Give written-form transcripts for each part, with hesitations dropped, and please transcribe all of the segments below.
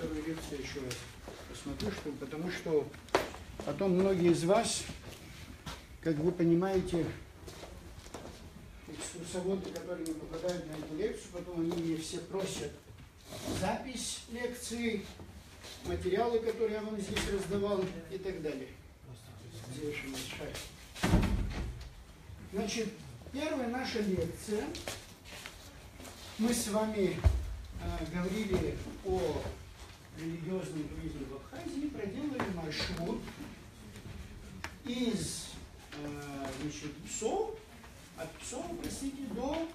вторую лекцию еще раз посмотрю, потому что потом многие из вас, как вы понимаете, экскурсоводы, которые не попадают на эту лекцию, потом они мне все просят запись лекции, материалы, которые я вам здесь раздавал и так далее. Значит, первая наша лекция. Мы с вами говорили о религиозном туризме в Абхазии, проделали маршрут из от Псова, до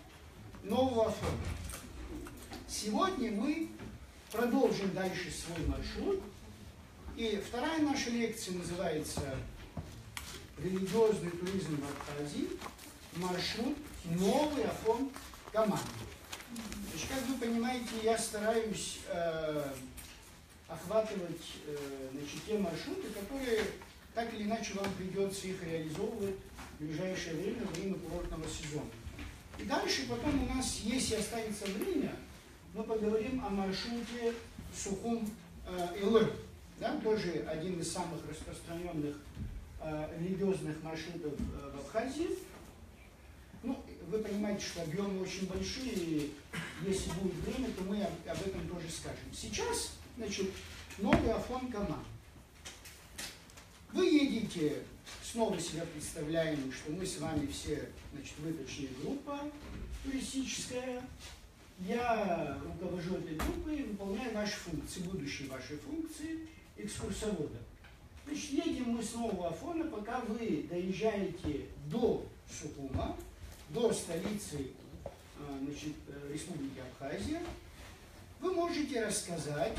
Нового Афона. Сегодня мы продолжим дальше свой маршрут. И вторая наша лекция называется «Религиозный туризм в Абхазии. Маршрут Новый Афон Каман». Значит, как вы понимаете, я стараюсь охватывать те маршруты, которые так или иначе вам придется их реализовывать в ближайшее время курортного сезона. И дальше потом у нас, если останется время, мы поговорим о маршруте Сухум-Илыр. Да, тоже один из самых распространенных религиозных маршрутов в Абхазии. Ну, вы понимаете, что объемы очень большие, и если будет время, то мы об этом тоже скажем. Сейчас, значит, Новый Афон Каман. Вы едете, снова себя представляем, что мы с вами все, значит, вы, точнее, группа туристическая. Я руковожу этой группой и выполняю ваши функции, будущие ваши функции экскурсовода. Значит, едем мы с Нового Афона, пока вы доезжаете до Сухума, до столицы, значит, Республики Абхазия. Вы можете рассказать,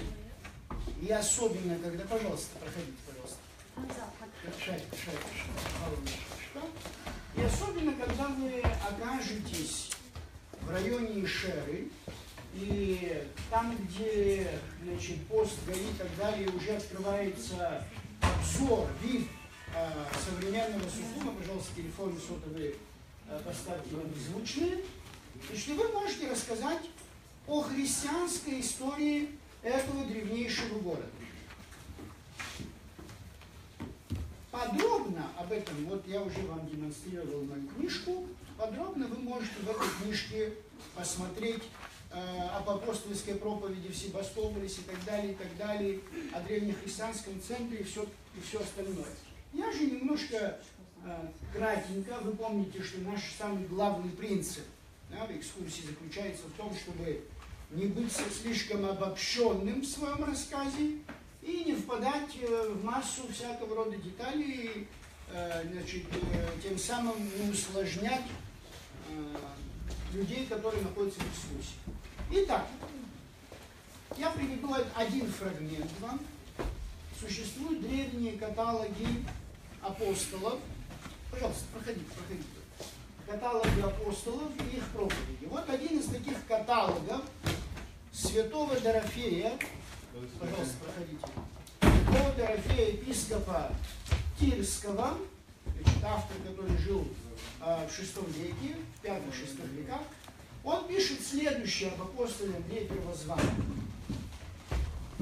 и особенно, когда, пожалуйста, проходите, пожалуйста. И особенно, когда вы окажетесь в районе Ишеры, и там, где, значит, пост горит и так далее, уже открывается обзор, вид современного Сухума. Пожалуйста, телефоны сотовые поставьте вам беззвучные. Значит, вы можете рассказать о христианской истории этого древнейшего города. Подробно об этом, вот я уже вам демонстрировал мою книжку, подробно вы можете в этой книжке посмотреть об апостольской проповеди в Себастополисе и так далее, о древнехристианском центре и все остальное. Я же немножко кратенько, вы помните, что наш самый главный принцип, да, в экскурсии заключается в том, чтобы не быть слишком обобщенным в своем рассказе и не впадать в массу всякого рода деталей, значит, тем самым не усложнять людей, которые находятся в экскурсии. Итак, я приведу один фрагмент вам. Существуют древние каталоги апостолов. Пожалуйста, проходите. Каталоги апостолов и их проповеди. Вот один из таких каталогов святого Дорофея. Пожалуйста, проходите. Святого Дорофея, епископа Тирского, значит, автор, который жил в VI веке, в V-VI веках. Он пишет следующее об апостоле Андрея Первозванном.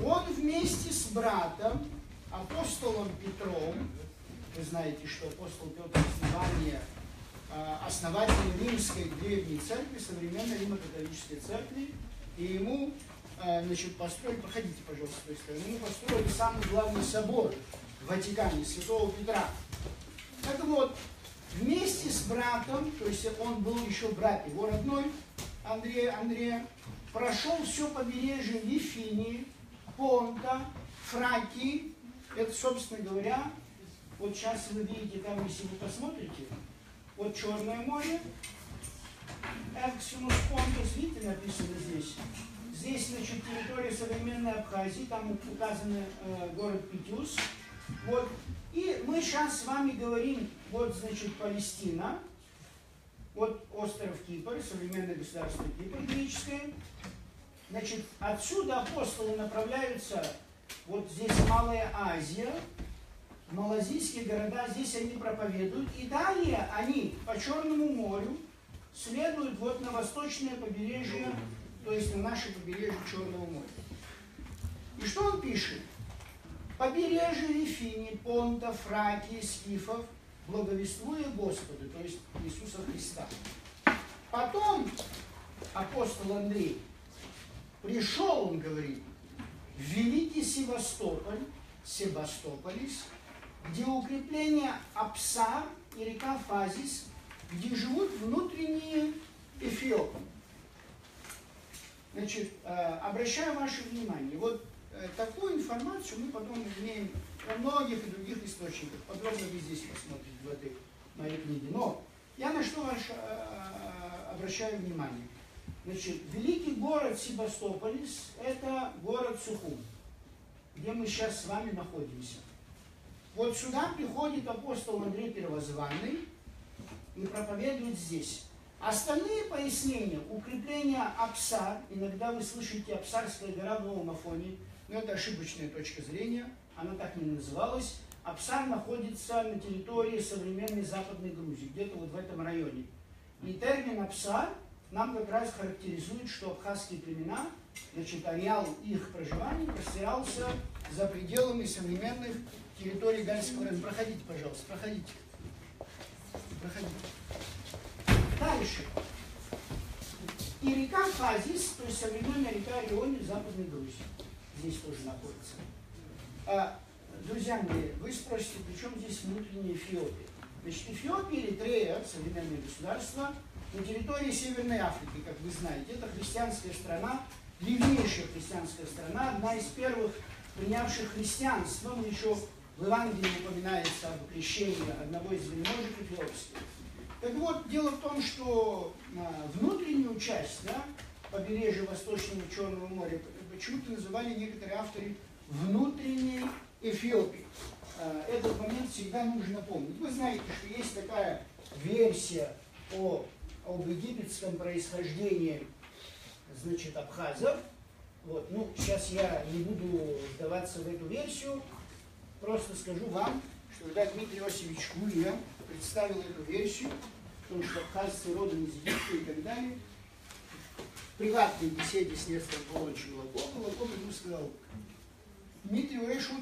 Он вместе с братом, апостолом Петром, вы знаете, что апостол Петр основатель Римской древней церкви, современной Римо-католической церкви, и ему, значит, построили, проходите, пожалуйста, с той стороны, ему построили самый главный собор в Ватикане, Святого Петра. Так вот, вместе с братом, то есть он был еще брат его родной, Андрея, прошел все побережье Вифинии, Понта, Фракии. Это, собственно говоря, вот сейчас вы видите, там, если вы посмотрите, вот Черное море, Эксинус Понтус, видите, написано здесь. Здесь, значит, территория современной Абхазии, там указан город Питюс. Вот. И мы сейчас с вами говорим, вот, значит, Палестина, вот остров Кипр, современное государство Кипр, греческое. Значит, отсюда апостолы направляются, вот здесь Малая Азия, малазийские города, здесь они проповедуют. И далее они по Черному морю следуют вот на восточное побережье, то есть на наше побережье Черного моря. И что пишет: побережье Вифини, Понта, Фракии, Скифов, благовествуя Господа, то есть Иисуса Христа. Потом апостол Андрей пришел, он говорит, в Великий Севастополь, Себастополис, где укрепление Апсар и река Фазис, где живут внутренние эфиопы. Значит, обращаю ваше внимание, вот такую информацию мы потом имеем во многих и других источниках. Подробно вы здесь посмотрите в этой моей книге. Но я на что обращаю внимание. Значит, великий город Себастополис – это город Сухум, где мы сейчас с вами находимся. Вот сюда приходит апостол Андрей Первозванный и проповедует здесь. Остальные пояснения, укрепление Апсар, иногда вы слышите Апсарская гора в Новом Афоне, но это ошибочная точка зрения, она так не называлась. Апсар находится на территории современной Западной Грузии, где-то вот в этом районе. И термин Апсар нам как раз характеризует, что абхазские племена, значит, ареал их проживания простирался за пределами современных территорий Гальского района. Проходите, пожалуйста, проходите. Проходите. Дальше. И река Фазис, то есть современная река Риони в Западной Грузии, здесь тоже находится. Друзья мои, вы спросите, при чем здесь внутренняя Эфиопия? Значит, Эфиопия, Эритрея, современное государство, на территории Северной Африки, как вы знаете, это христианская страна, древнейшая христианская страна, одна из первых принявших христианство. Мы еще в Евангелии упоминается об крещении одного из вельможек эфиопских. Так вот, дело в том, что внутреннюю часть, да, побережья Восточного Черного моря почему-то называли некоторые авторы внутренней Эфиопией. Этот момент всегда нужно помнить. Вы знаете, что есть такая версия об египетском происхождении, значит, абхазов. Вот. Ну, сейчас я не буду вдаваться в эту версию, просто скажу вам, что когда Дмитрий Иосифович Гулья представил эту версию, потому что абхазцы родом из Египта и так далее, в приватной беседе с Нестором Павловичем Лакопом ему сказал: Дмитрий Иосифович,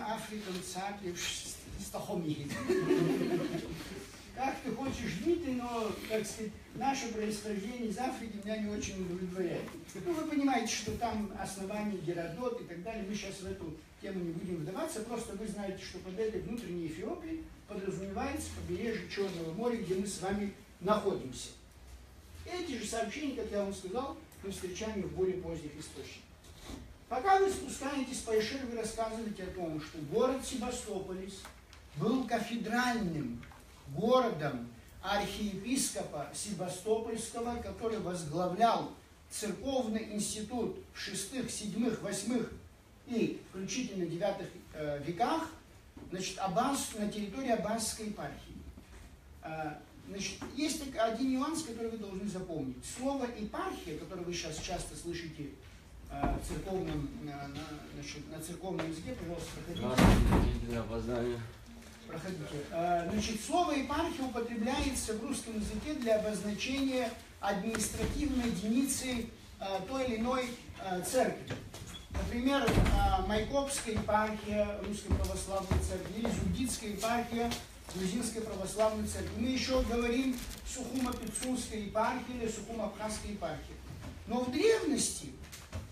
Африка, как ты хочешь, Дмитрий, но, так сказать, наше происхождение из Африки меня не очень удовлетворяет. Ну, вы понимаете, что там основания Геродот и так далее. Мы сейчас в эту тему не будем вдаваться. Просто вы знаете, что под этой внутренней Эфиопией подразумевается побережье Черного моря, где мы с вами находимся. Эти же сообщения, как я вам сказал, мы встречаем в более поздних источниках. Пока вы спускаетесь по Эшер, вы рассказываете о том, что город Себастополис был кафедральным городом архиепископа Себастопольского, который возглавлял церковный институт в VI, VII, VIII и включительно IX веках, значит, на территории Аббасской епархии. Значит, есть один нюанс, который вы должны запомнить. Слово «епархия», которое вы сейчас часто слышите на церковном языке, пожалуйста, проходите. Проходите. Значит, слово «епархия» употребляется в русском языке для обозначения административной единицы той или иной церкви. Например, Майкопская епархия Русской Православной Церкви или Зудитская епархия Грузинской Православной Церкви. Мы еще говорим Сухумо-Пицунская епархия или Сухумо-Абхазская епархия. Но в древности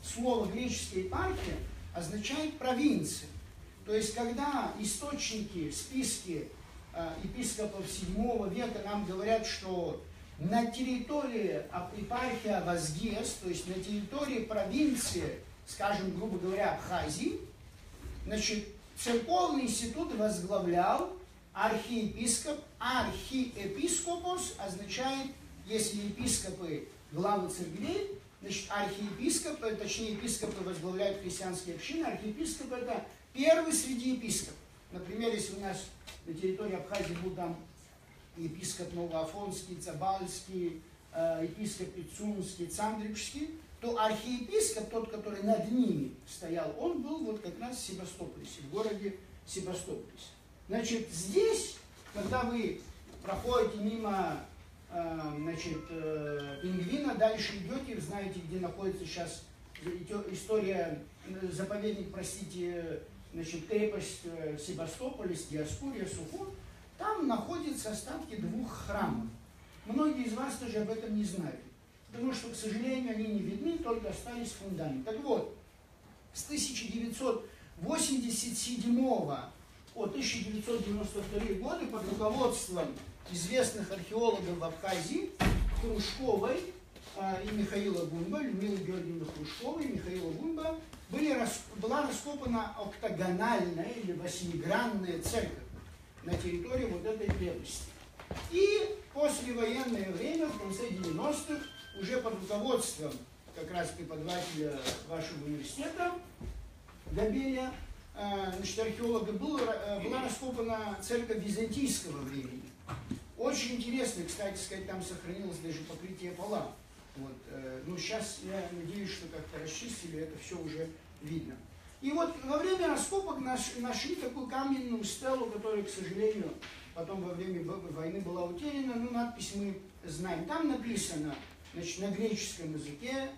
слово греческая епархия означает провинция. То есть, когда источники, списки епископов VII века нам говорят, что на территории епархии Авазгес, то есть на территории провинции, скажем, грубо говоря, Абхазии, значит, церковный институт возглавлял архиепископ. Архиепископос означает, если епископы главы церквей, значит, архиепископ, точнее, епископы возглавляют христианские общины, архиепископ это первый среди епископов. Например, если у нас на территории Абхазии был там епископ Новоафонский, Цабальский, епископ Пицунский, Цандрипский, то архиепископ, тот, который над ними стоял, он был вот как раз в Себастополисе, в городе Себастополис. Значит, здесь, когда вы проходите мимо Пингвина, дальше идете, знаете, где находится сейчас история заповедник, простите, значит, крепость Себастополис, Диаскурия, Сухум, там находятся остатки 2 храмов. Многие из вас тоже об этом не знают, потому что, к сожалению, они не видны, только остались фундаменты. Так вот, с 1987 по 1992 годы под руководством известных археологов в Абхазии Хрушковой и Михаила Гунба, Людмилы Георгиевны Хрушковой и Михаила Гунба, была раскопана октагональная или восьмигранная церковь на территории вот этой крепости. И послевоенное время, в конце 90-х, уже под руководством как раз преподавателя вашего университета Габеля, значит, археолога, была раскопана церковь византийского времени. Очень интересно, кстати сказать, там сохранилось даже покрытие пола. Вот, ну, сейчас я надеюсь, что как-то расчистили, это все уже видно. И вот во время раскопок нашли такую каменную стелу, которая, к сожалению, потом во время войны была утеряна. Ну, надпись мы знаем. Там написано, значит, на греческом языке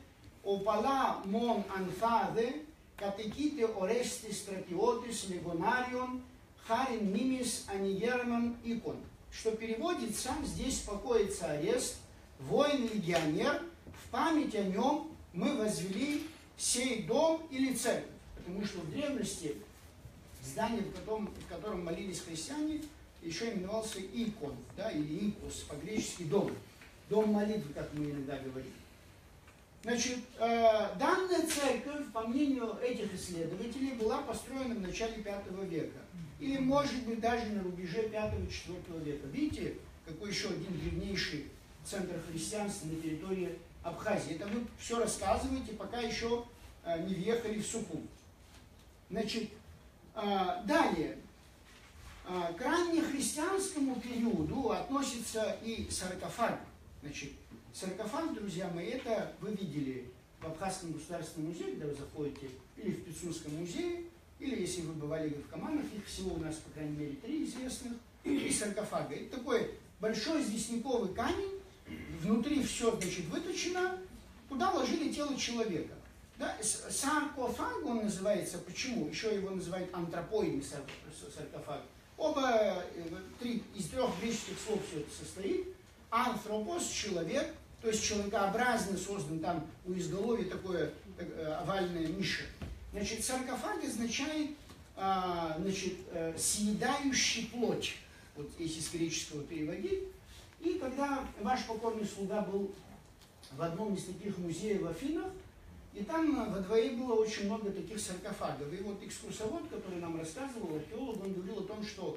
«Опала мон анфаде катеките оресте стратиотис легонарион харин мимис анигерман икон», что переводится «Здесь покоится арест, воин-легионер, в память о нем мы возвели сей дом или церковь». Потому что в древности здание, в котором молились христиане, еще именовался икон, да, или икос, по-гречески дом. Дом молитвы, как мы иногда говорим. Значит, данная церковь, по мнению этих исследователей, была построена в начале V века. Или, может быть, даже на рубеже V-IV века. Видите, какой еще один древнейший центр христианства на территории Абхазии. Это вы все рассказываете, пока еще не въехали в Сухум. Значит, далее. К раннехристианскому периоду относится и саркофаг. Значит, саркофаг, друзья мои, это вы видели в Абхазском государственном музее, когда вы заходите, или в Пицунском музее, или если вы бывали в Каманах, их всего у нас, по крайней мере, 3 известных, и саркофага. Это такой большой известняковый камень, внутри все, значит, выточено, куда ложили тело человека. Да? Саркофаг он называется, почему? Еще его называют антропоидный саркофаг. Из 3 греческих слов все это состоит. Анthropos – человек, то есть человекообразно создан, там у изголовья такое овальная ниша. Значит, саркофаг означает съедающий плоть, вот если с греческого переводить. И когда ваш покорный слуга был в одном из таких музеев в Афинах, и там во дворе было очень много таких саркофагов. И вот экскурсовод, который нам рассказывал, археолог, он говорил о том, что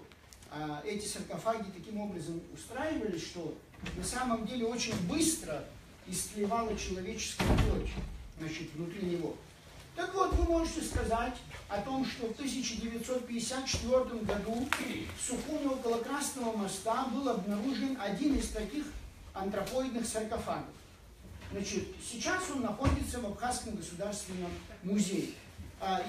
эти саркофаги таким образом устраивались, что на самом деле очень быстро истлевала человеческая плоть, значит, внутри него. Так вот, вы можете сказать о том, что в 1954 году в Сухуме около Красного моста был обнаружен один из таких антропоидных саркофагов. Значит, сейчас он находится в Абхазском государственном музее.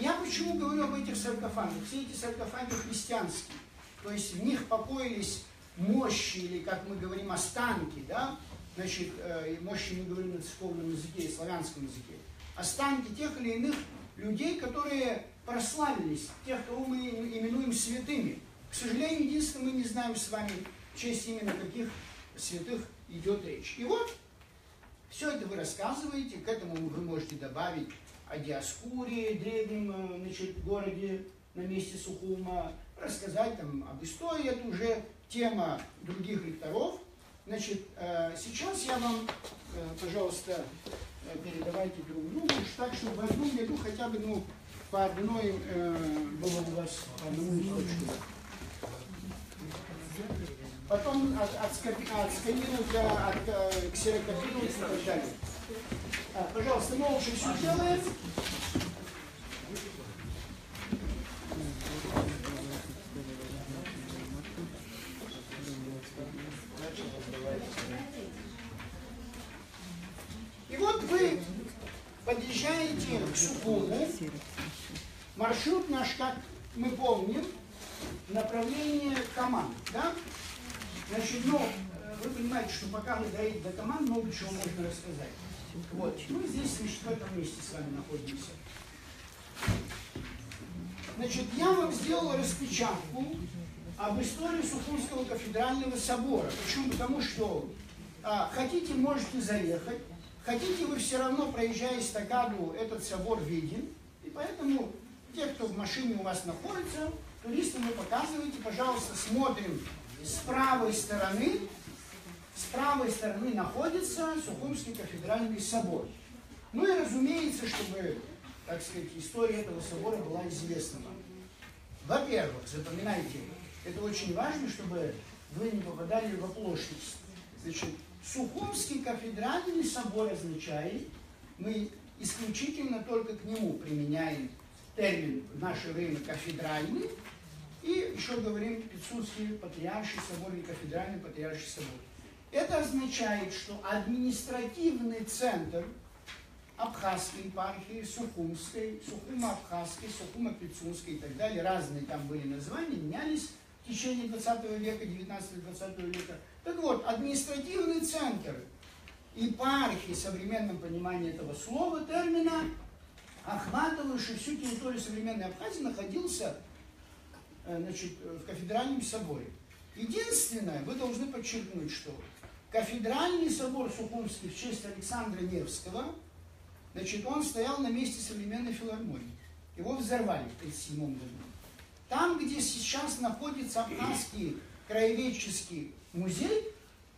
Я почему говорю об этих саркофагах? Все эти саркофаги христианские. То есть в них покоились мощи, или, как мы говорим, останки, да? Значит, мощи мы говорим на церковном языке и славянском языке. Останки тех или иных людей, которые прославились, тех, кого мы именуем святыми. К сожалению, единственное, мы не знаем с вами, в честь именно каких святых идет речь. И вот, все это вы рассказываете, к этому вы можете добавить о Диаскурии, древнем, значит, городе на месте Сухума, рассказать там об истории, это уже тема других лекторов. Значит, сейчас я вам, пожалуйста, передавайте друг другу, так, чтобы в одном ряду хотя бы, ну, по одной было у вас по одному листочку. Потом отсканируйте, ксерокопируйте и так далее. Пожалуйста, молча все делаем. И вот вы подъезжаете к Сухуму. Маршрут наш, как мы помним, направление Каман, да? Значит, ну, вы понимаете, что пока мы доедем до Каман, много чего можно рассказать. Вот, мы здесь, значит, в этом месте с вами находимся. Значит, я вам сделал распечатку об истории Сухумского кафедрального собора. Почему? Потому что хотите, можете заехать, хотите, вы все равно, проезжая эстакаду, этот собор виден. И поэтому те, кто в машине у вас находится, туристам вы показываете, пожалуйста, смотрим с правой стороны. С правой стороны находится Сухумский кафедральный собор. Ну и разумеется, чтобы, так сказать, история этого собора была известна вам. Во-первых, запоминайте, это очень важно, чтобы вы не попадали в оплошность. Значит, Сухумский кафедральный собор означает, мы исключительно только к нему применяем термин в наше время кафедральный, и еще говорим Пицунский патриарший собор или кафедральный патриарший собор. Это означает, что административный центр Абхазской епархии, Сухумской, Сухумо-Абхазской, Сухумо-Пицунской и так далее, разные там были названия, менялись в течение 20 века, 19-20 века. Так вот, административный центр епархии в современном понимании этого слова, термина, охватывающий всю территорию современной Абхазии, находился, значит, в кафедральном соборе. Единственное, вы должны подчеркнуть, что кафедральный собор Сухумский в честь Александра Невского, значит, он стоял на месте современной филармонии. Его взорвали в 1937 году. Там, где сейчас находится Абхазский краеведческий музей,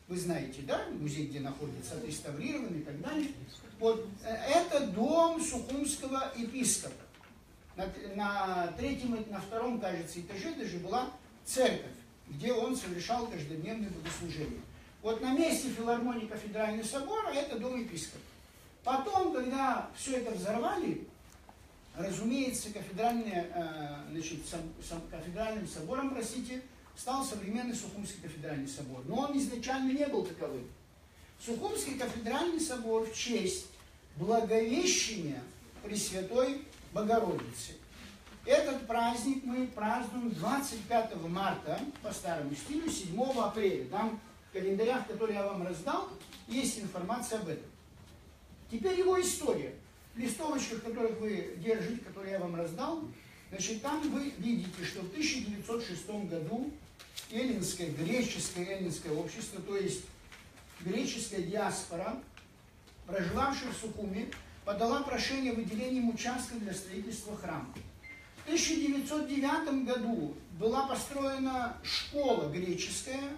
вы знаете, да, музей, где находится, отреставрирован и так далее, вот, это дом Сухумского епископа. На третьем, на втором, кажется, этаже даже была церковь, где он совершал каждодневное богослужение. Вот на месте филармонии кафедрального собора это дом епископа. Потом, когда все это взорвали, разумеется, кафедральным собором, простите, стал современный Сухумский кафедральный собор. Но он изначально не был таковым. Сухумский кафедральный собор в честь Благовещения Пресвятой Богородицы. Этот праздник мы празднуем 25 марта по старому стилю, 7 апреля. Там в календарях, которые я вам раздал, есть информация об этом. Теперь его история. В листовочках, которых вы держите, которые я вам раздал, значит, там вы видите, что в 1906 году греческое эллинское общество, то есть греческая диаспора, проживавшая в Сухуме, подала прошение о выделении участка для строительства храма. В 1909 году была построена школа греческая,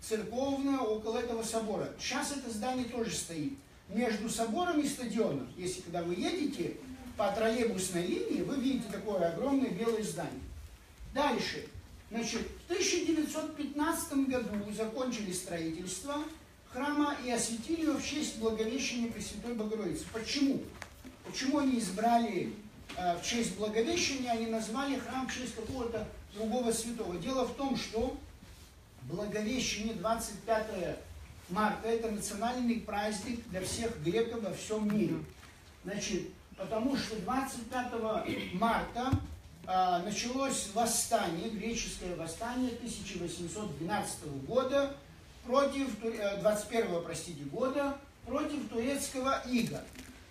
церковная, около этого собора. Сейчас это здание тоже стоит. Между собором и стадионом, если когда вы едете по троллейбусной линии, вы видите такое огромное белое здание. Дальше. Значит, в 1915 году закончили строительство храма и осветили его в честь Благовещения Пресвятой Богородицы. Почему? Почему они избрали в честь Благовещения, они назвали храм в честь какого-то другого святого? Дело в том, что Благовещение 25 марта – это национальный праздник для всех греков во всем мире. Значит, потому что 25 марта началось восстание, греческое восстание 1812 года, против 21 года, против турецкого ига.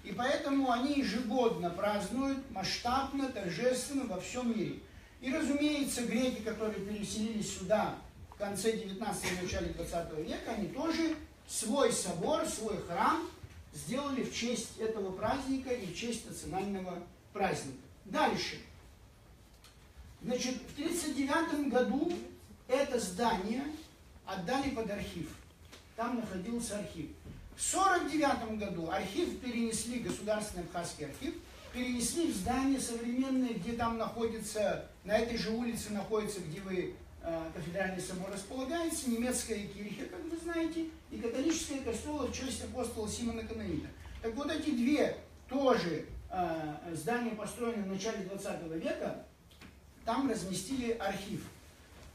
И поэтому они ежегодно празднуют масштабно, торжественно во всем мире. И, разумеется, греки, которые переселились сюда в конце 19-го, начале 20 века, они тоже свой собор, свой храм сделали в честь этого праздника и в честь национального праздника. Дальше. Значит, в 1939 году это здание отдали под архив. Там находился архив. В 1949 году архив перенесли, Государственный Абхазский архив, перенесли в здание современное, где там находится, на этой же улице находится, где вы кафедральный собор располагается, немецкая кирхе, как вы знаете, и католическое костело в честь апостола Симона Канонита. Так вот эти две тоже здания, построенные в начале 20 века, там разместили архив.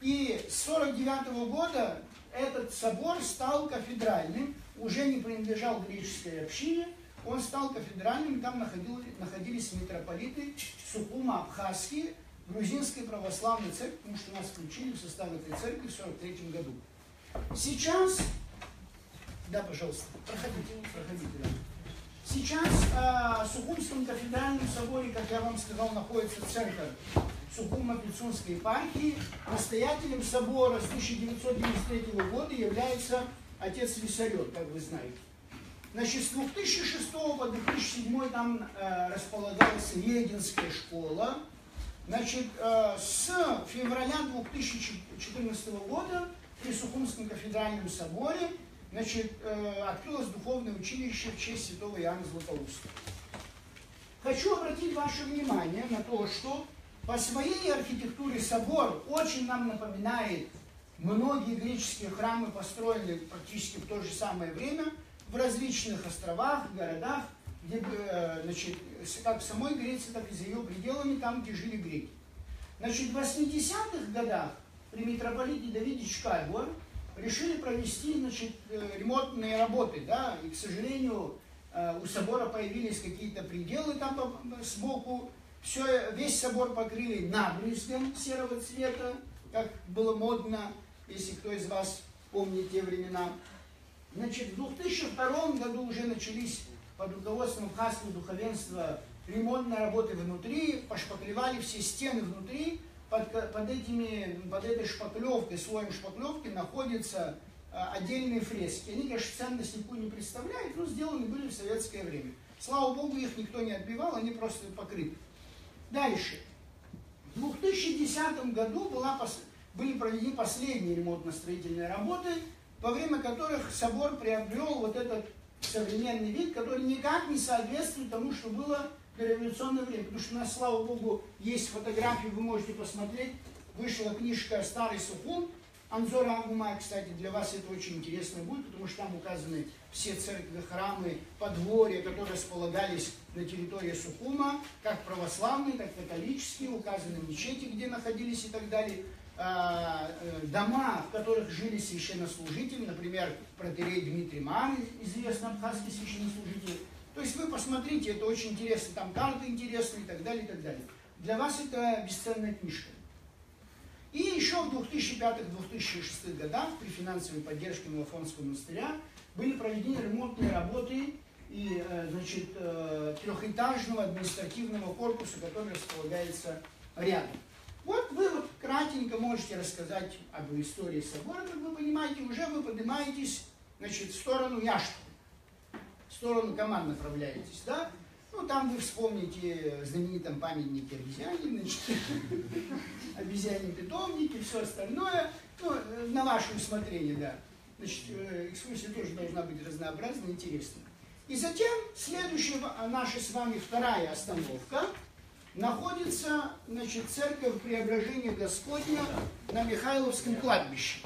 И с 1949 года этот собор стал кафедральным, уже не принадлежал греческой общине, он стал кафедральным, там находились митрополиты Сухумо-Абхазские, грузинской православной церкви, потому что нас включили в состав этой церкви в 1943 году. Сейчас, да, пожалуйста, проходите, да. Сейчас в Сухумском кафедральном соборе, как я вам сказал, находится центр Сухумо-Пицунской епархии. Настоятелем собора с 1993 года является отец Виссарион, как вы знаете. Значит, с 2006 по 2007 там располагалась Регинская школа. Значит, с февраля 2014 года при Сухумском кафедральном соборе, значит, открылось духовное училище в честь святого Иоанна Златоуста. Хочу обратить ваше внимание на то, что по своей архитектуре собор очень нам напоминает многие греческие храмы, построенные практически в то же самое время в различных островах, городах, где, значит, как в самой Греции, так и за ее пределами, там, где жили греки. Значит, в 80-х годах при митрополите Давиде Чкальбо решили провести, значит, ремонтные работы, да, и, к сожалению, у собора появились какие-то пределы там сбоку. Весь собор покрыли набрызгом серого цвета, как было модно, если кто из вас помнит те времена. Значит, в 2002 году уже начались под руководством Абхазского духовенства ремонтные работы внутри, пошпаклевали все стены внутри. Под этой шпаклевкой, слоем шпаклевки находятся отдельные фрески. Они, конечно, ценность никакую не представляют, но сделаны были в советское время. Слава Богу, их никто не отбивал, они просто покрыты. Дальше. В 2010 году были проведены последние ремонтно-строительные работы, во время которых собор приобрел вот этот современный вид, который никак не соответствует тому, что было в дореволюционное время. Потому что у нас, слава Богу, есть фотографии, вы можете посмотреть. Вышла книжка «Старый Сухум». Анзор Ангумай, кстати, для вас это очень интересно будет, потому что там указаны все церкви, храмы, подворья, которые располагались на территории Сухума, как православные, так и католические, указаны мечети, где находились и так далее. Дома, в которых жили священнослужители, например, протоиерей Дмитрий Ман, известный абхазский священнослужитель. То есть вы посмотрите, это очень интересно, там карты интересные и так далее, и так далее. Для вас это бесценная книжка. И еще в 2005-2006 годах при финансовой поддержке Новоафонского монастыря были проведены ремонтные работы и, значит, трехэтажного административного корпуса, который располагается рядом. Вот вы вот кратенько можете рассказать об истории собора, как вы понимаете, уже вы поднимаетесь, значит, в сторону Яшты, в сторону Каман направляетесь, да? Ну, там вы вспомните знаменитом памятнике обезьяне, значит, обезьяньи питомники, все остальное, ну, на ваше усмотрение, да. Значит, экскурсия тоже должна быть разнообразной, интересной. И затем следующая наша с вами вторая остановка находится, значит, церковь Преображения Господня на Михайловском кладбище.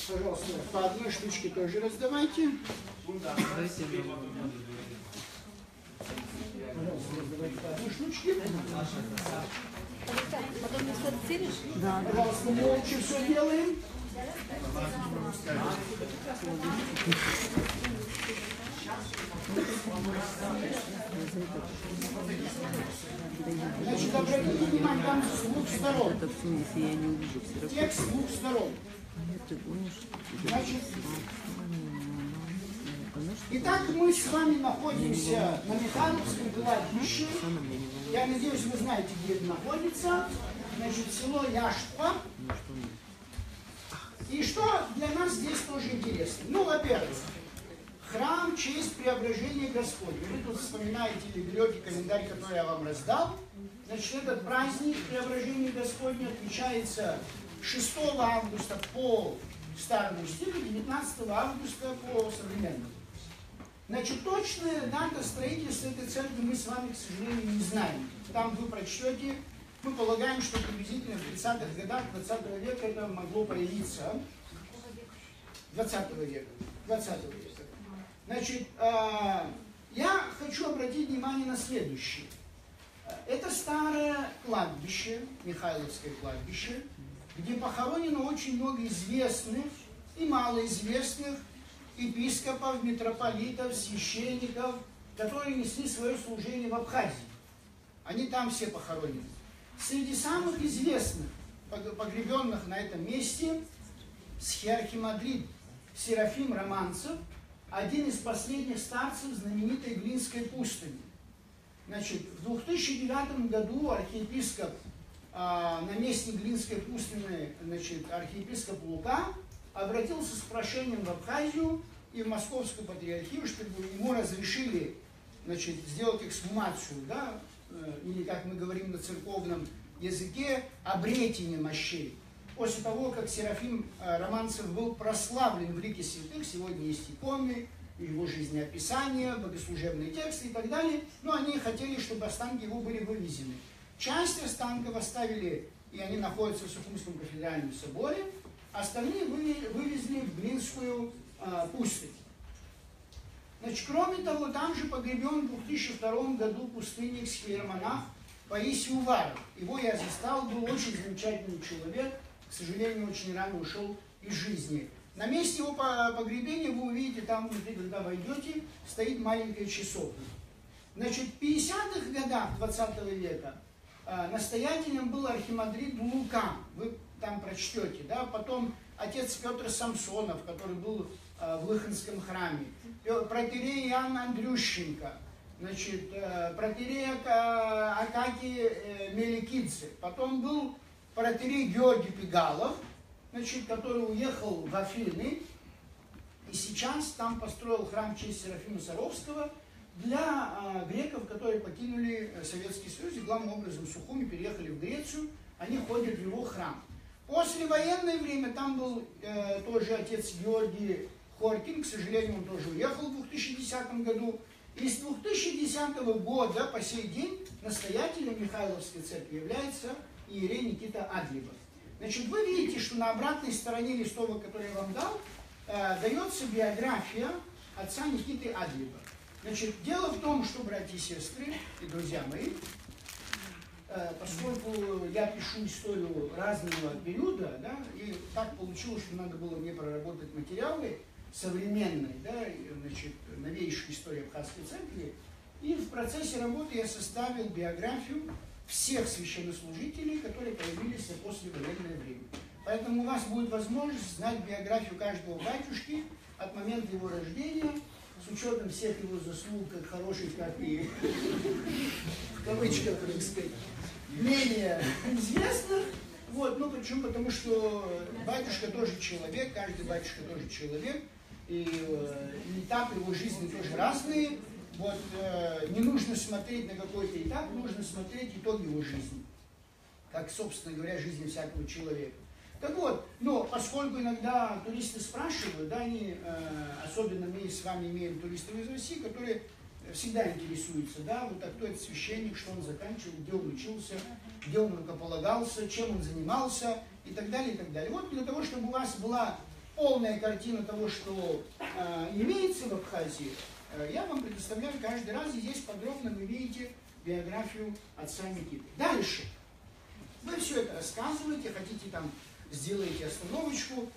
Пожалуйста, по одной штучке тоже раздавайте. Пожалуйста, раздавайте по одной штучке. Потом не сфотографируешь? Да. Пожалуйста, молча все делаем. Значит, обратите внимание, там с двух сторон. Текст с двух сторон. Значит, итак, мы с вами находимся на Михайловском кладбище. Я надеюсь, вы знаете, где это находится. Значит, село Яшпа. И что для нас здесь тоже интересно? Ну, во-первых, храм в честь Преображения Господня. Вы тут вспоминаете или берете календарь, который я вам раздал. Значит, этот праздник Преображения Господня отмечается 6 августа по старому стилю, 19 августа по современному. Значит, точная дата строительства этой церкви мы с вами, к сожалению, не знаем. Там вы прочтете. Мы полагаем, что приблизительно в 30-х годах 20 века это могло появиться. 20 века. 20 века. Значит, я хочу обратить внимание на следующее. Это старое кладбище, Михайловское кладбище, где похоронено очень много известных и малоизвестных епископов, митрополитов, священников, которые несли свое служение в Абхазии. Они там все похоронены. Среди известных погребенных на этом месте Схиархимандрит Серафим Романцев, один из последних старцев знаменитой Глинской пустыни. Значит, в 2009 году архиепископ, наместник Глинской пустыни, значит, архиепископ Лука, обратился с прошением в Абхазию и в Московскую патриархию, чтобы ему разрешили, значит, сделать эксгумацию, да, или, как мы говорим на церковном языке, обретение мощей. После того, как Серафим Романцев был прославлен в лике святых, сегодня есть иконы, его жизнеописания, богослужебные тексты и так далее, но они хотели, чтобы останки его были вывезены. Часть останков оставили, и они находятся в Сухумском кафедральном соборе, остальные вывезли в Глинскую пустынь. Значит, кроме того, там же погребен в 2002 году пустынник схиеромонах Паисий Уваров. Его я застал, был очень замечательный человек, к сожалению, очень рано ушел из жизни. На месте его погребения вы увидите, там внутри, когда войдете, стоит маленькая часовня. Значит, в 50-х годах 20 века настоятелем был архимандрит Лука. Вы там прочтете, да? Потом отец Петр Самсонов, который был в Лыханском храме. Протоиерей Иоанн Андрющенко. Значит, протоиерей Акакий Меликидзе. Потом был протоиерей Георгий Пигалов, значит, который уехал в Афины и сейчас там построил храм в честь Серафима Саровского для греков, которые покинули Советский Союз и главным образом Сухуми переехали в Грецию, они ходят в его храм. Послевоенное время там был тоже отец Георгий Хоркин, к сожалению, он тоже уехал в 2010 году. И с 2010 года по сей день настоятелем Михайловской церкви является иерей Никита Адлибов. Значит, вы видите, что на обратной стороне листовок, который я вам дал, дается биография отца Никиты Адлиба. Значит, дело в том, что, братья и сестры, и друзья мои, поскольку я пишу историю разного периода, да, и так получилось, что надо было мне проработать материалы современной, да, значит, новейшей истории Абхазской церкви, и в процессе работы я составил биографию всех священнослужителей, которые появились в послевоенное время. Поэтому у вас будет возможность знать биографию каждого батюшки от момента его рождения, с учетом всех его заслуг, как хороших, как и в кавычках, так сказать, менее известных. Вот, ну почему? Потому что батюшка тоже человек, каждый батюшка тоже человек, и этапы его жизни тоже разные. Вот, не нужно смотреть на какой-то этап, нужно смотреть итоги его жизни, как, собственно говоря, жизни всякого человека. Так вот, но поскольку иногда туристы спрашивают, да, они, особенно мы с вами имеем туристов из России, которые всегда интересуются, да, вот, а кто этот священник, что он заканчивал, где он учился, где он рукополагался, чем он занимался и так далее, и так далее. Вот для того, чтобы у вас была полная картина того, что имеется в Абхазии, я вам предоставляю каждый раз, и здесь подробно вы видите биографию отца Никиты. Дальше. Вы все это рассказываете, хотите там, сделаете остановочку.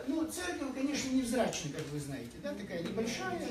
Ну, церковь, конечно, невзрачная, как вы знаете, да, такая небольшая,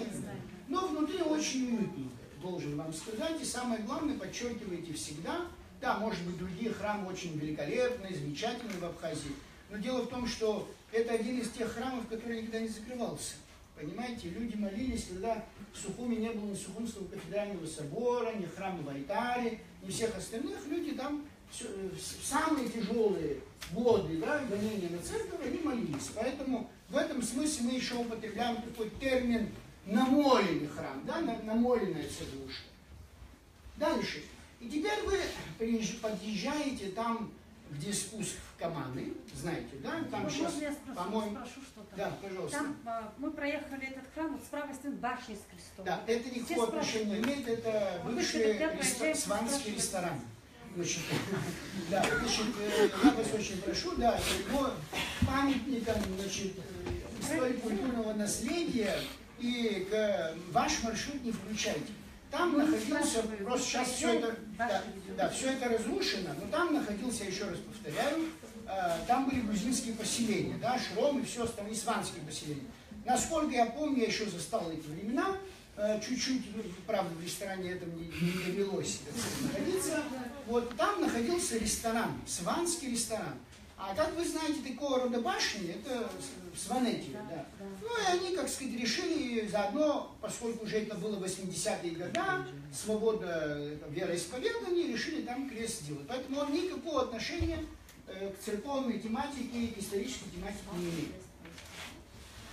но внутри очень уютненькая, должен вам сказать. И самое главное, подчеркиваете всегда, да, может быть, другие храмы очень великолепные, замечательные в Абхазии, но дело в том, что это один из тех храмов, который никогда не закрывался. Понимаете, люди молились, когда в Сухуми не было ни Сухумского кафедрального собора, ни храма в Айтаре, ни всех остальных, люди там в самые тяжелые годы, да, гонения на церковь, они молились. Поэтому в этом смысле мы еще употребляем такой термин «намоленный храм», да, намоленная церковушка. Дальше. И теперь вы подъезжаете там, где спуск в Каманы, знаете, да? Там ну, сейчас, по-моему... спрошу что-то. Да, пожалуйста. Там мы проехали этот храм, вот с правой стороны башня с крестом. Да, это никакого отношения не имеет, это бывший сванский ресторан. Значит, да, значит, я вас очень прошу, да, его памятником, значит, истории культурного наследия, и ваш маршрут не включайте. Там находился, просто сейчас все это, да, все это разрушено, но там находился, еще раз повторяю, там были грузинские поселения, да, Шром и все остальные сванские поселения. Насколько я помню, я еще застал эти времена, чуть-чуть, правда, в ресторане этом не довелось находиться. Вот там находился ресторан, сванский ресторан. А как вы знаете, такого рода башни, это сванети, да. Ну и они, как сказать, решили заодно, поскольку уже это было 80-е годы, свобода вероисповедания, решили там крест сделать. Поэтому он никакого отношения к церковной тематике, к исторической тематике не имеет.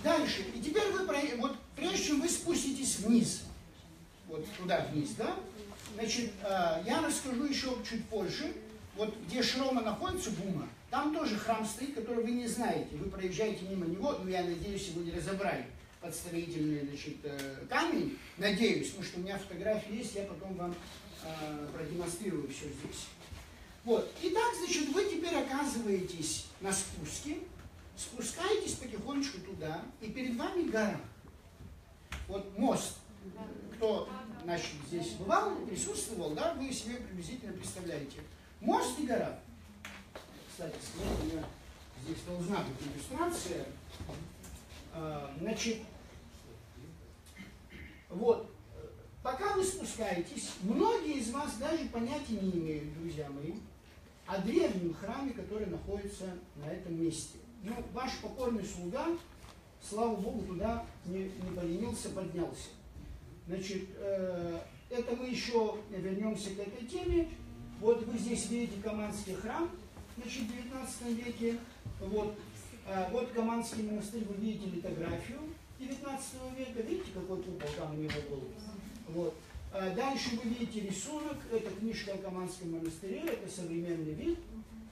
Дальше. И теперь вы, вот прежде чем вы спуститесь вниз, вот туда вниз, да, значит, я расскажу еще чуть позже, вот где Шрома находится, Бума, там тоже храм стоит, который вы не знаете. Вы проезжаете мимо него, но я надеюсь, вы не разобрали подстроительный, значит, камень. Надеюсь, потому что у меня фотографии есть, я потом вам продемонстрирую все здесь. Вот. Итак, значит, вы теперь оказываетесь на спуске, спускаетесь потихонечку туда, и перед вами гора. Вот мост. Кто, значит, здесь бывал, присутствовал, да, вы себе приблизительно представляете. Мост и гора. Кстати, у меня здесь должна быть иллюстрация. Значит, вот, пока вы спускаетесь, многие из вас даже понятия не имеют, друзья мои, о древнем храме, который находится на этом месте. Ну, ваш покорный слуга, слава Богу, туда не поленился, поднялся. Значит, это мы еще вернемся к этой теме. Вот вы здесь видите Каманский храм, значит, в 19 веке. Вот Каманский монастырь, вы видите литографию 19 века. Видите, какой купол там у него был? Вот. Дальше вы видите рисунок, это книжка о Каманском монастыре, это современный вид.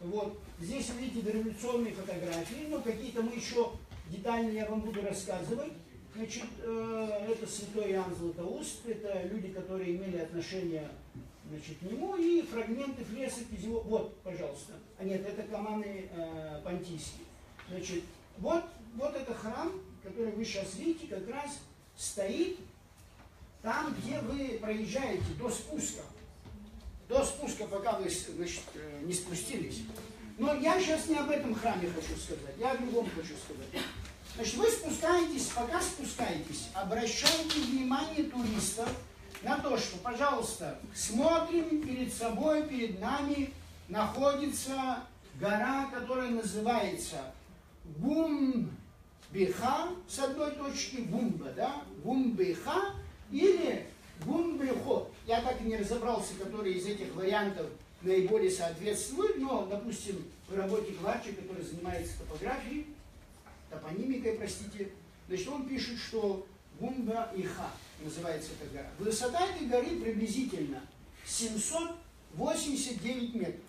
Вот. Здесь вы видите дореволюционные фотографии, но какие-то мы еще детально я вам буду рассказывать. Значит, это святой Иоанн Златоуст, это люди, которые имели отношение, значит, к нему, и фрагменты фресок из его... Вот, пожалуйста. А нет, это Каманы Понтийские. Значит, вот это храм, который вы сейчас видите, как раз стоит там, где вы проезжаете до спуска. До спуска, пока вы, значит, не спустились. Но я сейчас не об этом храме хочу сказать, я о другом хочу сказать. Значит, вы спускаетесь, пока спускаетесь, обращайте внимание туристов на то, что, пожалуйста, смотрим перед собой, перед нами находится гора, которая называется Гумбиха, с одной точки, Гумба, да, Гумбиха или Гумбихо. Я так и не разобрался, который из этих вариантов наиболее соответствует, но, допустим, в работе Кварча, который занимается топографией, топонимикой, простите, значит, он пишет, что Гумба-Иха называется эта гора. Высота этой горы приблизительно 789 метров.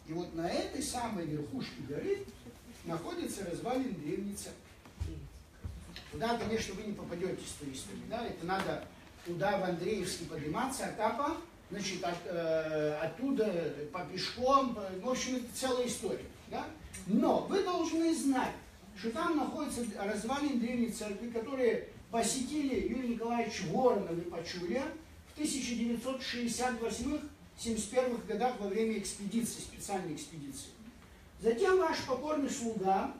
И вот на этой самой верхушке горы находится развалин древней церкви. Туда, конечно, вы не попадете с туристами, да, это надо туда в Андреевский подниматься, Акапа, значит, оттуда по пешком, в общем, это целая история, да. Но вы должны знать, что там находится развалин древней церкви, которые посетили Юрий Николаевич Воронов и Пачуля в 1968-71 годах во время экспедиции, специальной экспедиции. Затем ваш покорный слуга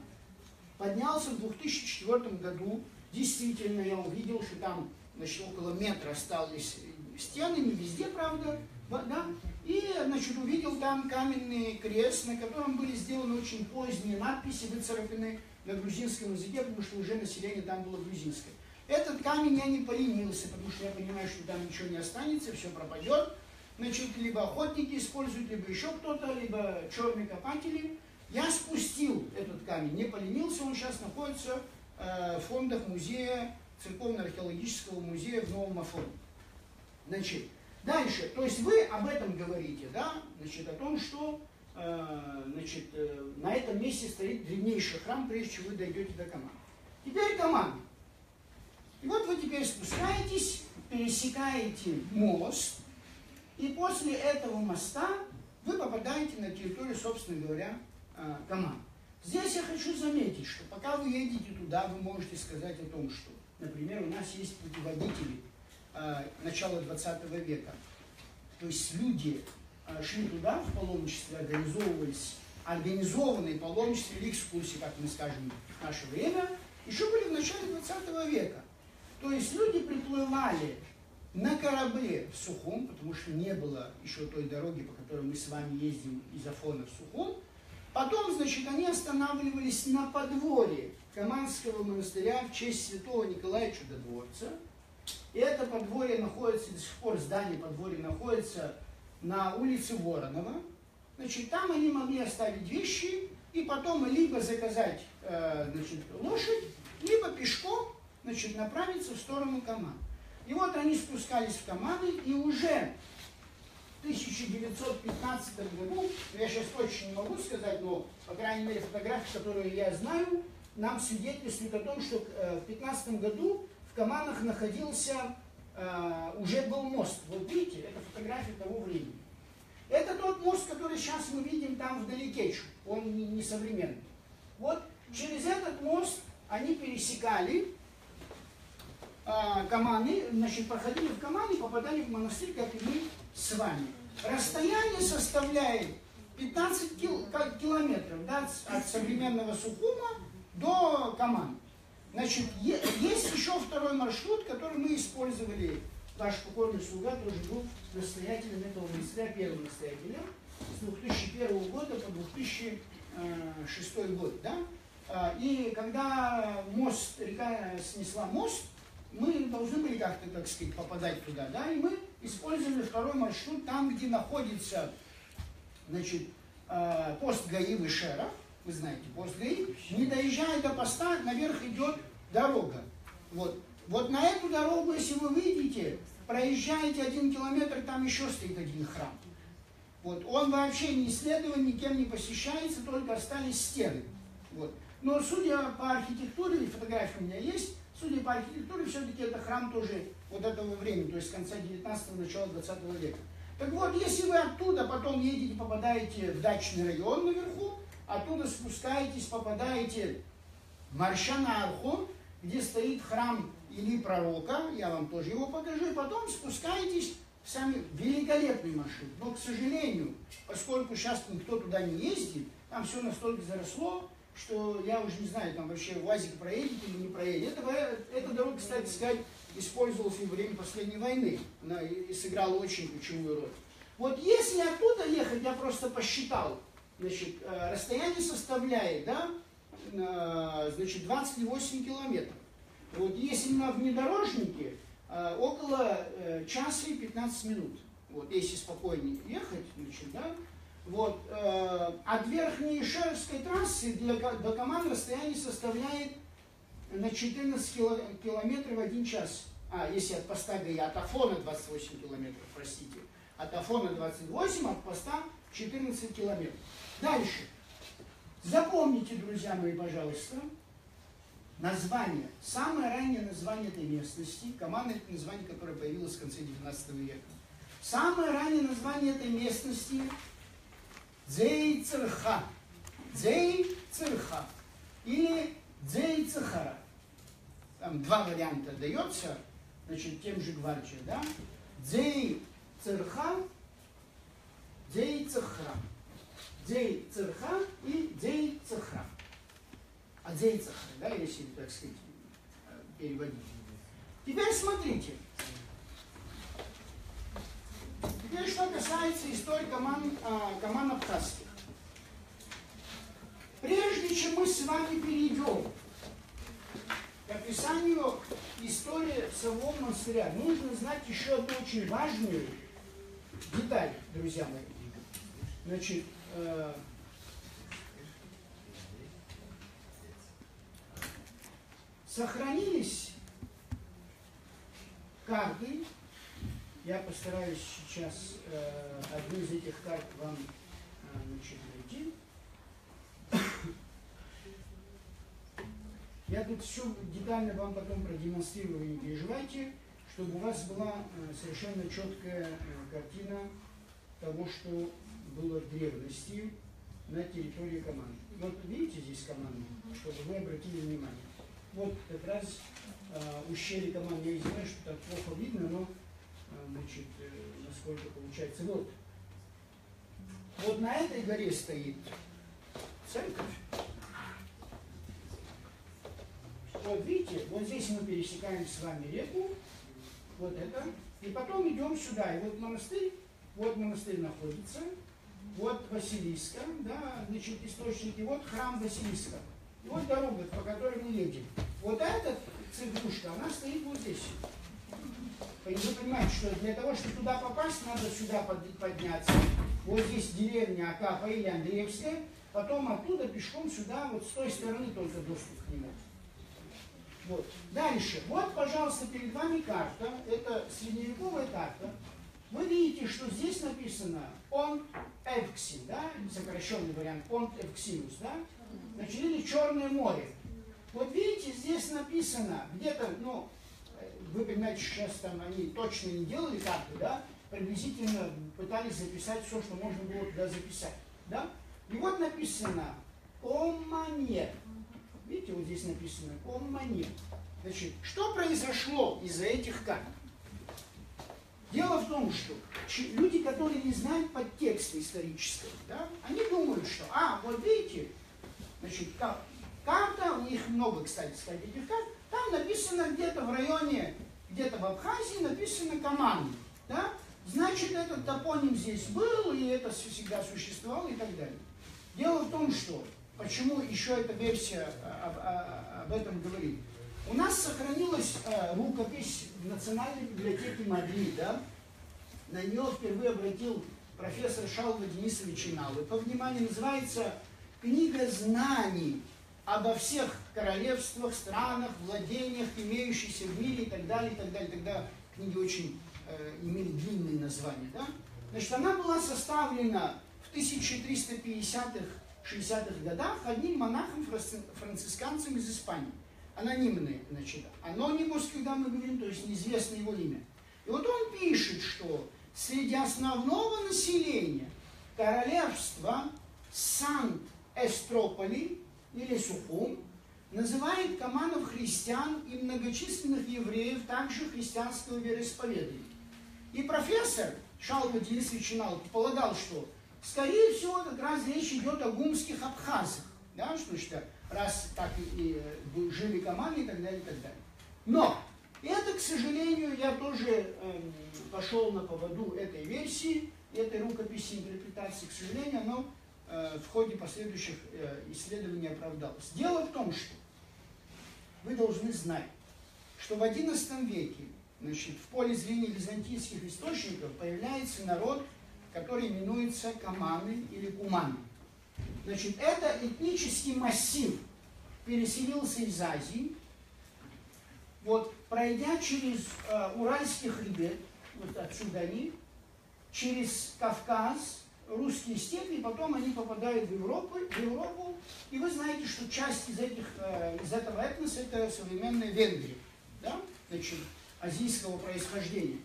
поднялся в 2004 году. Действительно, я увидел, что там, значит, около метра остались стены, не везде, правда, да? И, значит, увидел там каменный крест, на котором были сделаны очень поздние надписи, выцарапаны на грузинском языке, потому что уже население там было грузинское. Этот камень я не поленился, потому что я понимаю, что там ничего не останется, все пропадет. Значит, либо охотники используют, либо еще кто-то, либо черные копатели. Я спустил этот камень, не поленился, он сейчас находится в фондах музея, церковно-археологического музея в Новом Афоне. Значит, дальше, то есть вы об этом говорите, да, значит, о том, что значит, на этом месте стоит древнейший храм, прежде чем вы дойдете до Камана. Теперь Каман. И вот вы теперь спускаетесь, пересекаете мост, и после этого моста вы попадаете на территорию, собственно говоря, Камана. Здесь я хочу заметить, что пока вы едете туда, вы можете сказать о том, что, например, у нас есть путеводители начала 20 века. То есть люди шли туда в паломничестве, организованные паломничества или экскурсии, как мы скажем в наше время, еще были в начале 20 века. То есть люди приплывали на корабле в Сухум, потому что не было еще той дороги, по которой мы с вами ездим из Афона в Сухум. Потом, значит, они останавливались на подворье Каманского монастыря в честь святого Николая Чудотворца. И это подворье находится, до сих пор здание подворья находится на улице Воронова. Значит, там они могли оставить вещи и потом либо заказать значит, лошадь, либо пешком, значит, направиться в сторону Каман. И вот они спускались в Каманы, и уже в 1915 году, я сейчас точно не могу сказать, но, по крайней мере, фотографии, которые я знаю, нам свидетельствуют о том, что в 15 году в Каманах находился, уже был мост. Вот видите, это фотография того времени. Это тот мост, который сейчас мы видим там вдалеке, он не современный. Вот через этот мост они пересекали Каманы, значит, проходили в Каманы, попадали в монастырь, как и мы с вами. Расстояние составляет 15 километров, да, от современного Сухума до Каман. Значит, есть еще второй маршрут, который мы использовали. Ваш покорный слуга тоже был настоятелем этого монастыря, первым настоятелем, с 2001 года по 2006 год. Да? И когда река снесла мост, мы должны были как-то, так сказать, попадать туда. Да? И мы использовали второй маршрут там, где находится, значит, пост ГАИ Вышера. Вы знаете, пост ГАИ. Не доезжая до поста, наверх идет дорога. Вот на эту дорогу, если вы выйдете, проезжаете 1 километр, там еще стоит один храм. Вот. Он вообще не исследован, никем не посещается, только остались стены. Вот. Но судя по архитектуре, фотографии у меня есть, судя по архитектуре, все-таки это храм тоже вот этого времени, то есть конца 19-го, начала 20 века. Так вот, если вы оттуда потом едете, попадаете в дачный район наверху, оттуда спускаетесь, попадаете в Маршанарху, где стоит храм Илии Пророка, я вам тоже его покажу, и потом спускаетесь в самый великолепный маршрут. Но, к сожалению, поскольку сейчас никто туда не ездит, там все настолько заросло, что я уже не знаю, там вообще УАЗик проедет или не проедет. Эта дорога, кстати сказать, использовалась во время последней войны. Она и сыграла очень ключевую роль. Вот если оттуда ехать, я просто посчитал, значит, расстояние составляет, да, значит, 28 километров. Вот если на внедорожнике, около часа и 15 минут. Вот, если спокойнее ехать, значит, да. Вот, от Верхней Шерской трассы до Каман расстояние составляет на 14 километров 1 час. Если от поста ГАИ, от Афона 28 километров, простите. От Афона 28, от поста 14 километров. Дальше. Запомните, друзья мои, пожалуйста, название. Самое раннее название этой местности. Каман — это название, которое появилось в конце 19 века. Самое раннее название этой местности — Дзей-Цирха. Дзей-Цирха. Или Дзей-Цихара. Там два варианта дается, значит, тем же Гварче, да? Дзей-Цирха, Дзей-Цихра. Дзей-Цирха и Дзей-Цихра. А Дзей-Цихра, да, если, так сказать, переводить. Теперь смотрите. Теперь, что касается истории Каман абхазских. Прежде чем мы с вами перейдем к описанию истории самого монастыря, нужно знать еще одну очень важную деталь, друзья мои. Значит, сохранились карты. Я постараюсь сейчас одну из этих карт вам, значит, найти. Я тут все детально вам потом продемонстрирую, не переживайте, чтобы у вас была совершенно четкая картина того, что было в древности на территории Каман. Вот видите здесь Каман, чтобы вы обратили внимание. Вот как раз ущелье Каман. Я не знаю, что так плохо видно, но значит, насколько получается. Вот на этой горе стоит церковь. Вот видите, вот здесь мы пересекаем с вами реку, вот это, и потом идем сюда. И вот монастырь находится, вот в Василиска, да, значит, источники, вот храм Василиска. И вот дорога, по которой мы едем. Вот эта церквушка, она стоит вот здесь. Вы понимаете, что для того, чтобы туда попасть, надо сюда подняться. Вот здесь деревня Акапа или Андреевская, потом оттуда пешком сюда, вот с той стороны только доступ к нему. Вот. Дальше. Вот, пожалуйста, перед вами карта. Это средневековая карта. Вы видите, что здесь написано Понт Евксин, да, сокращенный вариант Понт Евксинус, да, значит, или Черное море. Вот видите, здесь написано где-то, ну, вы понимаете, сейчас там они точно не делали карты, да, приблизительно пытались записать все, что можно было туда записать, да. И вот написано Омане. Видите, вот здесь написано Омане. Значит, что произошло из-за этих карт? Дело в том, что люди, которые не знают подтекста исторического, да, они думают, что, вот видите, значит, карта, у них много, кстати сказать, этих карт, там написано где-то в районе, где-то в Абхазии написано Каман, да, значит, этот топоним здесь был, и это всегда существовало, и так далее. Дело в том, что, почему еще эта версия об этом говорит. У нас сохранилась рукопись в Национальной библиотеке Мадрида. На нее впервые обратил профессор Шалва Денисович Иналы. По вниманию, называется «Книга знаний обо всех королевствах, странах, владениях, имеющихся в мире» и так далее, и так далее. Тогда книги очень имели длинные названия. Да? Значит, она была составлена в 1350-х, 60-х годах одним монахом-францисканцем из Испании. Анонимный, значит, анонимус, когда мы говорим, то есть неизвестно его имя. И вот он пишет, что среди основного населения королевства Сант-Эстрополи или Сухум называет каманов христиан и многочисленных евреев также христианского вероисповедания. И профессор Шалва Денисович Иналы полагал, что, скорее всего, как раз речь идет о гумских абхазах, да, что раз так и жили каманы и так далее, и так далее. Но это, к сожалению, я тоже пошел на поводу этой версии, этой рукописи интерпретации, к сожалению, оно в ходе последующих исследований оправдалось. Дело в том, что вы должны знать, что в XI веке, значит, в поле зрения византийских источников появляется народ, который именуется каманы или куманы. Значит, это этнический массив переселился из Азии, вот, пройдя через Уральский хребет, вот отсюда они, через Кавказ, русские степи, и потом они попадают в Европу, и вы знаете, что часть из этого этноса это современная Венгрия, да? Значит, азийского происхождения.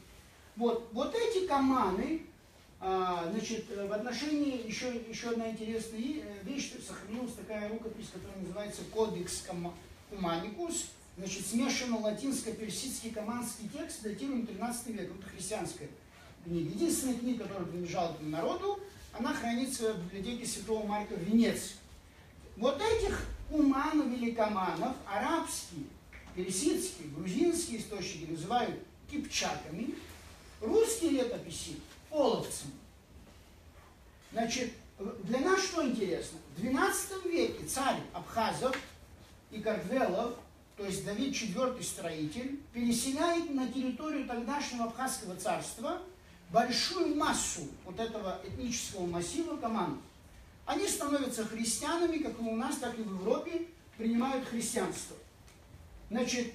Вот эти каманы, значит, в отношении еще одна интересная вещь, сохранилась такая рукопись, которая называется Кодекс Куманикус, значит, смешанный латинско-персидский каманский текст, датируем 13 век, это христианская книга. Единственная книга, которая принадлежала этому народу, она хранится в библиотеке Святого Марка в Венеции. Вот этих куманов или каманов арабские, персидские, грузинские источники называют кипчаками, русские летописи половцами. Значит, для нас что интересно? В XII веке царь абхазов и каргвелов, то есть Давид IV строитель, переселяет на территорию тогдашнего Абхазского царства большую массу вот этого этнического массива каманов. Они становятся христианами, как и у нас, так и в Европе, принимают христианство. Значит,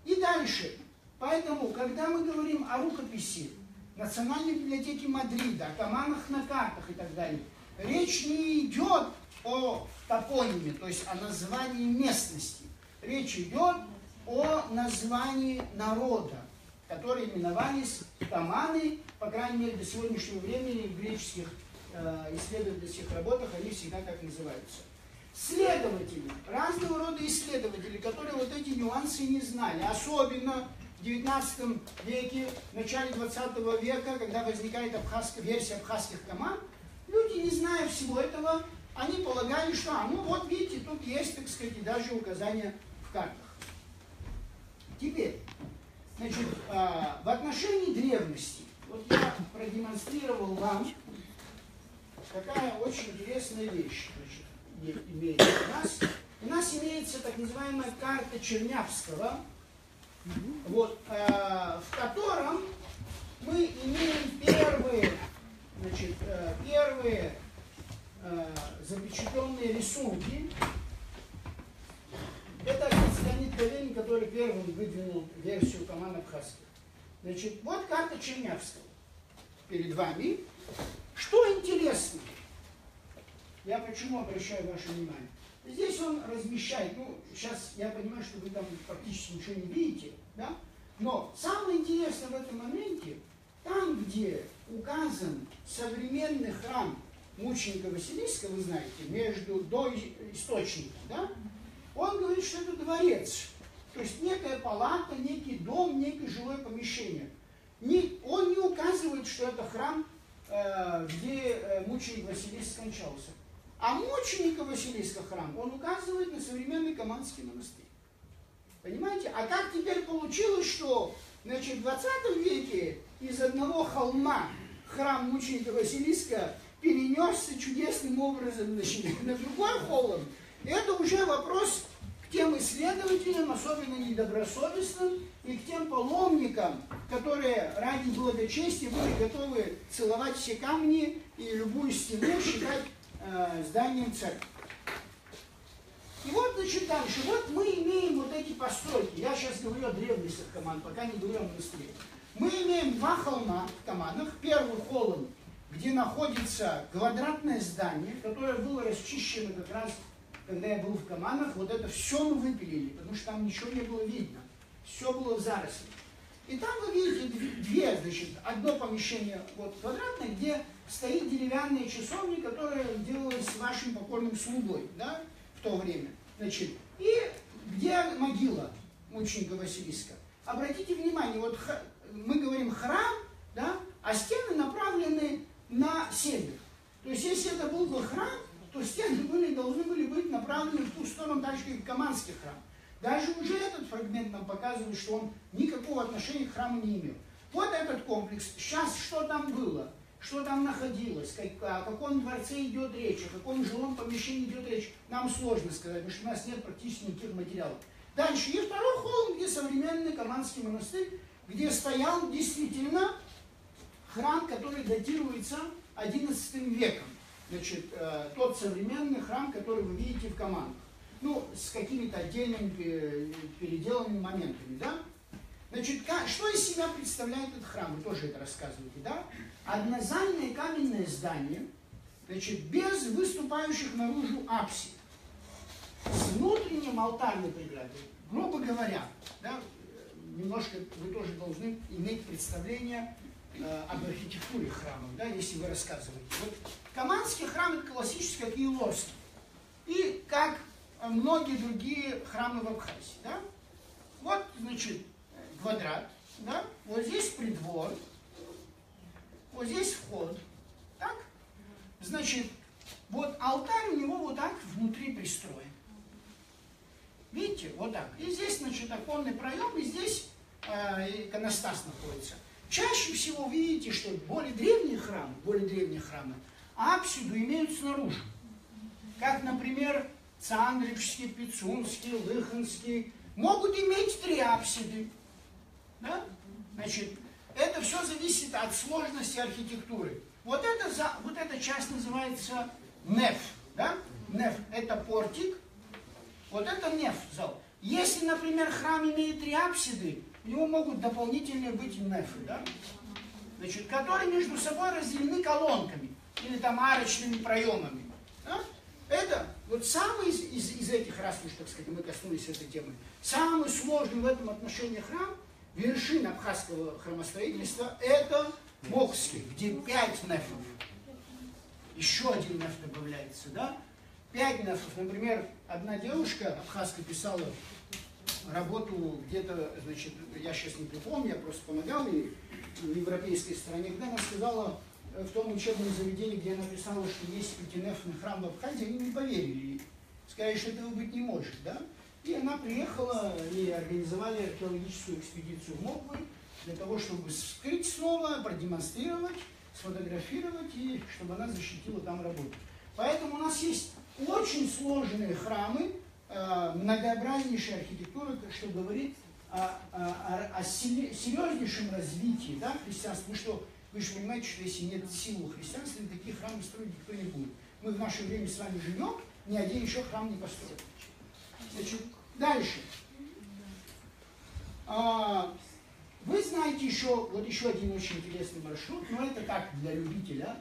и дальше. Поэтому, когда мы говорим о рукописи Национальной библиотеки Мадрида, о каманах на картах и так далее, речь не идет о топониме, то есть о названии местности. Речь идет о названии народа, которые именовались каманы, по крайней мере, до сегодняшнего времени в греческих исследовательских работах они всегда так называются. Следователи, разного рода исследователи, которые вот эти нюансы не знали, особенно в XIX веке, в начале XX века, когда возникает версия абхазских каман, люди, не зная всего этого, они полагали, что, ну вот видите, тут есть, так сказать, даже указания в картах. Теперь, значит, в отношении древности, вот я продемонстрировал вам какая очень интересная вещь, значит, имеется у нас. У нас имеется так называемая карта Чернявского, вот, в котором мы имеем первые запечатленные рисунки. Это Леонид Галинин, который первым выдвинул версию команд абхазских. Значит, вот карта Чернявского перед вами. Что интересно, я почему обращаю ваше внимание? Здесь он размещает, ну, сейчас я понимаю, что вы там практически ничего не видите, да? Но самое интересное в этом моменте, там, где указан современный храм мученика Василиска, вы знаете, до источника, да? Он говорит, что это дворец, то есть некая палата, некий дом, некое жилое помещение. Он не указывает, что это храм, где мученик Василиск скончался. А мученика Василиска храм он указывает на современный Каманский монастырь. Понимаете? А как теперь получилось, что, значит, в 20 веке из одного холма храм мученика Василиска перенесся чудесным образом, значит, на другой холм? Это уже вопрос к тем исследователям, особенно недобросовестным, и к тем паломникам, которые ради благочестия были готовы целовать все камни и любую стену считать зданием церкви. И вот, значит, дальше. Вот мы имеем вот эти постройки. Я сейчас говорю о древностях команд, пока не говорю о монастыре. Мы имеем два холма в Каманах. Первый холм, где находится квадратное здание, которое было расчищено как раз, когда я был в Каманах. Вот это все мы выпилили, потому что там ничего не было видно. Все было в зарослях. И там вы видите две, значит, одно помещение вот квадратное, где стоит деревянная часовня, которая делалась вашим покорным слугой, да, в то время. Значит, и где могила мученика Василиска. Обратите внимание, вот мы говорим храм, да, а стены направлены на север. То есть, если это был бы храм, то стены должны были быть направлены в ту сторону, так же, как и Каманский храм. Даже уже этот фрагмент нам показывает, что он никакого отношения к храму не имел. Вот этот комплекс. Сейчас что там было? Что там находилось? О каком дворце идет речь? О каком жилом помещении идет речь? Нам сложно сказать, потому что у нас нет практически никаких материалов. Дальше. И второй холм, где современный Каманский монастырь, где стоял действительно храм, который датируется XI веком. Значит, тот современный храм, который вы видите в Каманах. Ну, с какими-то отдельными переделанными моментами, да? Значит, что из себя представляет этот храм? Вы тоже это рассказываете, да? Однозальное каменное здание, значит, без выступающих наружу апсид, с внутренним алтарной преградой. Грубо говоря, да, немножко вы тоже должны иметь представление об архитектуре храмов, да, если вы рассказываете. Вот Каманский храм — это классический, как и Илорский. И как многие другие храмы в Абхазии, да? Вот, значит, квадрат, да? Вот здесь придвор, вот здесь вход, так? Значит, вот алтарь у него вот так внутри пристроен. Видите, вот так. И здесь, значит, оконный проем, и здесь иконостас находится. Чаще всего вы видите, что более древние храмы, апсиду имеют снаружи. Как, например, Цандревский, Пицунский, Лыханский, могут иметь 3 апсиды. Да? Значит, это все зависит от сложности архитектуры. Вот эта часть называется неф. Да? Неф – это портик, вот это неф зал. Если, например, храм имеет 3 апсиды, у него могут дополнительные быть нефы, да? Значит, которые между собой разделены колонками или там арочными проемами. Да? Это вот самый из этих, раз уж, так сказать, мы коснулись этой темы, самый сложный в этом отношении храм, вершина абхазского храмостроительства, это Мохский, где 5 нефов. Еще один неф добавляется, да? 5 нефов. Например, одна девушка абхазка писала работу где-то, значит, я сейчас не припомню, я просто помогал ей в европейской стране, когда она сказала, в том учебном заведении, где она писала, что есть пятинефный храм в Абхазии, они не поверили ей. Сказали, что этого быть не может, да? И она приехала, и организовали археологическую экспедицию в Моквы, для того, чтобы вскрыть снова, продемонстрировать. сфотографировать, и чтобы она защитила там работу. Поэтому у нас есть очень сложные храмы, многообразнейшая архитектура, что говорит о серьезнейшем развитии, да, христианства. Вы же понимаете, что если нет силы у христианства, такие храмы строить никто не будет. Мы в наше время с вами живем, ни один еще храм не построил. Значит, дальше. Вы знаете еще один очень интересный маршрут, но это как для любителя.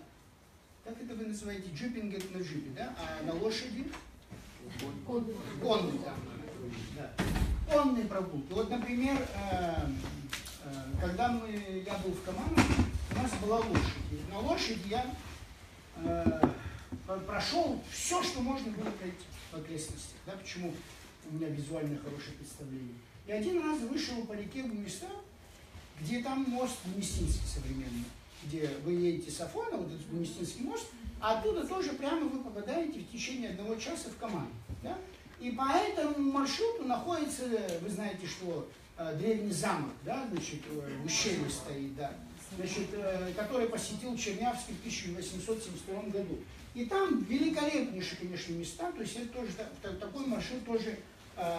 Как это вы называете? Джиппинг это на джипе, да? А на лошади? Конный, да. Конные прогулки. Вот, например, когда я был в Камане, у нас была лошадь. И на лошади я прошел все, что можно было пройти в окрестностях. Да? Почему у меня визуально хорошее представление. И один раз вышел по реке в места, где там мост Гуместинский современный, где вы едете с Афона, вот этот Гуместинский мост, а оттуда тоже прямо вы попадаете в течение 1 часа в Каман. Да? И по этому маршруту находится, вы знаете, что древний замок, да, значит, в ущелье стоит, да, значит, который посетил Чернявский в 1872 году. И там великолепнейшие, конечно, места, то есть это тоже такой маршрут тоже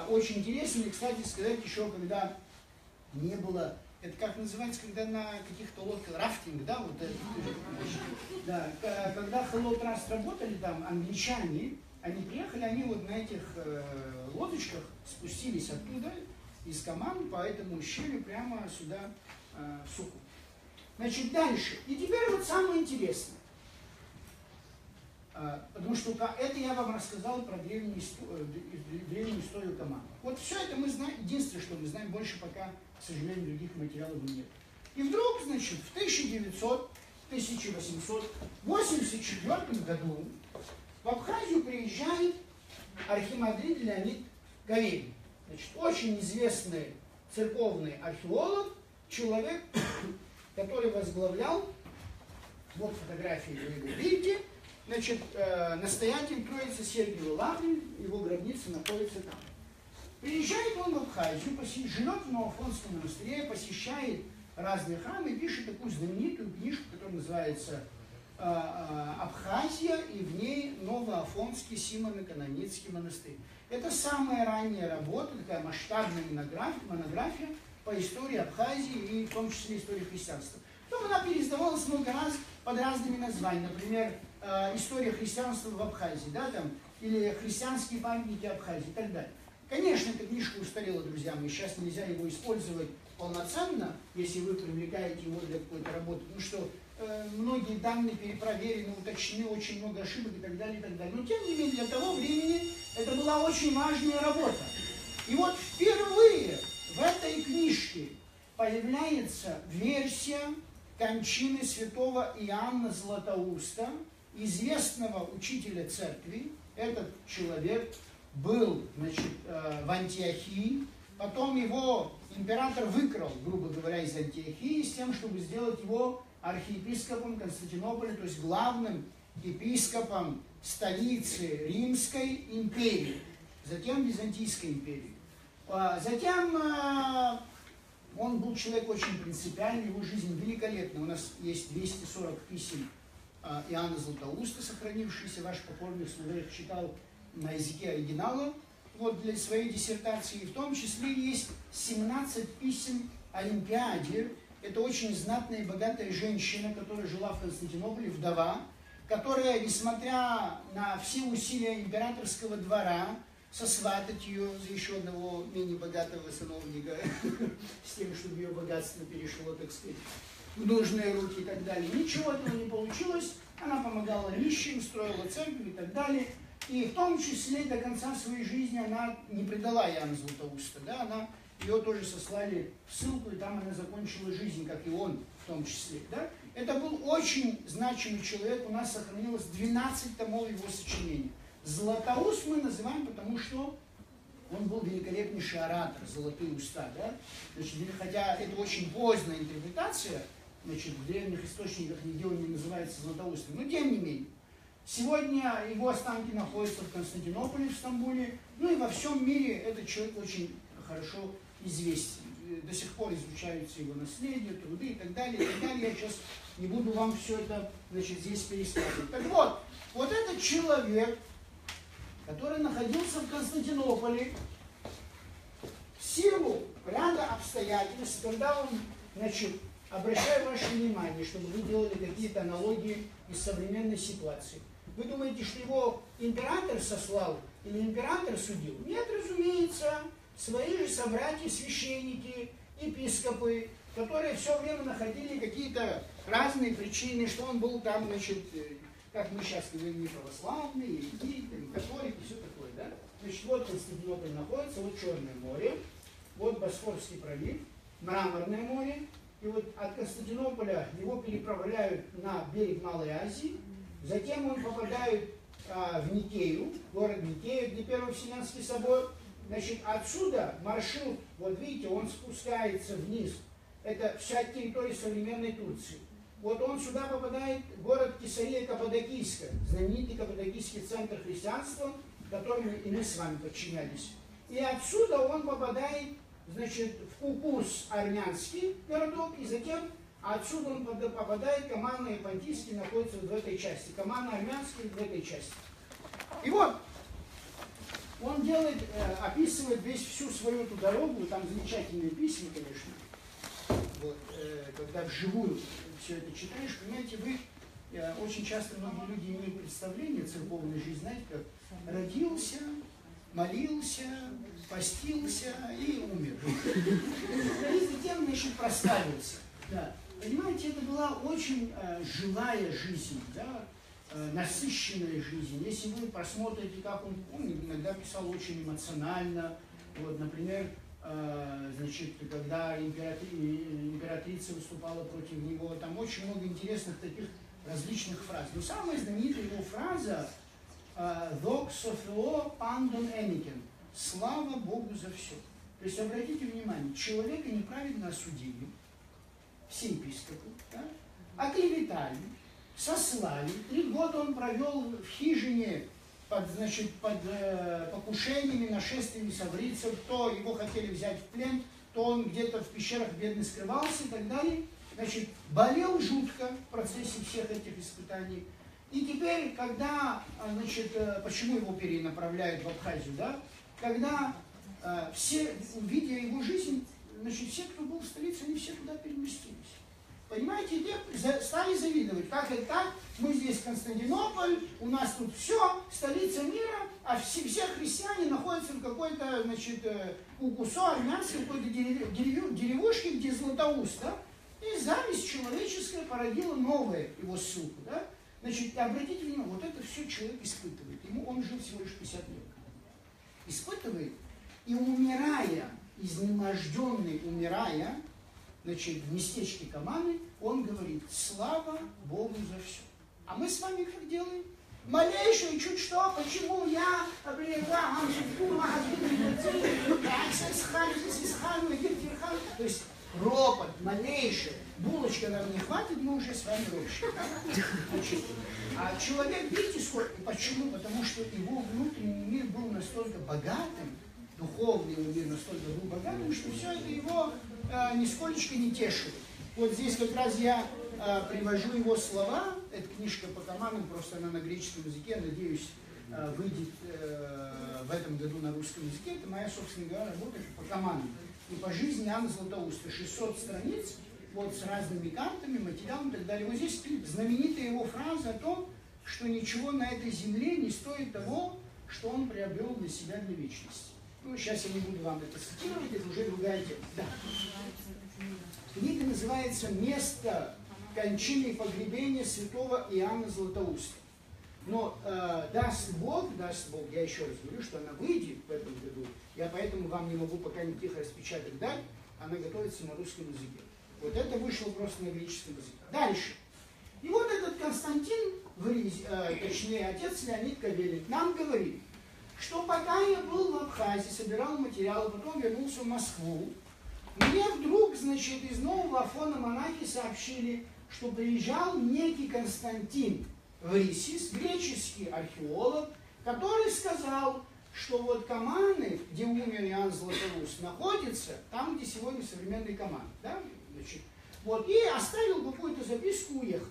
очень интересный. И, кстати сказать, еще когда не было, это как называется, когда на каких-то лодках, рафтинг, да, вот это, да, когда Hello Trust работали там, англичане, они приехали, они вот на этих лодочках спустились оттуда, из Каман, по этому ущелью прямо сюда, в Суку. Значит, дальше. И теперь вот самое интересное. Потому что это я вам рассказал про древнюю историю Камана. Вот все это мы знаем, единственное, что мы знаем, больше пока, к сожалению, других материалов нет. И вдруг, значит, в 1884 году в Абхазию приезжает архимандрит Леонид Гаверин. Значит, очень известный церковный археолог, человек, который возглавлял, вот фотографии вы его видите, значит, настоятель Троицы Сергиевой Лавры, его гробница находится там. Приезжает он в Абхазию, живет в Новоафонском монастыре, посещает разные храмы и пишет такую знаменитую книжку, которая называется «Абхазия», и в ней Новоафонский Симоно-Каноницкий монастырь. Это самая ранняя работа, такая масштабная монография по истории Абхазии и в том числе истории христианства. Потом она переиздавалась много раз под разными названиями. Например, «История христианства в Абхазии», да, там, или «Христианские памятники Абхазии» и так далее. Конечно, эта книжка устарела, друзья мои, сейчас нельзя его использовать полноценно, если вы привлекаете его для какой-то работы, потому что многие данные перепроверены, уточнены, очень много ошибок и так далее, и так далее. Но тем не менее, для того времени это была очень важная работа. И вот впервые в этой книжке появляется версия кончины святого Иоанна Златоуста, известного учителя церкви. Этот человек был, значит, в Антиохии, потом его император выкрал, грубо говоря, из Антиохии с тем, чтобы сделать его архиепископом Константинополя, то есть главным епископом столицы Римской империи, затем Византийской империи. Затем он был человек очень принципиальный, его жизнь великолепна. У нас есть 240 писем Иоанна Златоуста, сохранившиеся, ваш покорный словарь читал на языке оригинала, вот для своей диссертации. И в том числе есть 17 писем Олимпиаде. Это очень знатная и богатая женщина, которая жила в Константинополе, вдова, которая, несмотря на все усилия императорского двора, сосватать ее за еще одного менее богатого сановника, с тем, чтобы ее богатство перешло, так сказать, в нужные руки и так далее. Ничего этого не получилось. Она помогала нищим, строила церковь и так далее. И в том числе до конца своей жизни она не предала Иоанна Златоуста. Да? Ее тоже сослали в ссылку, и там она закончила жизнь, как и он в том числе. Да? Это был очень значимый человек. У нас сохранилось 12 томов его сочинений. Златоуст мы называем, потому что он был великолепнейший оратор, золотые уста. Да? Значит, хотя это очень поздняя интерпретация, значит, в древних источниках нигде он не называется Златоустом, но тем не менее. Сегодня его останки находятся в Константинополе, в Стамбуле, ну и во всем мире этот человек очень хорошо известен. до сих пор изучаются его наследия, труды и так далее, и так далее. Я сейчас не буду вам все это, значит, здесь пересказывать. Так вот, вот этот человек, который находился в Константинополе, в силу ряда обстоятельств, когда он, значит, обращаю ваше внимание, чтобы вы делали какие-то аналогии из современной ситуации. Вы думаете, что его император сослал или император судил? Нет, разумеется, свои же собратья, священники, епископы, которые все время находили какие-то разные причины, что он был там, значит, как мы сейчас говорим, не православный, и католик, и все такое, да? Значит, вот Константинополь находится, вот Черное море, вот Босфорский пролив, Мраморное море, и вот от Константинополя его переправляют на берег Малой Азии, затем он попадает в Никею, город Никея, где Первый Вселенский собор. Значит, отсюда маршрут, вот видите, он спускается вниз. Это вся территория современной Турции. Вот он сюда попадает, город Кесария Каппадокийская, знаменитый Каппадокийский центр христианства, которому и мы с вами подчинялись. И отсюда он попадает, значит, в Кукус, армянский городок, и затем отсюда он попадает, Команно и Понтийский находится в этой части, Команно армянский в этой части. И вот, он делает, описывает всю свою эту дорогу, там замечательные письма, конечно, вот, когда вживую все это читаешь, понимаете, вы, очень часто многие люди имеют представление о церковной жизни, знаете, как родился, молился, постился и умер. И затем, значит, прославился. Да. Понимаете, это была очень живая жизнь, да? Насыщенная жизнь. Если вы посмотрите, как он иногда писал очень эмоционально, вот, например, значит, когда императрица выступала против него, там очень много интересных таких различных фраз. Но самая знаменитая его фраза «Доксо фило пандон эмикен» — «Слава Богу за все». То есть, обратите внимание, человека неправильно осудили, все епископы, да? Оклеветали, сослали. 3 года он провел в хижине под, значит, под покушениями, нашествиями саврийцев. То его хотели взять в плен, то он где-то в пещерах бедный скрывался и так далее. Значит, болел жутко в процессе всех этих испытаний. И теперь, когда, значит, почему его перенаправляют в Абхазию, да? Когда все, видя его жизнь, значит, все, кто был в столице, они все туда переместились. Понимаете, стали завидовать. Как это так? Мы здесь Константинополь, у нас тут все, столица мира, а все христиане находятся в какой-то, значит, Кукусо, армянской какой-то деревушке, где Златоуст, да? И зависть человеческая породила новое его ссылку, да? Значит, обратите внимание, вот это все человек испытывает. Он жил всего лишь 50 лет. Испытывает, и умирая, изнеможденный, умирая, значит, в местечке Каманы, он говорит: слава Богу за все. А мы с вами как делаем? Малейшее чуть что, почему я то есть ропот, малейшее, булочка нам не хватит, мы уже с вами ропщим. А человек, видите, сколько? Почему? Потому что его внутренний мир был настолько богатым, духовный мир настолько был богатым, что все это его нисколечко не тешило. Вот здесь как раз я привожу его слова. Это книжка по Каманам, просто она на греческом языке, надеюсь, выйдет в этом году на русском языке. Это моя, собственно говоря, работа по Каманам. И по жизни Иоанна Златоуста. 600 страниц, вот с разными картами, материалом и так далее. Вот здесь знаменитая его фраза о том, что ничего на этой земле не стоит того, что он приобрел для себя для вечности. Ну, сейчас я не буду вам это цитировать, это уже другая тема. Да. Книга называется «Место кончины и погребения святого Иоанна Златоуста». Но даст Бог, я еще раз говорю, что она выйдет в этом году. Я поэтому вам не могу пока никаких распечаток дать, она готовится на русском языке. Вот это вышло просто на греческом языке. Дальше. И вот этот Константин, точнее отец Леонид Кавелин, нам говорит, что пока я был в Абхазии, собирал материалы, потом вернулся в Москву, мне вдруг, значит, из Нового Афона монахи сообщили, что приезжал некий Константин Врисис, греческий археолог, который сказал, что вот Каманы, где умер Иоанн Златоуст, находится там, где сегодня современные Каманы. Да? Значит, вот, и оставил какую-то записку, уехал.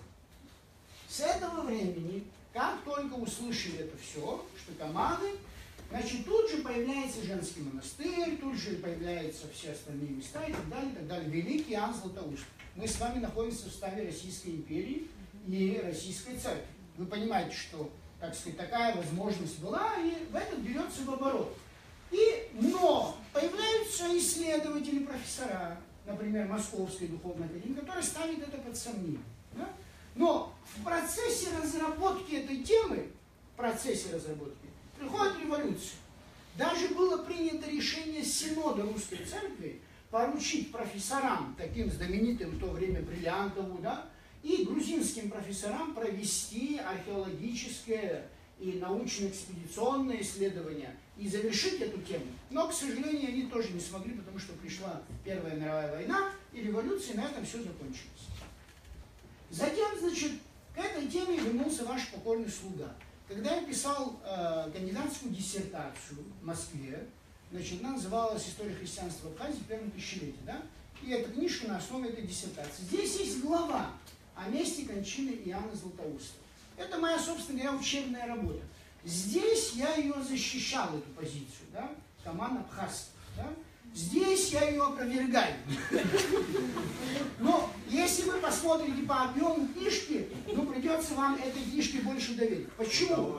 С этого времени, как только услышали это все, что Каманы, значит, тут же появляется женский монастырь, тут же появляются все остальные места и так далее, и так далее. Великий Иоанн Златоуст. Мы с вами находимся в составе Российской империи и Российской церкви. Вы понимаете, что, так сказать, такая возможность была, и в этом берется в оборот. Но появляются исследователи, профессора, например, Московской духовной академии, которые ставят это под сомнение. Да? Но в процессе разработки этой темы, приходит революция. Даже было принято решение Синода Русской Церкви поручить профессорам, таким знаменитым в то время Бриллиантову, да, и грузинским профессорам провести археологическое и научно-экспедиционное исследование и завершить эту тему. Но, к сожалению, они тоже не смогли, потому что пришла Первая мировая война, и революция, и на этом все закончилось. Затем, значит, к этой теме вернулся ваш покорный слуга. Когда я писал кандидатскую диссертацию в Москве, значит, она называлась «История христианства в Абхазии в первом тысячелетии», да? И эта книжка на основе этой диссертации. Здесь есть глава о месте кончины Иоанна Златоуста. Это моя, собственно говоря, учебная работа. Здесь я ее защищал, эту позицию, да? Каман абхазский, да? Здесь я ее опровергаю. Но если вы посмотрите по объему книжки, ну, придется вам этой книжке больше доверить. Почему?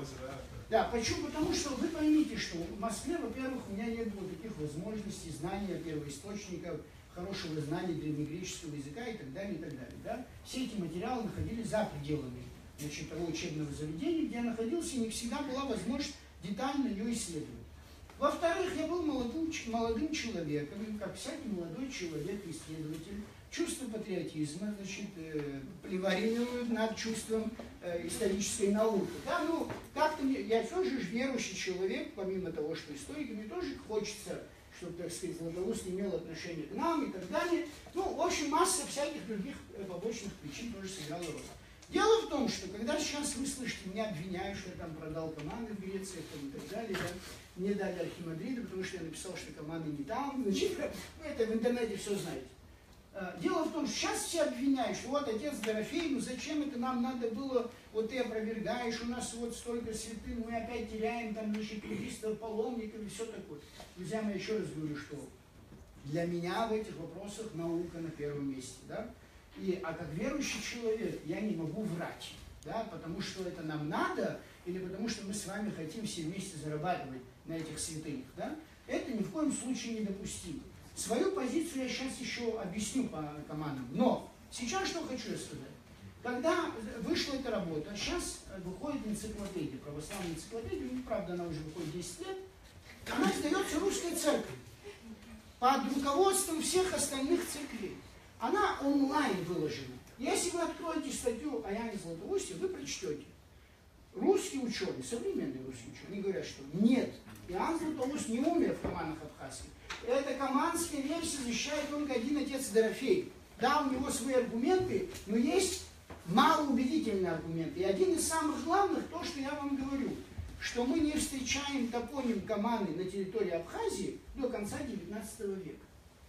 Да, почему? Потому что вы поймите, что в Москве, во-первых, у меня нет было таких возможностей, знания первоисточников, хорошего знания древнегреческого языка и так далее, и так далее. Да? Все эти материалы находились за пределами, значит, того учебного заведения, где я находился, и не всегда была возможность детально ее исследовать. Во-вторых, я был молодым человеком, как всякий молодой человек, исследователь, чувство патриотизма, значит, превалирует над чувством исторической науки. Да, ну, как-то я тоже верующий человек, помимо того, что историк, мне тоже хочется, чтобы, так сказать, Златоуст имел отношение к нам и так далее. Ну, в общем, масса всяких других побочных причин тоже сыграла роль. Дело в том, что когда сейчас вы слышите, меня обвиняют, что я там продал Каманы в Греции и так далее, да, мне дали Архимандрита, потому что я написал, что Каманы не там, значит, вы это в интернете все знаете. Дело в том, что сейчас все обвиняют, что вот отец Дорофей, ну зачем это нам надо было, вот ты опровергаешь, у нас вот столько святых, мы опять теряем там, значит, 300 паломников и все такое. Друзья мои, еще раз говорю, что для меня в этих вопросах наука на первом месте, да? А как верующий человек я не могу врать, да, потому что это нам надо, или потому что мы с вами хотим все вместе зарабатывать на этих святынях, да, это ни в коем случае недопустимо. Свою позицию я сейчас еще объясню по Каманам, но сейчас что хочу сказать. Когда вышла эта работа, сейчас выходит энциклопедия, православная энциклопедия, ну, правда, она уже выходит 10 лет, она издается Русской Церковью под руководством всех остальных церквей. Она онлайн выложена. Если вы откроете статью о Иоанне Златоусте, вы прочтете. Русские ученые, современные русские ученые, говорят, что нет, Иоанн Златоуст не умер в Каманах абхазских. Это каманская версия защищает только один отец Дорофей. Да, у него свои аргументы, но есть малоубедительные аргументы. И один из самых главных, то, что я вам говорю, что мы не встречаем топоним Каманы на территории Абхазии до конца 19 века.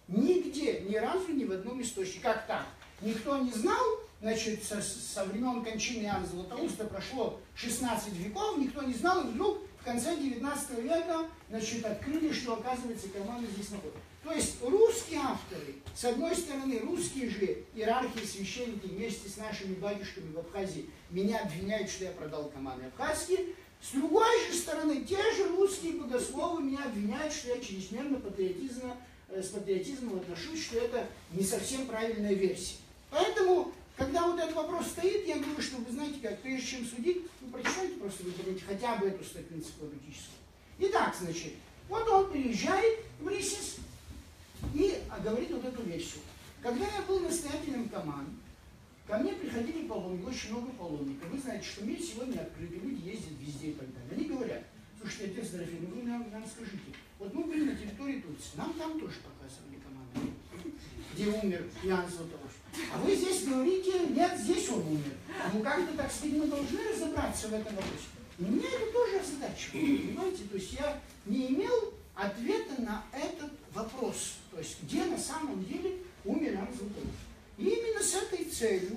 Нигде, ни разу, ни в одном источнике. Как так? Никто не знал, значит, со времен кончины Иоанна Златоуста прошло 16 веков, никто не знал, и вдруг в конце 19 века, значит, открыли, что, оказывается, Каманы здесь находятся. То есть русские авторы, с одной стороны, русские же иерархи, священники вместе с нашими батюшками в Абхазии меня обвиняют, что я продал Каманы абхазские. С другой же стороны, те же русские богословы меня обвиняют, что я чрезмерно с патриотизмом отношусь, что это не совсем правильная версия. Поэтому, когда вот этот вопрос стоит, я говорю, что вы знаете, как прежде чем судить, вы прочитайте просто в интернете хотя бы эту статью энциклопедическую. Итак, значит, вот он приезжает в Рисис и говорит вот эту версию. Когда я был настоятелем Каман, ко мне приходили паломники, очень много паломников. Вы знаете, что мир сегодня открытый, люди ездят везде и так далее. Они говорят, слушайте, отец Дорофей, ну вы нам скажите, вот мы были на территории Турции, нам там тоже показывали Каманы, где умер Иоанн Златоуст. А вы здесь говорите, нет, здесь он умер. Ну как-то, так сказать, мы должны разобраться в этом вопросе. И меня это тоже озадачивает. озадачивало, понимаете? То есть я не имел ответа на этот вопрос. То есть где на самом деле умер Иоанн Златоуст. И именно с этой целью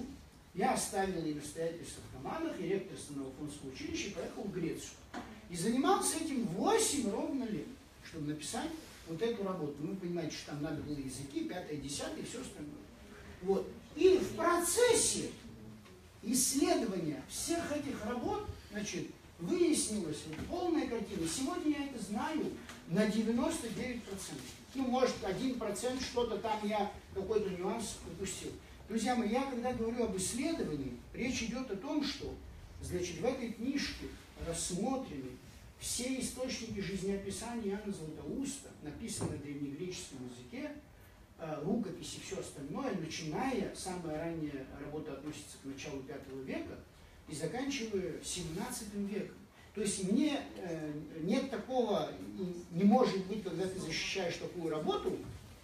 я оставил и настоятельство в Каманах, и ректорство Афонского училища, и поехал в Грецию. И занимался этим 8 ровно лет, чтобы написать вот эту работу. Вы понимаете, что там надо было языки, 5, 10 и все остальное. Вот. И в процессе исследования всех этих работ, значит, выяснилась вот полная картина. Сегодня я это знаю на 99%. Ну, может, 1% что-то там я, какой-то нюанс упустил. Друзья мои, я когда говорю об исследовании, речь идет о том, что, значит, в этой книжке рассмотрены все источники жизнеописания Иоанна Златоуста, написанные на древнегреческом языке, рукописи и все остальное, начиная, самая ранняя работа относится к началу V века и заканчивая 17 веком. То есть мне нет такого, не может быть, когда ты защищаешь такую работу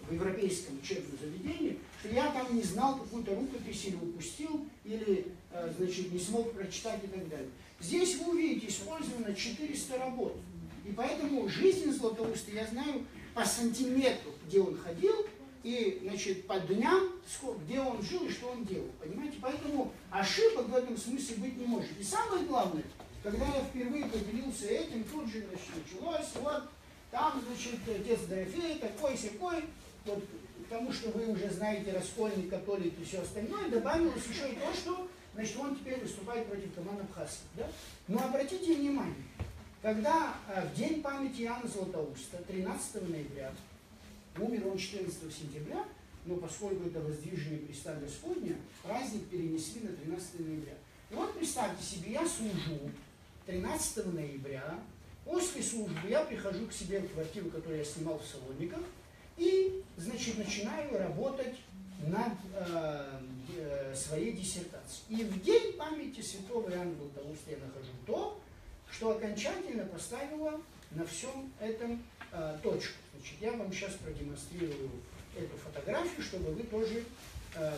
в европейском учебном заведении, что я там не знал какую-то рукопись или упустил, или, значит, не смог прочитать и так далее. Здесь вы увидите, использовано 400 работ. И поэтому жизнь Златоуста я знаю по сантиметру, где он ходил, и, значит, по дням, где он жил и что он делал. Понимаете? Поэтому ошибок в этом смысле быть не может. И самое главное, когда я впервые поделился этим, тут же, значит, началось, вот, там, значит, отец Дорофей, такой-сякой, вот, потому что вы уже знаете, раскольник, католик и все остальное, добавилось еще и то, что, значит, он теперь выступает против Каман Абхазских, да? Но обратите внимание, когда в день памяти Иоанна Златоуста, 13 ноября, умер он 14 сентября, но поскольку это воздвижение креста Господня, праздник перенесли на 13 ноября. И вот представьте себе, я служу 13 ноября, после службы я прихожу к себе в квартиру, которую я снимал в Салониках, и, значит, начинаю работать над своей диссертацией. И в день памяти святого Иоанна Златоуста я нахожу то, что окончательно поставило на всем этом точку. Значит, я вам сейчас продемонстрирую эту фотографию, чтобы вы тоже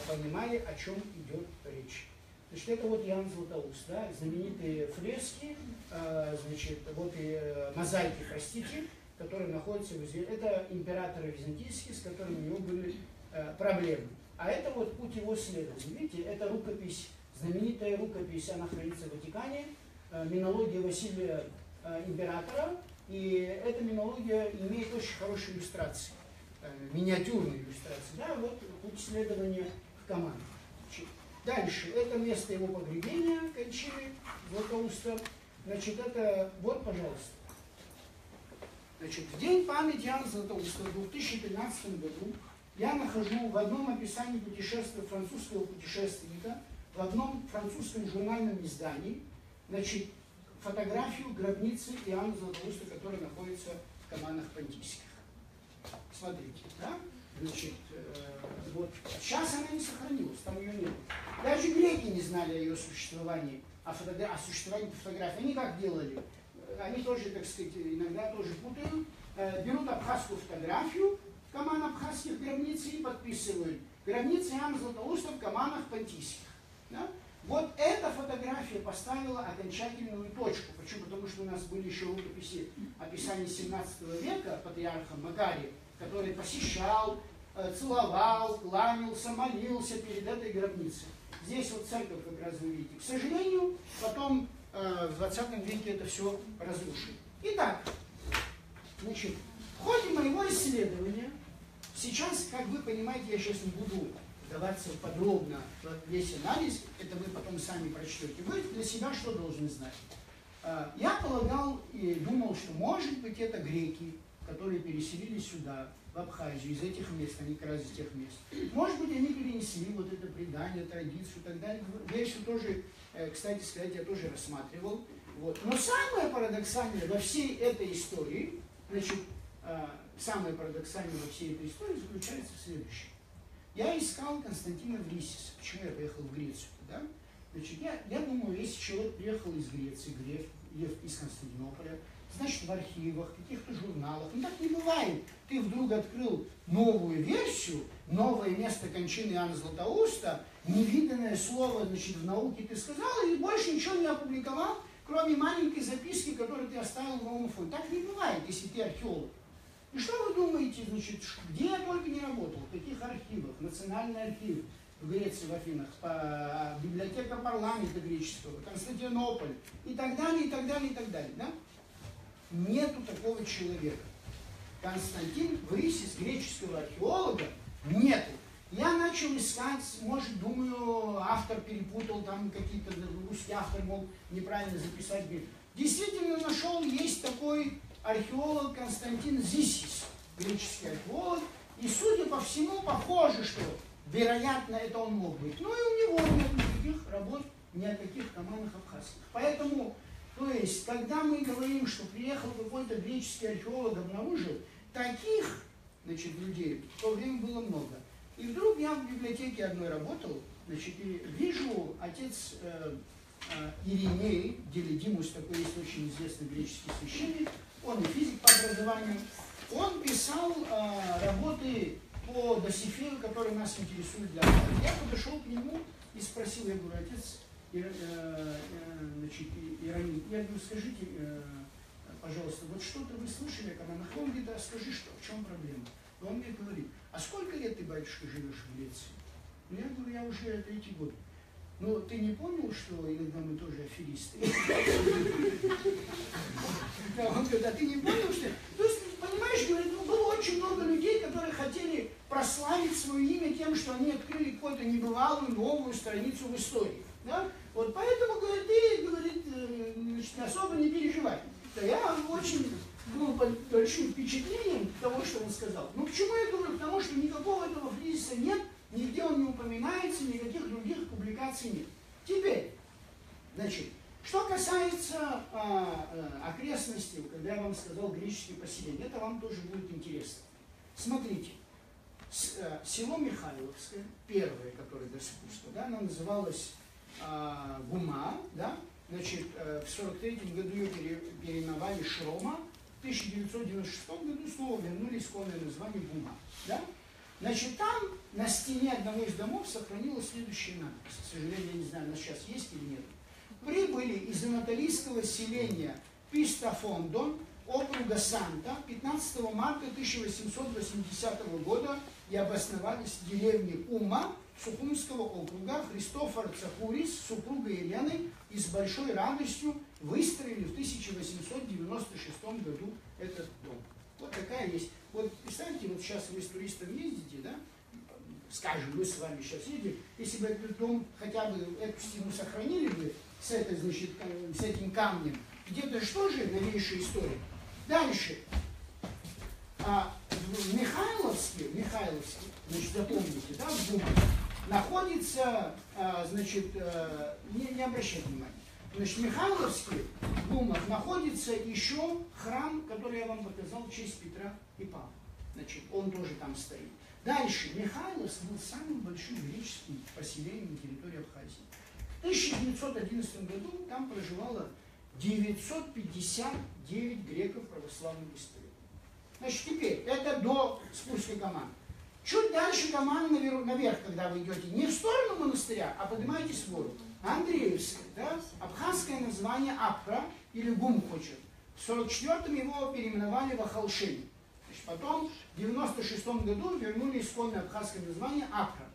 понимали, о чем идет речь. Значит, это вот Иоанн Златоуст, да, знаменитые фрески, значит, вот и мозаики, простите, которые находятся в Израиле. Это императоры византийские, с которыми у него были проблемы. А это вот путь его следования. Видите, это рукопись, знаменитая рукопись, она хранится в Ватикане, минология Василия Императора. И эта минология имеет очень хорошие иллюстрации, миниатюрные иллюстрации. Да, вот путь следования в Каман. Дальше, это место его погребения, кончины Златоуста. Значит, это, вот, пожалуйста. Значит, в день памяти Иоанна Златоуста в 2013 году я нахожу в одном описании путешествия французского путешественника, в одном французском журнальном издании, значит, фотографию гробницы Иоанна Златоуста, которая находится в Каманах Понтийских. Смотрите, да? Значит, вот сейчас она не сохранилась, там ее нет. Даже греки не знали о ее существовании, о существовании фотографии. Они как делали? Они тоже, так сказать, иногда тоже путают. Берут абхазскую фотографию Каман абхазских гробниц и подписывают. Гробница Иоанна Златоуста в Каманах Понтийских. Да? Вот эта фотография поставила окончательную точку. Почему? Потому что у нас были еще рукописи описания 17 века патриарха Макария, который посещал, целовал, кланялся, молился перед этой гробницей. Здесь вот церковь как раз вы видите. К сожалению, потом в 20 веке это все разрушили. Итак, значит, в ходе моего исследования, сейчас, как вы понимаете, я сейчас не буду вдаваться подробно в весь анализ, это вы потом сами прочтете. Вы для себя что должны знать? Я полагал и думал, что может быть это греки, которые переселились сюда, в Абхазию, из этих мест, они как раз из тех мест. Может быть, они перенесли вот это предание, традицию и так далее. Версию тоже, кстати сказать, я тоже рассматривал. Вот. Но самое парадоксальное во всей этой истории, значит, самое парадоксальное во всей этой истории заключается в следующем. Я искал Константина Врисиса. Почему я поехал в Грецию? Да? Значит, я думаю, если человек приехал из Греции, из Константинополя, значит, в архивах, в каких-то журналах. Ну, так не бывает. Ты вдруг открыл новую версию, новое место кончины Иоанна Златоуста, невиданное слово, значит, в науке ты сказал, и больше ничего не опубликовал, кроме маленькой записки, которую ты ты оставил в новом фонде. Так не бывает, если ты археолог. И что вы думаете, значит, где я только не работал, в каких архивах? Национальный архив в Греции, в Афинах, библиотека парламента греческого, Константинополь и так далее, и так далее, и так далее. Да? Нету такого человека. Константин Врисис, греческого археолога, нету. Я начал искать, может, думаю, автор перепутал, там какие-то, русский автор мог неправильно записать. Действительно нашел, есть такой археолог Константин Зисис, греческий археолог, и, судя по всему, похоже, что, вероятно, это он мог быть. Ну и у него нет никаких работ, ни о каких командах абхазских. Поэтому, то есть, когда мы говорим, что приехал какой-то греческий археолог, обнаружил, таких, значит, людей в то время было много. И вдруг я в библиотеке одной работал, значит, и вижу отец Ириней, Делидимус, такой есть очень известный греческий священник, он и физик по образованию, он писал работы по Досифею, которые нас интересуют для нас. Я подошел к нему и спросил, я говорю, отец значит, Ироним, я говорю, скажите, пожалуйста, вот что-то вы слышали о командах? Он говорит, да, скажи, что, в чем проблема? И он мне говорит, а сколько лет ты, батюшка, живешь в Греции? Ну, я говорю, я уже 3-й год. Ну, ты не понял, что иногда мы тоже аферисты? Он говорит, а ты не понял, что... То есть, понимаешь, говорит, было очень много людей, которые хотели прославить свое имя тем, что они открыли какую-то небывалую новую страницу в истории. Да? Вот поэтому, говорит, ты, говорит, значит, особо не переживай. Да я очень был под большим впечатлением того, что он сказал. Ну, почему я говорю? Потому что никакого этого кризиса нет, нигде он не упоминается, никаких других публикаций нет. Теперь, значит, что касается окрестностей, когда я вам сказал греческие поселения, это вам тоже будет интересно. Смотрите, село Михайловское, первое, которое до сих пор, да, оно называлось Гума, да, значит, в 43-м году ее переименовали Шрома, в 1996 году снова вернули исконное название Гума, да. Значит, там на стене одного из домов сохранилась следующая надпись. К сожалению, я не знаю, она сейчас есть или нет. Прибыли из анатолийского селения Пистафондон, округа Санта, 15 марта 1880 года и обосновались в деревне Ума Сухумского округа. Христофор Цахурис с супругой Еленой и с большой радостью выстроили в 1896 году этот дом. Вот такая есть. Вот представьте, вот сейчас вы с туристом ездите, да? Скажем, мы с вами сейчас едем, если бы этот дом, хотя бы эту стену сохранили бы с этой, значит, с этим камнем, где-то что же новейшая история. Дальше. В Михайловске, значит, запомните, да, в Гумах, находится, значит, не обращайте внимания, значит, в Михайловске, в Гумах, находится еще храм, который я вам показал в честь Петра и Павла. Значит, он тоже там стоит. Дальше. Михайловск был самым большим греческим поселением на территории Абхазии. В 1911 году там проживало 959 греков православных историков. Значит, теперь, это до спуска команд. Чуть дальше команда наверх, когда вы идете, не в сторону монастыря, а поднимаетесь в гору. Андреевская, да? Абхазское название Апра, или Гум хочет. В 1944-м его переименовали в Ахалшин. Потом в 1996 году вернули исконное абхазское название Апра.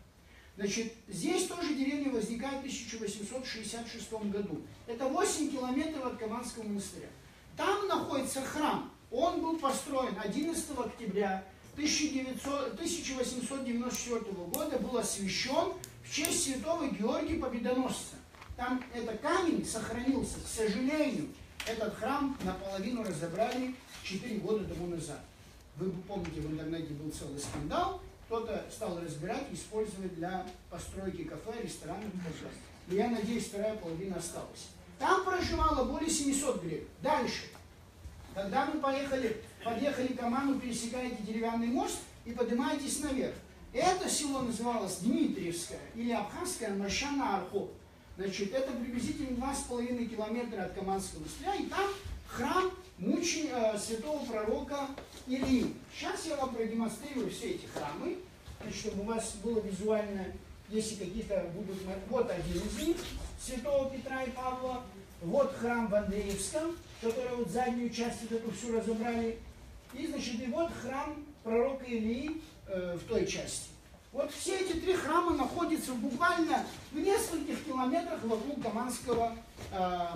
Значит, здесь тоже деревня возникает в 1866 году. Это 8 километров от Каманского монастыря. Там находится храм. Он был построен 11 октября 1894 года, был освящен в честь святого Георгия Победоносца. Там этот камень сохранился. К сожалению, этот храм наполовину разобрали 4 года тому назад. Вы помните, в интернете был целый скандал. Кто-то стал разбирать и использовать для постройки кафе, ресторанов и так далее. И я надеюсь, вторая половина осталась. Там проживало более 700 греков. Дальше. Когда вы подъехали к Аману, пересекаете деревянный мост и поднимаетесь наверх. Это село называлось Дмитриевское или Абхазское Маршана-Архо. Значит, это приблизительно 2,5 километра от Каманского монастыря. И там храм святого пророка Илии. Сейчас я вам продемонстрирую все эти храмы, значит, чтобы у вас было визуально, если какие-то будут... Вот один из них, святого Петра и Павла. Вот храм в Андреевском. которая вот заднюю часть вот эту всю разобрали. И, значит, и вот храм пророка Илии в той части. Вот все эти три храма находятся буквально в нескольких километрах вокруг Каманского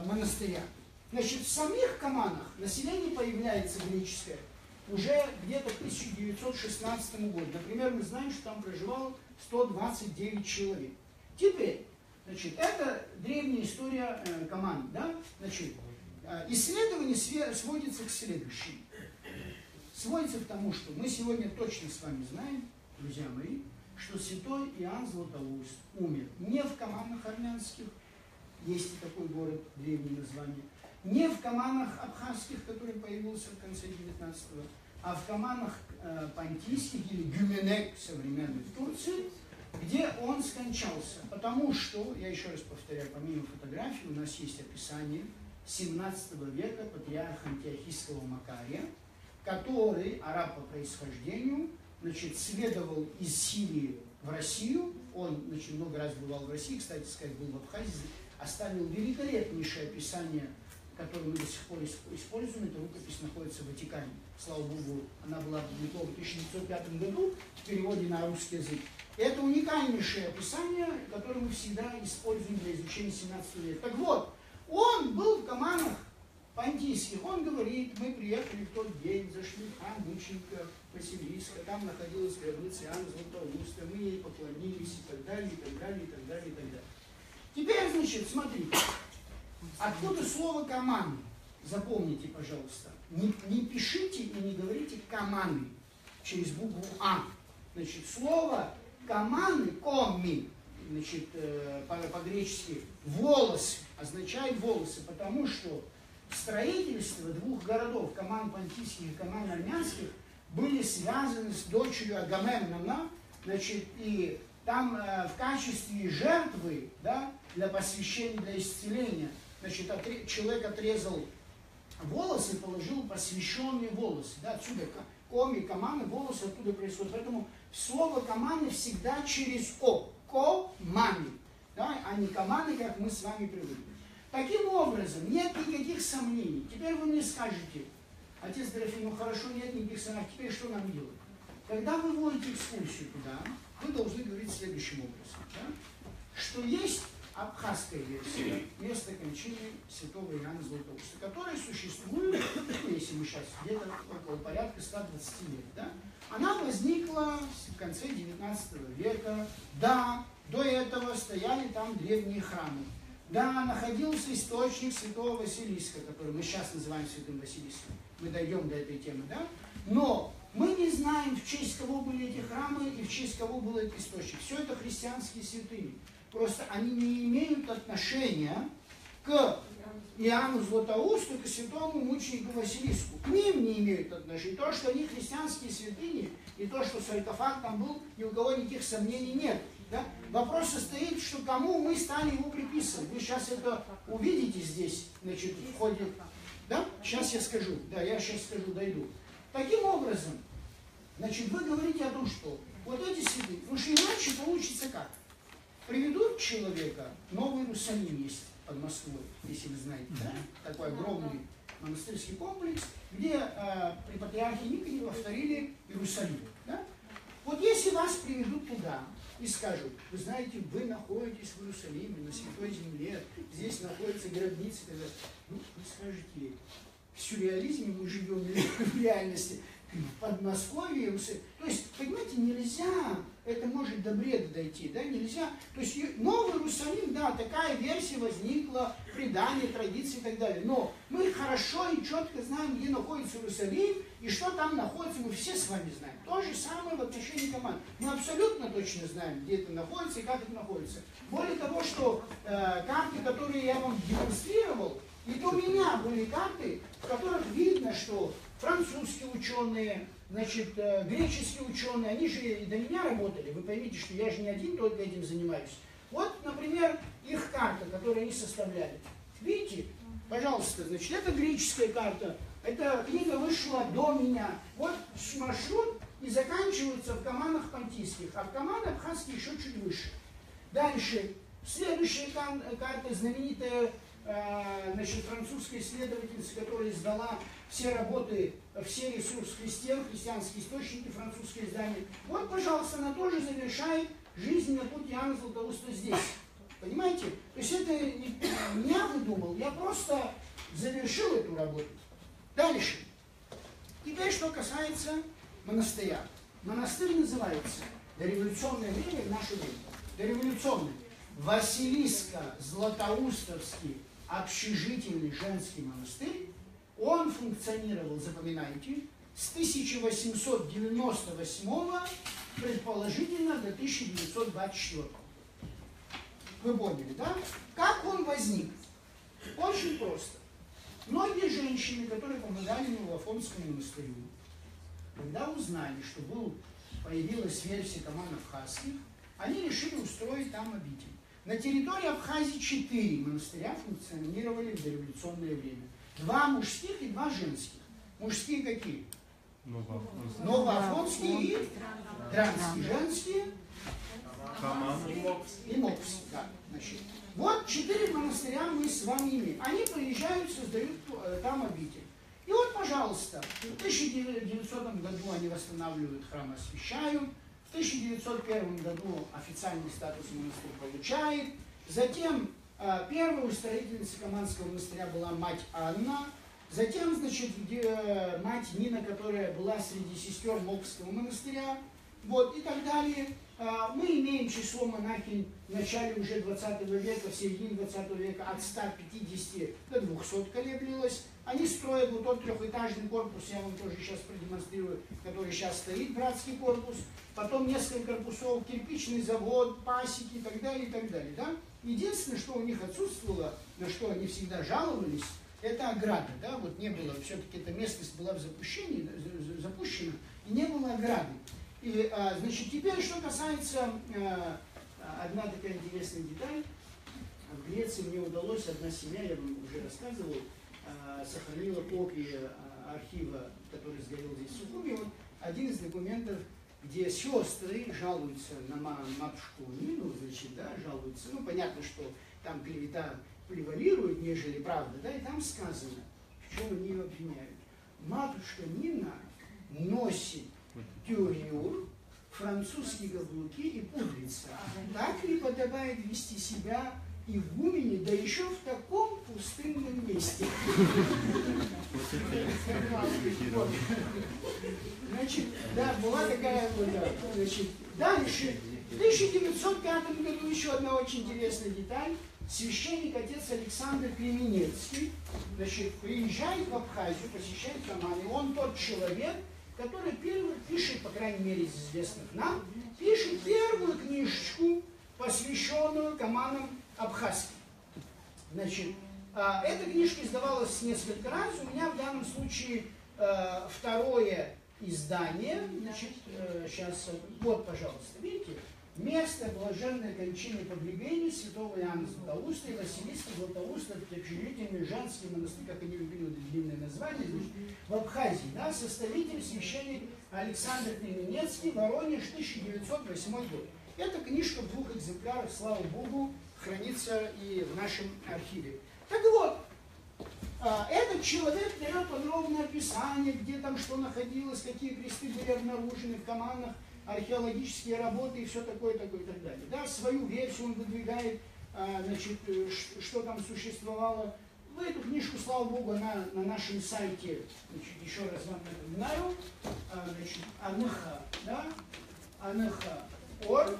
монастыря. Значит, в самих Каманах население появляется греческое уже где-то к 1916 году. Например, мы знаем, что там проживало 129 человек. Теперь, значит, это древняя история Каман, да? Значит, исследование сводится к следующему. Сводится к тому, что мы сегодня точно с вами знаем, друзья мои, что святой Иоанн Златоуст умер не в Каманах армянских, есть и такой город, древнее название, не в Каманах абхазских, который появился в конце 19-го, а в Каманах понтийских или Гюменек современной в Турции, где он скончался. Потому что, я еще раз повторяю, помимо фотографий, у нас есть описание 17 века патриарха антиохийского Макария, который, араб по происхождению, значит, следовал из Сирии в Россию. Он, значит, много раз бывал в России, кстати сказать, был в Абхазии, оставил великолепнейшее описание, которое мы до сих пор используем. Эта рукопись находится в Ватикане. Слава Богу, она была опубликована в 1905 году в переводе на русский язык. И это уникальнейшее описание, которое мы всегда используем для изучения 17 века. Так вот, он был в Каманах понтийских. Он говорит, мы приехали в тот день, зашли в храм мученика Василиска, там находилась гробница Иоанна Златоуста, мы ей поклонились и так далее, и так далее, и так далее, и так далее. Теперь, значит, смотрите, откуда слово «каман»? Запомните, пожалуйста. Не пишите и не говорите «каманы» через букву «а». Значит, слово «каманы», «коми», значит, по-гречески «волосы», означает «волосы», потому что строительство двух городов, Каман понтийских и Каман армянских, были связаны с дочерью Агамемнона, значит, и там в качестве жертвы, да, для посвящения, для исцеления, значит, человек отрезал волосы и положил посвященные волосы, да, отсюда коми, каманы, волосы оттуда происходят. Поэтому слово каманы всегда через о, ко-мани, да, а не каманы, как мы с вами привыкли. Таким образом, нет никаких сомнений. Теперь вы мне скажете, отец Дорофей, ну хорошо, нет никаких сомнений, теперь что нам делать? Когда вы вводите экскурсию туда, вы должны говорить следующим образом, да? Что есть абхазская версия места кончины святого Иоанна Златоуста, которая существует, если мы сейчас где-то около порядка 120 лет, да? Она возникла в конце 19 века, да, до этого стояли там древние храмы. Да, находился источник святого Василиска, который мы сейчас называем святым Василиском. Мы дойдем до этой темы, да? Но мы не знаем, в честь кого были эти храмы и в честь кого был этот источник. Все это христианские святыни. Просто они не имеют отношения к Иоанну Златоусту, к святому мученику Василиску. К ним не имеют отношения. То, что они христианские святыни, и то, что саркофаг там был, ни у кого никаких сомнений нет. Да? Вопрос состоит, что кому мы стали его приписывать. Вы сейчас это увидите здесь, значит, в ходе... Да? Сейчас я скажу. Да, я сейчас скажу, дойду. Таким образом, значит, вы говорите о том, что вот эти святые, потому что иначе получится как? Приведут человека, Новый Иерусалим есть под Москвой, если вы знаете, да? Такой огромный монастырский комплекс, где при патриархе Никоне повторили Иерусалим. Да? Вот если вас приведут туда и скажут, вы знаете, вы находитесь в Иерусалиме, на Святой Земле, здесь находится гробница, ну, вы скажете, в сюрреализме мы живем в реальности, в Подмосковье, то есть, понимаете, нельзя, это может до бреда дойти, да, нельзя, то есть Новый Иерусалим, да, такая версия возникла, предание, традиции и так далее, но мы хорошо и четко знаем, где находится Иерусалим и что там находится, мы все с вами знаем. То же самое в отношении команд. Мы абсолютно точно знаем, где это находится и как это находится. Более того, что карты, которые я вам демонстрировал, и у меня были карты, в которых видно, что французские ученые, значит, греческие ученые, они же и до меня работали. Вы поймите, что я же не один только этим занимаюсь. Вот, например, их карта, которую они составляли. Видите, пожалуйста, значит, это греческая карта. Эта книга вышла до меня. Вот маршрут и заканчивается в Каманах понтийских, а в Каманы абхазские еще чуть выше. Дальше, следующая карта, знаменитая значит, французской исследовательницы, которая издала все работы в серии «Сурс Христиан», христианские источники, французское издание. Вот, пожалуйста, она тоже завершает жизненный путь Иоанна Златоуста здесь. Понимаете? То есть это не я выдумал, я просто завершил эту работу. Дальше. Теперь, что касается монастыря. Монастырь называется дореволюционное время в наше время. Дореволюционное. Василиско-Златоустовский общежительный женский монастырь. Он функционировал, запоминайте, с 1898 предположительно до 1924. Вы поняли, да? Как он возник? Очень просто. Многие женщины, которые помогали ему в Афонскому монастырю, когда узнали, что появилась версия команд абхазских, они решили устроить там обитель. На территории Абхазии 4 монастыря функционировали в дореволюционное время. 2 мужских и 2 женских. Мужские какие? Новоафонские и Дранские. Женские? И Моквский, да. Значит, вот 4 монастыря мы с вами имеем. Они приезжают, создают там обитель. И вот, пожалуйста, в 1900 году они восстанавливают храм, освящают. В 1901 году официальный статус монастыря получает. Затем первой устроительницей Каманского монастыря была мать Анна. Затем, значит, мать Нина, которая была среди сестер Моквского монастыря. Вот, и так далее. Мы имеем число монахинь в начале уже 20 века, в середине 20 века от 150 до 200 колеблилось. Они строят вот тот трехэтажный корпус, я вам тоже сейчас продемонстрирую, который сейчас стоит, братский корпус. Потом несколько корпусов, кирпичный завод, пасеки и так далее, и так далее. Да? Единственное, что у них отсутствовало, на что они всегда жаловались, это ограда. Да? Вот не было, все-таки эта местность была в запущении, запущена, и не было ограды. И, значит, теперь, что касается, одна такая интересная деталь. В Греции мне удалось, одна семья, я вам уже рассказывал, сохранила копии архива, который сгорел здесь в Сухуме. Вот один из документов, где сестры жалуются на матушку Нину, значит, да, жалуются. Ну, понятно, что там клевета превалирует, нежели правда, да, и там сказано, в чем они ее обвиняют. Матушка Нина носит тюрюр, французские каблуки и пудрится. Так ли подобает вести себя игумене, да еще в таком пустынном месте? Значит, да, была такая вот, да. Значит, дальше. В 1905 году еще одна очень интересная деталь. Священник отец Александр Кременецкий, значит, приезжает в Абхазию, посещает Каманы. Он тот человек, который первый пишет, по крайней мере, из известных нам, пишет первую книжечку, посвященную Каманам абхазским. Значит, эта книжка издавалась несколько раз. У меня в данном случае второе издание. Значит, сейчас, вот, пожалуйста, видите? Место блаженной кончины погребения святого Иоанна Златоуста и Василиска Златоуста, общежительный женский монастырь, как они любили длинное название, значит, в Абхазии, да, составитель священник Александр Кременецкий, Воронеж, 1908 год. Эта книжка в 2 экземплярах, слава Богу, хранится и в нашем архиве. Так вот, этот человек дает подробное описание, где там что находилось, какие кресты были обнаружены в Каманах, археологические работы и все такое, такое и так далее. Да, свою версию он выдвигает, значит, что там существовало. В эту книжку, слава Богу, она на нашем сайте, значит, еще раз вам напоминаю, значит, АНХ, да, АНХ.орг.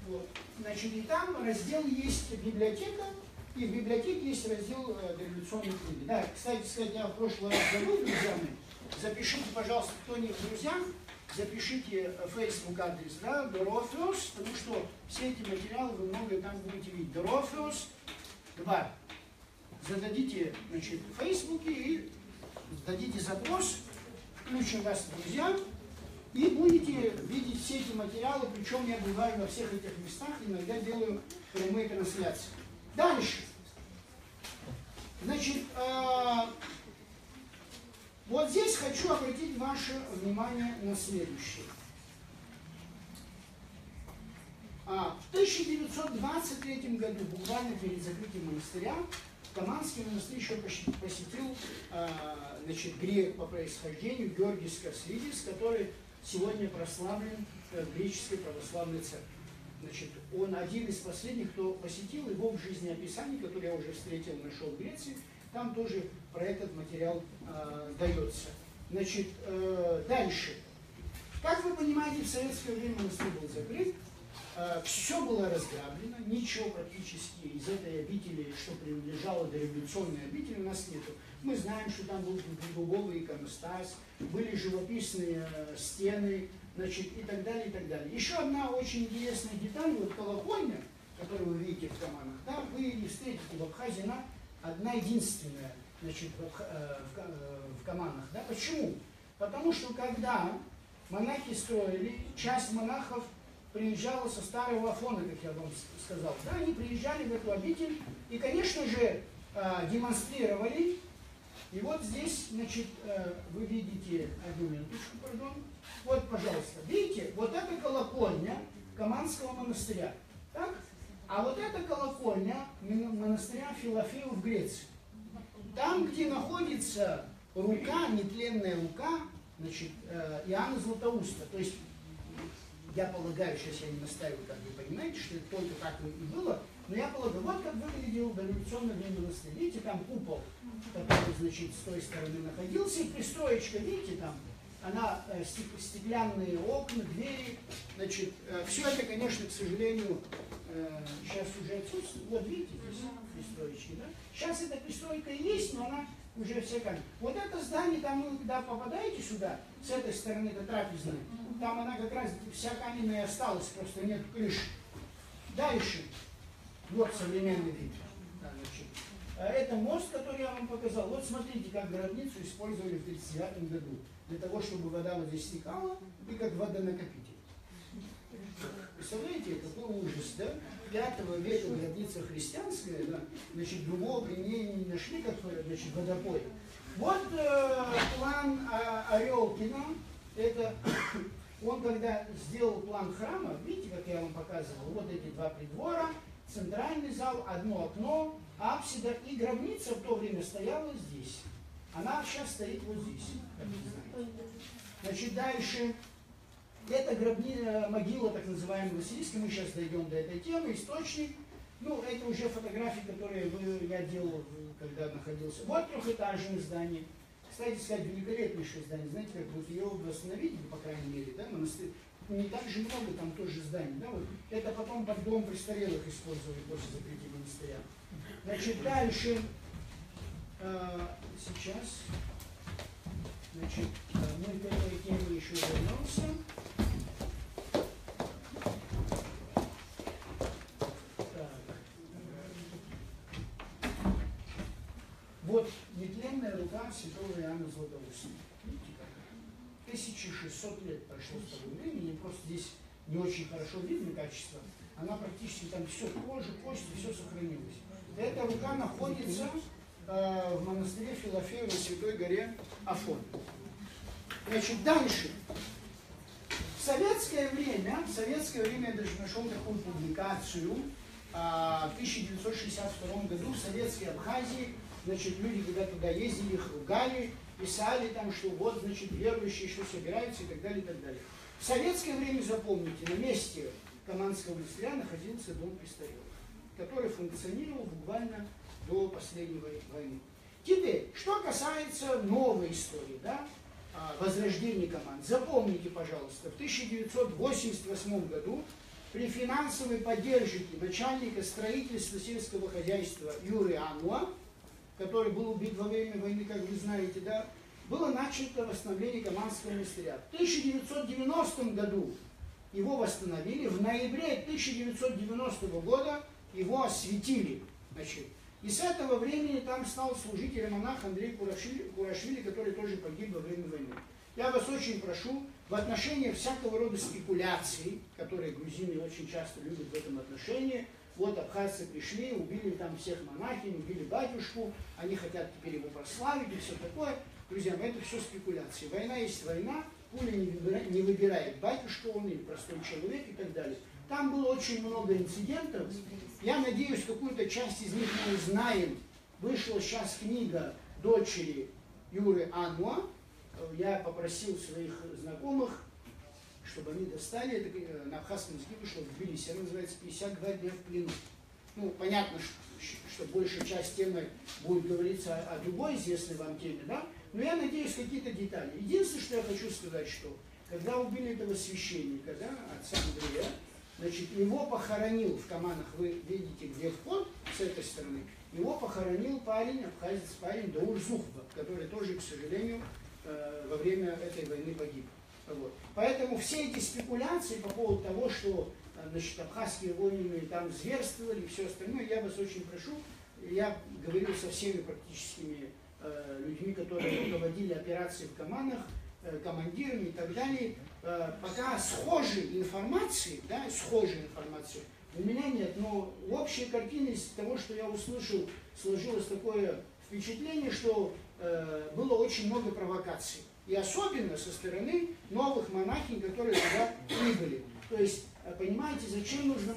Вот. Значит, и там раздел есть библиотека, и в библиотеке есть раздел дореволюционной книги. Да, кстати, я в прошлый раз забыл, друзья мои, запишите, пожалуйста, кто не в друзьях, запишите Facebook адрес, да, Дорофеус, потому что все эти материалы вы многое там будете видеть. Дорофеус 2. Зададите, значит, в Фейсбуке и дадите запрос, включим вас в друзья, и будете видеть все эти материалы, причем я бываю во всех этих местах, иногда делаю прямые трансляции. Дальше. Значит, вот здесь хочу обратить ваше внимание на следующее. В 1923 году, буквально перед закрытием монастыря, Каманский монастырь еще посетил значит, грек по происхождению Георгий Скорсидис, который сегодня прославлен в греческой православной церкви. Значит, он один из последних, кто посетил его в жизнеописании, которое я уже встретил, нашел в Греции. Там тоже про этот материал дается. Значит, дальше. Как вы понимаете, в советское время монастырь был закрыт. Все было разграблено, ничего практически из этой обители, что принадлежало до революционной обители, у нас нету. Мы знаем, что там был дубовый иконостас, были живописные стены, значит, и так далее, и так далее. Еще одна очень интересная деталь, вот колокольня, которую вы видите в Каманах, да, вы не встретите в Абхазии, она одна единственная, значит, в Каманах. Да? Почему? Потому что когда монахи строили, часть монахов приезжала со старого Афона, как я вам сказал. Да, они приезжали в эту обитель и, конечно же, демонстрировали. И вот здесь, значит, вы видите, одну минуточку, пардон. Вот, пожалуйста, видите, вот это колокольня Каманского монастыря. Так? А вот это колокольня монастыря Филофея в Греции. Там, где находится рука, нетленная рука, значит, Иоанна Златоуста. То есть, я полагаю, сейчас я не настаиваю, как вы понимаете, что это только так и было, но я полагаю, вот как выглядел дореволюционный монастырь. Видите, там купол, который, значит, с той стороны находился, и пристроечка, видите, там, она, стеклянные окна, двери, значит, все это, конечно, к сожалению, сейчас уже отсутствует. Вот видите, здесь пристроечки, да? Сейчас эта пристройка и есть, но она уже вся каменная. Вот это здание, там вы когда попадаете сюда, с этой стороны, это трапезная, там она как раз вся каменная осталась, просто нет крыши. Дальше, вот современный вид. Да, значит, это мост, который я вам показал. Вот смотрите, как гробницу использовали в 1939 году. Для того, чтобы вода вот здесь стекала, и как водонакопитель. Представляете, какой ужас, да? 5 века гробница христианская, да? Значит, другого применения не нашли, как, значит, водопой. Вот план Орелкина, это он когда сделал план храма, видите, как я вам показывал, вот эти два придвора, центральный зал, одно окно, апсида и гробница в то время стояла здесь. Она сейчас стоит вот здесь, как вы знаете. Значит, дальше, это могила, так называемая Василиска, мы сейчас дойдем до этой темы, источник. Ну, это уже фотографии, которые я делал, когда находился. Вот трехэтажное здание. Кстати сказать, великолепнейшее здание. Знаете, как вот ее восстановили, по крайней мере, да, монастырь. Не так же много там тоже зданий, да, вот. Это потом под дом престарелых использовали после закрытия монастыря. Значит, дальше, сейчас, значит, мы к этой теме еще вернемся. Вот нетленная рука святого Иоанна Златоуста. Видите, как 1600 лет прошло с того времени, просто здесь не очень хорошо видно качество. Она практически там все, кожа, кости, все сохранилось. Эта рука находится в монастыре Филофея на Святой горе Афон. Значит, дальше. В советское время я даже нашел такую публикацию, в 1962 году в советской Абхазии, значит, люди, когда туда ездили, их ругали, писали там, что вот, значит, верующие, что собираются и так далее, и так далее. В советское время, запомните, на месте Каманского монастыря находился дом престарелых, который функционировал буквально до последней войны. Теперь, что касается новой истории, да, возрождения Каман. Запомните, пожалуйста, в 1988 году при финансовой поддержке начальника строительства сельского хозяйства Юрия Ануа, который был убит во время войны, как вы знаете, да, было начато восстановление Каманского монастыря. В 1990 году его восстановили, в ноябре 1990 года его осветили. Значит, и с этого времени там стал служителем монах Андрей Курашвили, который тоже погиб во время войны. Я вас очень прошу, в отношении всякого рода спекуляций, которые грузины очень часто любят в этом отношении, вот абхазцы пришли, убили там всех монахинь, убили батюшку, они хотят теперь его прославить и все такое. Друзья мои, это все спекуляции. Война есть война, пуля не выбирает, батюшка он или простой человек и так далее. Там было очень много инцидентов. Я надеюсь, какую-то часть из них мы знаем. Вышла сейчас книга дочери Юры Ануа. Я попросил своих знакомых, чтобы они достали. Это на абхазском языке вышло в Тбилиси. Она называется «52 дня в плену». Ну, понятно, что большая часть темы будет говориться о другой известной вам теме, да? Но я надеюсь, какие-то детали. Единственное, что я хочу сказать, что когда убили этого священника, да, отца Андрея, значит, его похоронил в Каманах, вы видите, где вход с этой стороны, его похоронил парень, абхазец парень Даур Зухба, который тоже, к сожалению, во время этой войны погиб. Вот. Поэтому все эти спекуляции по поводу того, что, значит, абхазские воины там зверствовали и все остальное, я вас очень прошу, я говорил со всеми практическими людьми, которые руководили операцией в Каманах, командирами и так далее, пока схожей информации, да, у меня нет, но общая картина из того, что я услышал, сложилось такое впечатление, что было очень много провокаций. И особенно со стороны новых монахинь, которые туда прибыли. То есть, понимаете, зачем нужна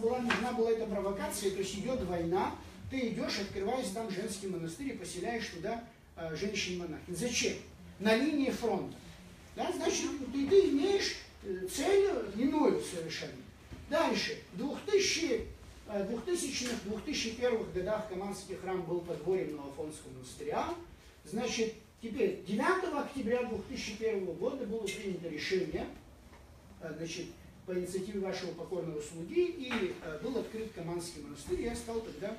была эта провокация? То есть идет война, ты идешь, открываешь там женский монастырь и поселяешь туда женщин-монахинь. Зачем? На линии фронта. Да, значит, ты имеешь цель иную совершенно. Дальше. В 2000-2001 годах Каманский храм был подворьем Новоафонского монастыря. Значит, теперь 9 октября 2001 года было принято решение, значит, по инициативе вашего покорного слуги, и был открыт Каманский монастырь, я стал тогда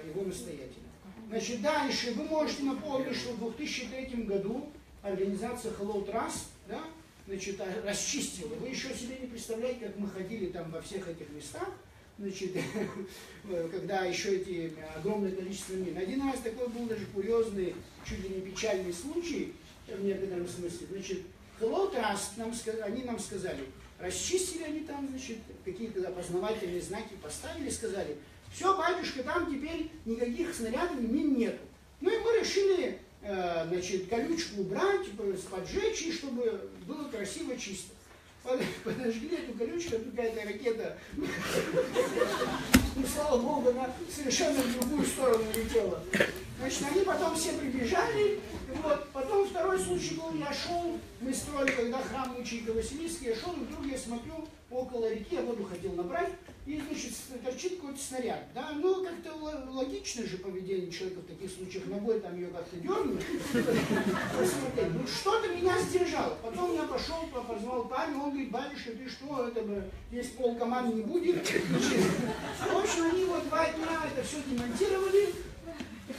его настоятелем. Значит, дальше вы можете напомнить, что в 2003 году организация Hello Trust, да, значит, расчистила. Вы еще себе не представляете, как мы ходили там во всех этих местах, значит, когда еще эти огромное количество мин. Один раз такой был даже курьезный, чуть ли не печальный случай, в некотором смысле. Значит, Hello Trust, они нам сказали, расчистили они там, значит, какие-то опознавательные знаки поставили, сказали, все, батюшка, там теперь никаких снарядов и мин нету. Ну и мы решили, значит, колючку убрать, поджечь, и чтобы было красиво, чисто. Подожгли эту колючку, какая-то ракета, ну, слава богу, она совершенно в другую сторону летела. Значит, они потом все прибежали, вот. Потом второй случай был, я шел, мы строили, когда храм Мученика Василиска, я шел, и вдруг я смотрю, около реки, я воду хотел набрать, и, значит, торчит какой-то снаряд, да, ну, как-то логичное же поведение человека в таких случаях, ногой там ее как-то дернуть, ну, что-то меня сдержало, потом я пошел, позвал парня, он говорит, батюшка, ты что, это бы, здесь полкоманды не будет, в общем, они вот 2 дня это все демонтировали,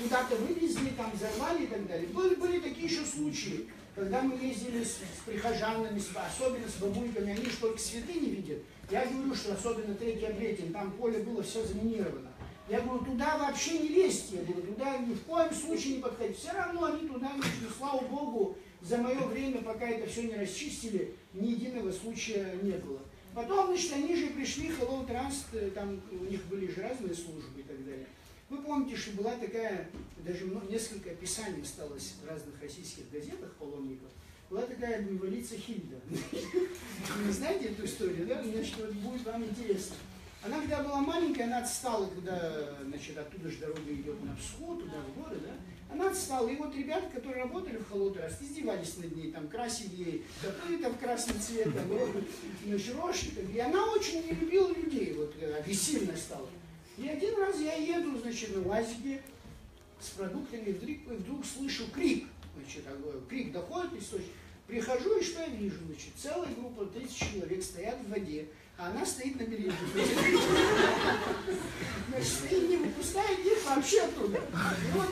куда-то вывезли, там взорвали и так далее. Были такие еще случаи, когда мы ездили с прихожанами, особенно с бабульками, они же только святыни видят. Я говорю, что особенно Третий Обретень, там поле было все заминировано. Я говорю, туда вообще не лезьте, я говорю, туда ни в коем случае не подходите. Все равно они туда не шли, слава Богу, за мое время, пока это все не расчистили, ни единого случая не было. Потом, значит, они же пришли, Hello Trust, там у них были же разные службы и так далее. Вы помните, что была такая, даже несколько описаний осталось в разных российских газетах паломников, была такая инвалидца Хильда. Вы знаете эту историю, да? Значит, вот будет вам интересно. Она, когда была маленькая, она отстала, когда, значит, оттуда же дорога идет на всход, туда в горы, да? Она отстала. И вот ребята, которые работали в Hello Trust, издевались над ней, там, красили ей какой-то в красный цвет, там, значит, рожки. И она очень не любила людей, вот, агрессивно стала. И один раз я еду, значит, на УАЗике с продуктами, и вдруг слышу крик. Значит, крик доходит из точки. Прихожу, и что я вижу? Значит, целая группа, 30 человек стоят в воде, а она стоит на берегу. Значит, стоит, не выпускает их вообще оттуда. И вот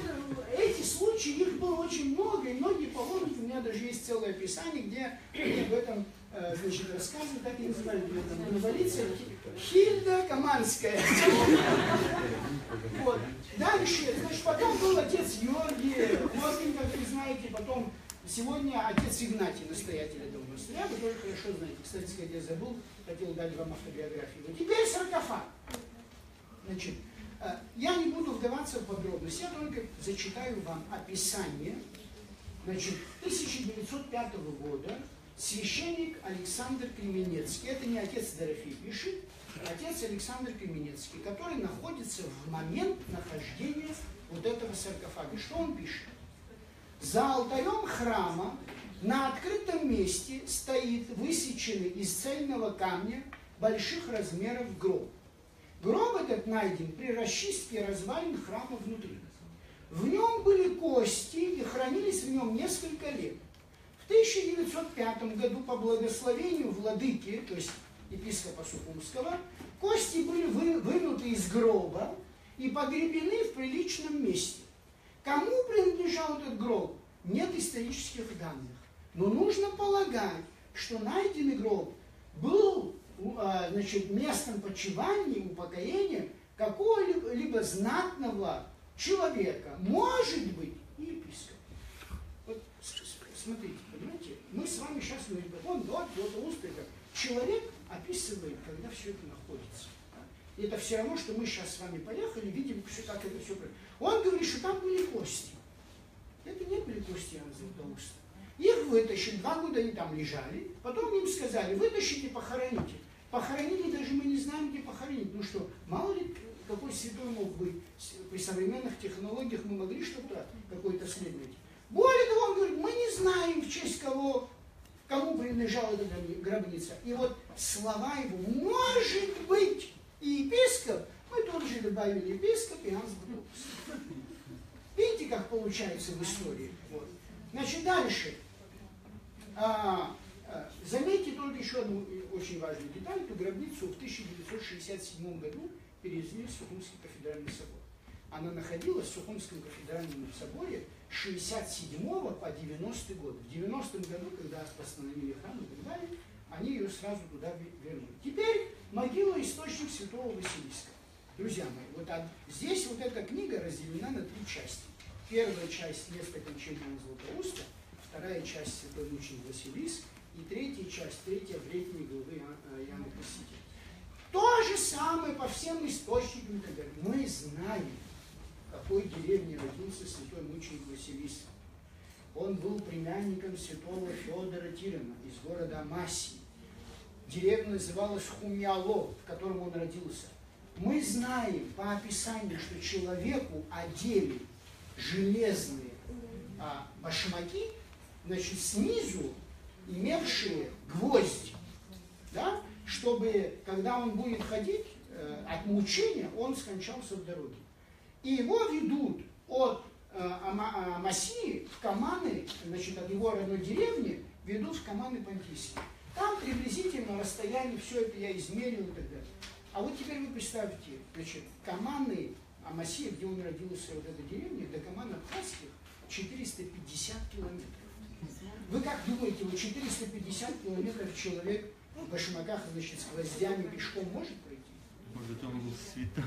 эти случаи, их было очень много, и многие паломники, у меня даже есть целое описание, где они об этом, значит, рассказывают, так и называют, инвалидца Хильда Каманская. Вот. Дальше, значит, потом был отец Георгий, вот, как вы знаете, потом сегодня отец Игнатий, настоятель этого монастыря, вы тоже хорошо знаете. Кстати сказать, я забыл, хотел дать вам автобиографию. Вот теперь саркофаг. Значит, я не буду вдаваться в подробности, я только зачитаю вам описание. Значит, 1905 года священник Александр Кременецкий. Это не отец Дорофей пишет, а отец Александр Кременецкий, который находится в момент нахождения вот этого саркофага. Что он пишет? За алтарем храма на открытом месте стоит высеченный из цельного камня больших размеров гроб. Гроб этот найден при расчистке развалин храма внутри. В нем были кости и хранились в нем несколько лет. В 1905 году по благословению владыки, то есть епископа Сухумского, кости были вынуты из гроба и погребены в приличном месте. Кому принадлежал этот гроб, нет исторических данных. Но нужно полагать, что найденный гроб был местом почивания, упокоения какого-либо знатного человека, может быть, и епископ. Вот смотрите, понимаете, мы с вами сейчас говорим, вот человек описывает, когда все это находится. И это все равно, что мы сейчас с вами поехали, видим, как это все происходит. Он говорит, что там были кости. Это не были кости Иоанна Златоуста. Их вытащили, 2 года они там лежали, потом им сказали, вытащите, похороните. Похоронили, даже мы не знаем, где похоронить. Ну что, мало ли, какой святой мог быть. При современных технологиях мы могли что-то, какой-то след найти. Более того, он говорит, мы не знаем, в честь кого, кому принадлежала эта гробница. И вот слова его, может быть, и епископ, мы тут же добавили епископ и Иоанн Златоуст. Видите, как получается в истории? Вот. Значит, дальше. Заметьте только еще одну очень важную деталь. Эту гробницу в 1967 году перевезли в Сухумский кафедральный собор. Она находилась в Сухумском кафедральном соборе с 67 по 90 год. В 90-м году, когда восстановили храм и так далее, они ее сразу туда вернули. Теперь могила источник святого Василиска. Друзья мои, вот здесь вот эта книга разделена на 3 части. Первая часть – место кончины Иоанна Златоуста, вторая часть – святой мученик Василиск, и третья часть, третья в летней главы Иоанна Крестителя. То же самое по всем источникам. Мы знаем, в какой деревне родился святой мученик Василиск. Он был племянником святого Феодора Тирана из города Амасии. Деревня называлась Хумяло, в котором он родился. Мы знаем по описанию, что человеку одели железные башмаки, значит, снизу имевшие гвозди, да, чтобы, когда он будет ходить от мучения, он скончался в дороге. И его ведут от Амасии в Каманы, значит, от его родной деревни, ведут в Каманы Понтийские. Там приблизительно расстояние, все это я измерил и так далее. А вот теперь вы представьте, значит, Каманы, Амасия, где он родился, вот эта деревня, до Каман Абхазских 450 километров. Вы как думаете, вот 450 километров человек в башмаках, значит, с гвоздями пешком может пройти? Может, он был святой.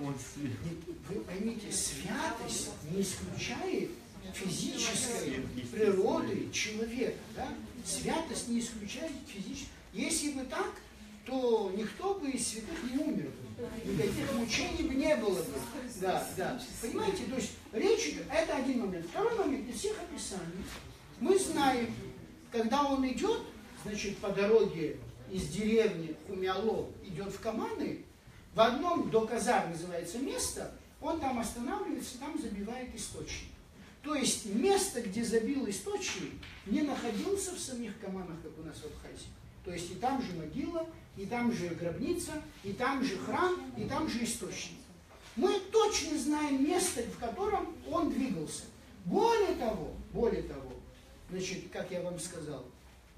Он святой. Вы поймите, святость не исключает физической природы человека. Да? Святость не исключает физической. Если бы так, то никто бы из святых не умер бы. Никаких мучений бы не было бы. Да, да. Понимаете, то есть речь, это один момент. Второй момент, из всех описаний мы знаем, когда он идет, значит, по дороге из деревни Хумяло идет в Каманы, в одном до Казар называется место, он там останавливается, там забивает источник. То есть место, где забил источник, не находился в самих Каманах, как у нас в Абхазии. То есть и там же могила, и там же гробница, и там же храм, и там же источник. Мы точно знаем место, в котором он двигался. Более того, значит, как я вам сказал,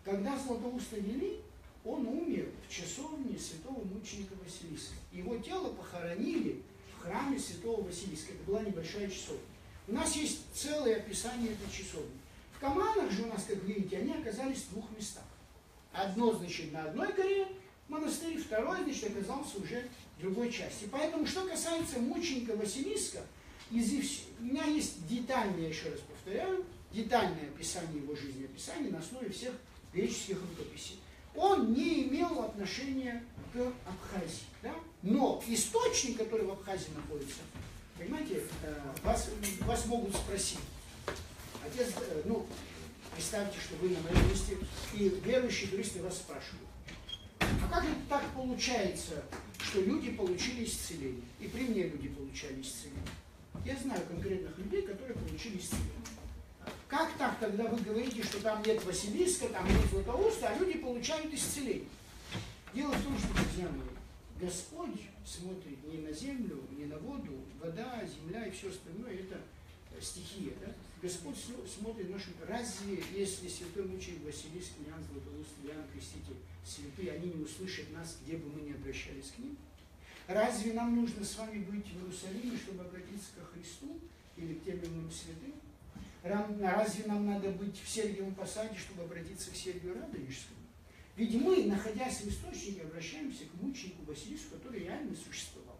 когда Златоуста вели, он умер в часовне святого мученика Василиска. Его тело похоронили в храме святого Василиска. Это была небольшая часовня. У нас есть целое описание этой часовни. В Каманах же у нас, как видите, они оказались в 2 местах. Одно, значит, на одной горе монастырь, второй, значит, оказался уже в другой части. Поэтому, что касается мученика Василиска, у меня есть детальное, еще раз повторяю, детальное описание его жизни, описание на основе всех греческих рукописей. Он не имел отношения к Абхазии. Да? Но источник, который в Абхазии находится, понимаете, вас могут спросить, отец, Представьте, что вы на моем месте, и верующие туристы вас спрашивают. А как это так получается, что люди получили исцеление? И при мне люди получали исцеление. Я знаю конкретных людей, которые получили исцеление. Как так тогда вы говорите, что там нет Василиска, там нет Златоуста, а люди получают исцеление? Дело в том, что, друзья мои, Господь смотрит не на землю, не на воду, вода, земля и все остальное, это стихия. Да? Господь смотрит на нашу... Разве, если святой мученик Василиск, Иоанн Златоуст, Иоанн Креститель, святые, они не услышат нас, где бы мы ни обращались к ним? Разве нам нужно с вами быть в Иерусалиме, чтобы обратиться ко Христу или к тем или иным святым? Разве нам надо быть в Сергиевом Посаде, чтобы обратиться к Сергию Радонежскому? Ведь мы, находясь в источнике, обращаемся к мученику Василиску, который реально существовал.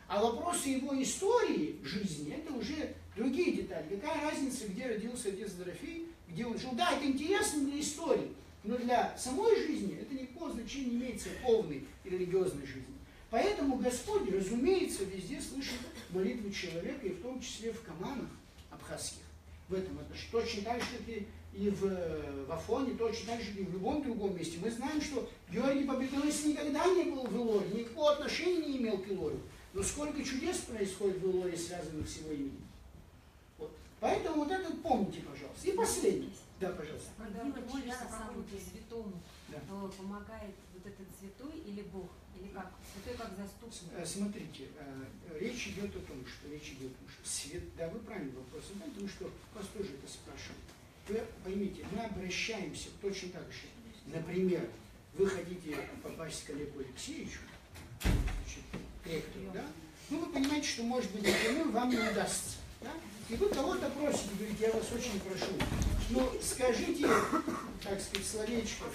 А вопросы его истории жизни, это уже другие детали. Какая разница, где родился отец Дорофей, где он жил? Да, это интересно для истории, но для самой жизни это никакого значения не имеет церковной и религиозной жизни. Поэтому Господь, разумеется, везде слышит молитву человека, и в том числе в каманах абхазских. В этом это точно так же, как и в Афоне, точно так же, как и в любом другом месте. Мы знаем, что Георгий Победоносец никогда не был в Илоре, никакого отношения не имел к Илоре. Но сколько чудес происходит в Илоре, связанных с его именем. Вот. Поэтому вот это помните, пожалуйста. И последний. Да, пожалуйста. Когда мы молимся какому-то святому, да. то помогает вот этот святой или Бог? Или как? Святой как заступник? Смотрите, речь идет о том, что свет, да, вы правильный вопрос задаете, потому что вас тоже это спрашивают. Вы поймите, мы обращаемся точно так же. Например, вы хотите попасть к Олегу Алексеевичу, к ректору, да? Ну, вы понимаете, что, может быть, напрямую вам не удастся. Да? И вы кого-то просите, говорите, я вас очень прошу, ну, скажите, так сказать, словечко,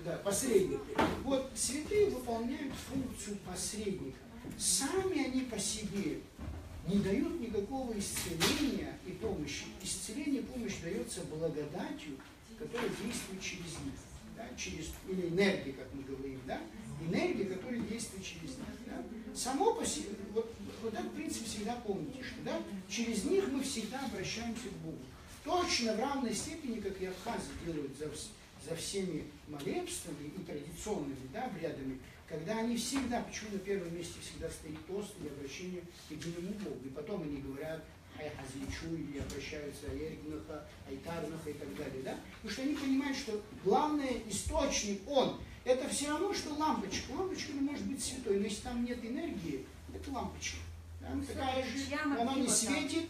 да, посредник. Вот святые выполняют функцию посредника. Сами они по себе не дают никакого исцеления и помощи. Исцеление и помощь дается благодатью, которая действует через них. Да, или энергия, как мы говорим, да? Энергия, которая действует через них. Да? Само по себе, вот этот принцип всегда помните, что да, через них мы всегда обращаемся к Богу. Точно в равной степени, как и абхазы делают за всеми молебствами и традиционными, да, обрядами, когда они всегда, почему на первом месте всегда стоит тост и обращение к единому Богу. И потом они говорят Ай-Хазичу или обращаются Айргнаха, Айтарнаха и так далее. Да? Потому что они понимают, что главный источник он. Это все равно, что лампочка. Лампочка не может быть святой, но если там нет энергии, это лампочка. Да? Она такая же, она не светит,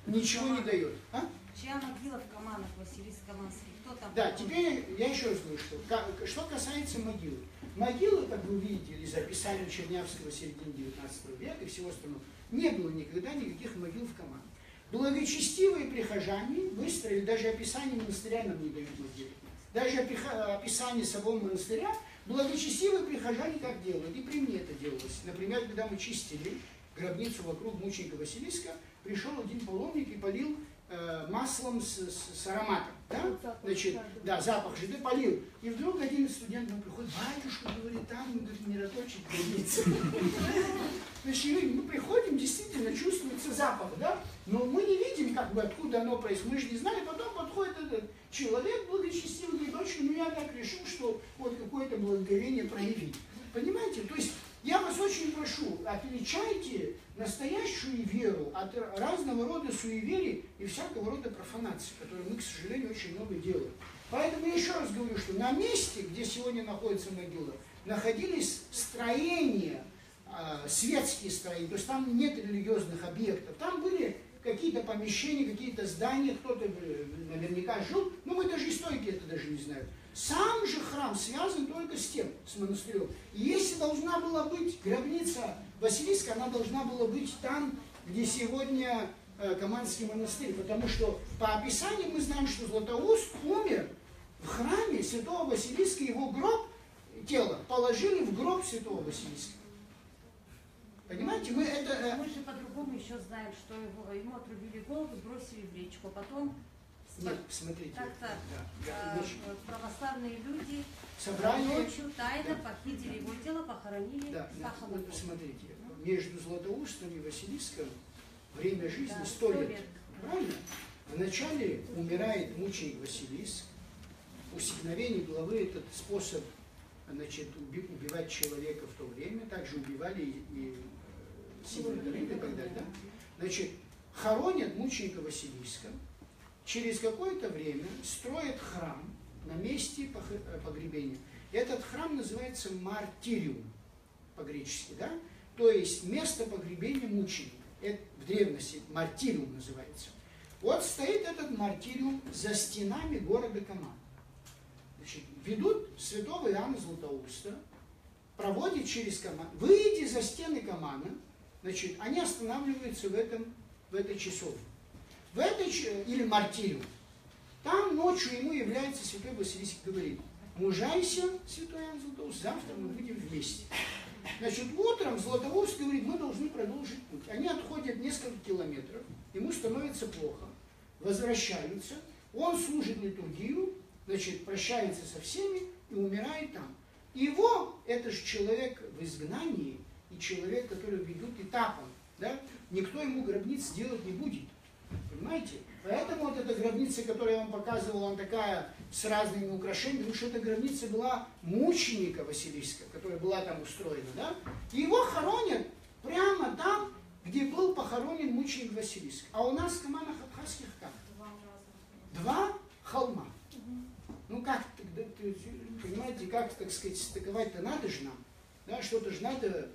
ничего не дает. А? Чья могила в Каманах, Василиск Каманский? Кто там? Да, теперь я еще раз говорю, что касается могилы. Могилы, как вы видите, из описания Чернявского середины 19 века и всего остального, не было никогда никаких могил в Каманах. Благочестивые прихожане выстроили, даже описание монастыря нам не дают могилы. Даже описание самого монастыря, благочестивые прихожане как делают, и при мне это делалось. Например, когда мы чистили гробницу вокруг мученика Василиска, пришел один паломник и полил маслом с ароматом. Да? Значит, да, запах же, ты полил. И вдруг один из студентов приходит, батюшка, говорит, там, говорит, мироточит гробница. Значит, мы приходим, действительно чувствуется запах, да? Но мы не видим, как бы, откуда оно происходит. Мы же не знали, потом подходит этот человек благочестивый, говорит, батюшка, ну я так решил, что вот какое-то благоговение проявить. Понимаете? То есть я вас очень прошу, отличайте настоящую веру от разного рода суеверий и всякого рода профанации, которые мы, к сожалению, очень много делаем. Поэтому я еще раз говорю, что на месте, где сегодня находится могила, находились строения, светские строения, то есть там нет религиозных объектов, там были какие-то помещения, какие-то здания, кто-то наверняка жил, но мы даже историки это даже не знаем. Сам же храм связан только с тем, с монастырем. И если должна была быть гробница Василиска, она должна была быть там, где сегодня Каманский монастырь, потому что по описанию мы знаем, что Златоуст умер в храме святого Василиска, его гроб, тело положили в гроб святого Василиска. Понимаете, мы это... Мы же по-другому еще знаем, что ему отрубили голову, бросили в речку, а потом... Нет, смотрите. Православные люди собрали ночью тайно похитили его тело, похоронили. Да, вот смотрите, между Златоустом и Василиском время жизни 100 лет. Правильно? Вначале умирает мученик Василиск. Усекновение главы – этот способ, значит, убивать человека в то время. Также убивали и Символитарин и так далее. Да? Значит, хоронят мученика Василиска. Через какое-то время строят храм на месте погребения. Этот храм называется мартириум по-гречески, да? То есть место погребения мученика. Это в древности мартириум называется. Вот стоит этот мартириум за стенами города Каман. Значит, ведут святого Иоанна Златоуста, проводят через Каман. Выйдя за стены Камана, значит, они останавливаются в этой часовне. Или мартириум. Там ночью ему является святой Василиск и говорит: мужайся, святой Иоанн Златоуст, завтра мы выйдем вместе. Значит, утром Златоуст говорит: мы должны продолжить путь. Они отходят несколько километров, ему становится плохо, возвращаются, он служит литургию, значит, прощается со всеми и умирает там. Его, это же человек в изгнании, и человек, который ведут этапом, да? Никто ему гробниц делать не будет. Понимаете? Поэтому вот эта гробница, которую я вам показывал, она такая с разными украшениями, потому что эта гробница была мученика Василиска, которая была там устроена, да? И его хоронят прямо там, где был похоронен мученик Василиск. А у нас в Каманах Абхазских как? Два холма. Ну как, понимаете, как, так сказать, стыковать-то надо же нам, да? Что-то же надо,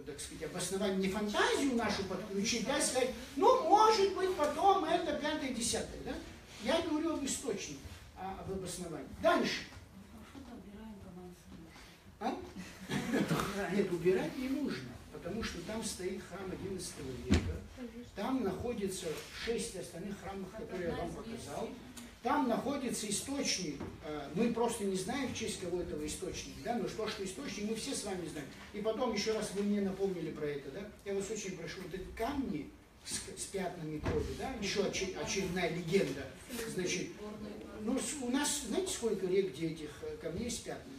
так сказать, обосновать, не фантазию нашу подключить, да, сказать, ну, может быть, потом это 5-е, 10-е, да? Я говорю об источнике, об обосновании. Дальше. А? Нет, убирать не нужно, потому что там стоит храм XI века, там находится 6 остальных храмов, которые я вам показал. Там находится источник, мы просто не знаем, в честь кого этого источника, да, но что источник, мы все с вами знаем. И потом еще раз вы мне напомнили про это, да, я вас очень прошу, вот эти камни с пятнами крови, да, еще очередная легенда, значит, ну, у нас, знаете, сколько рек, где этих камней с пятнами?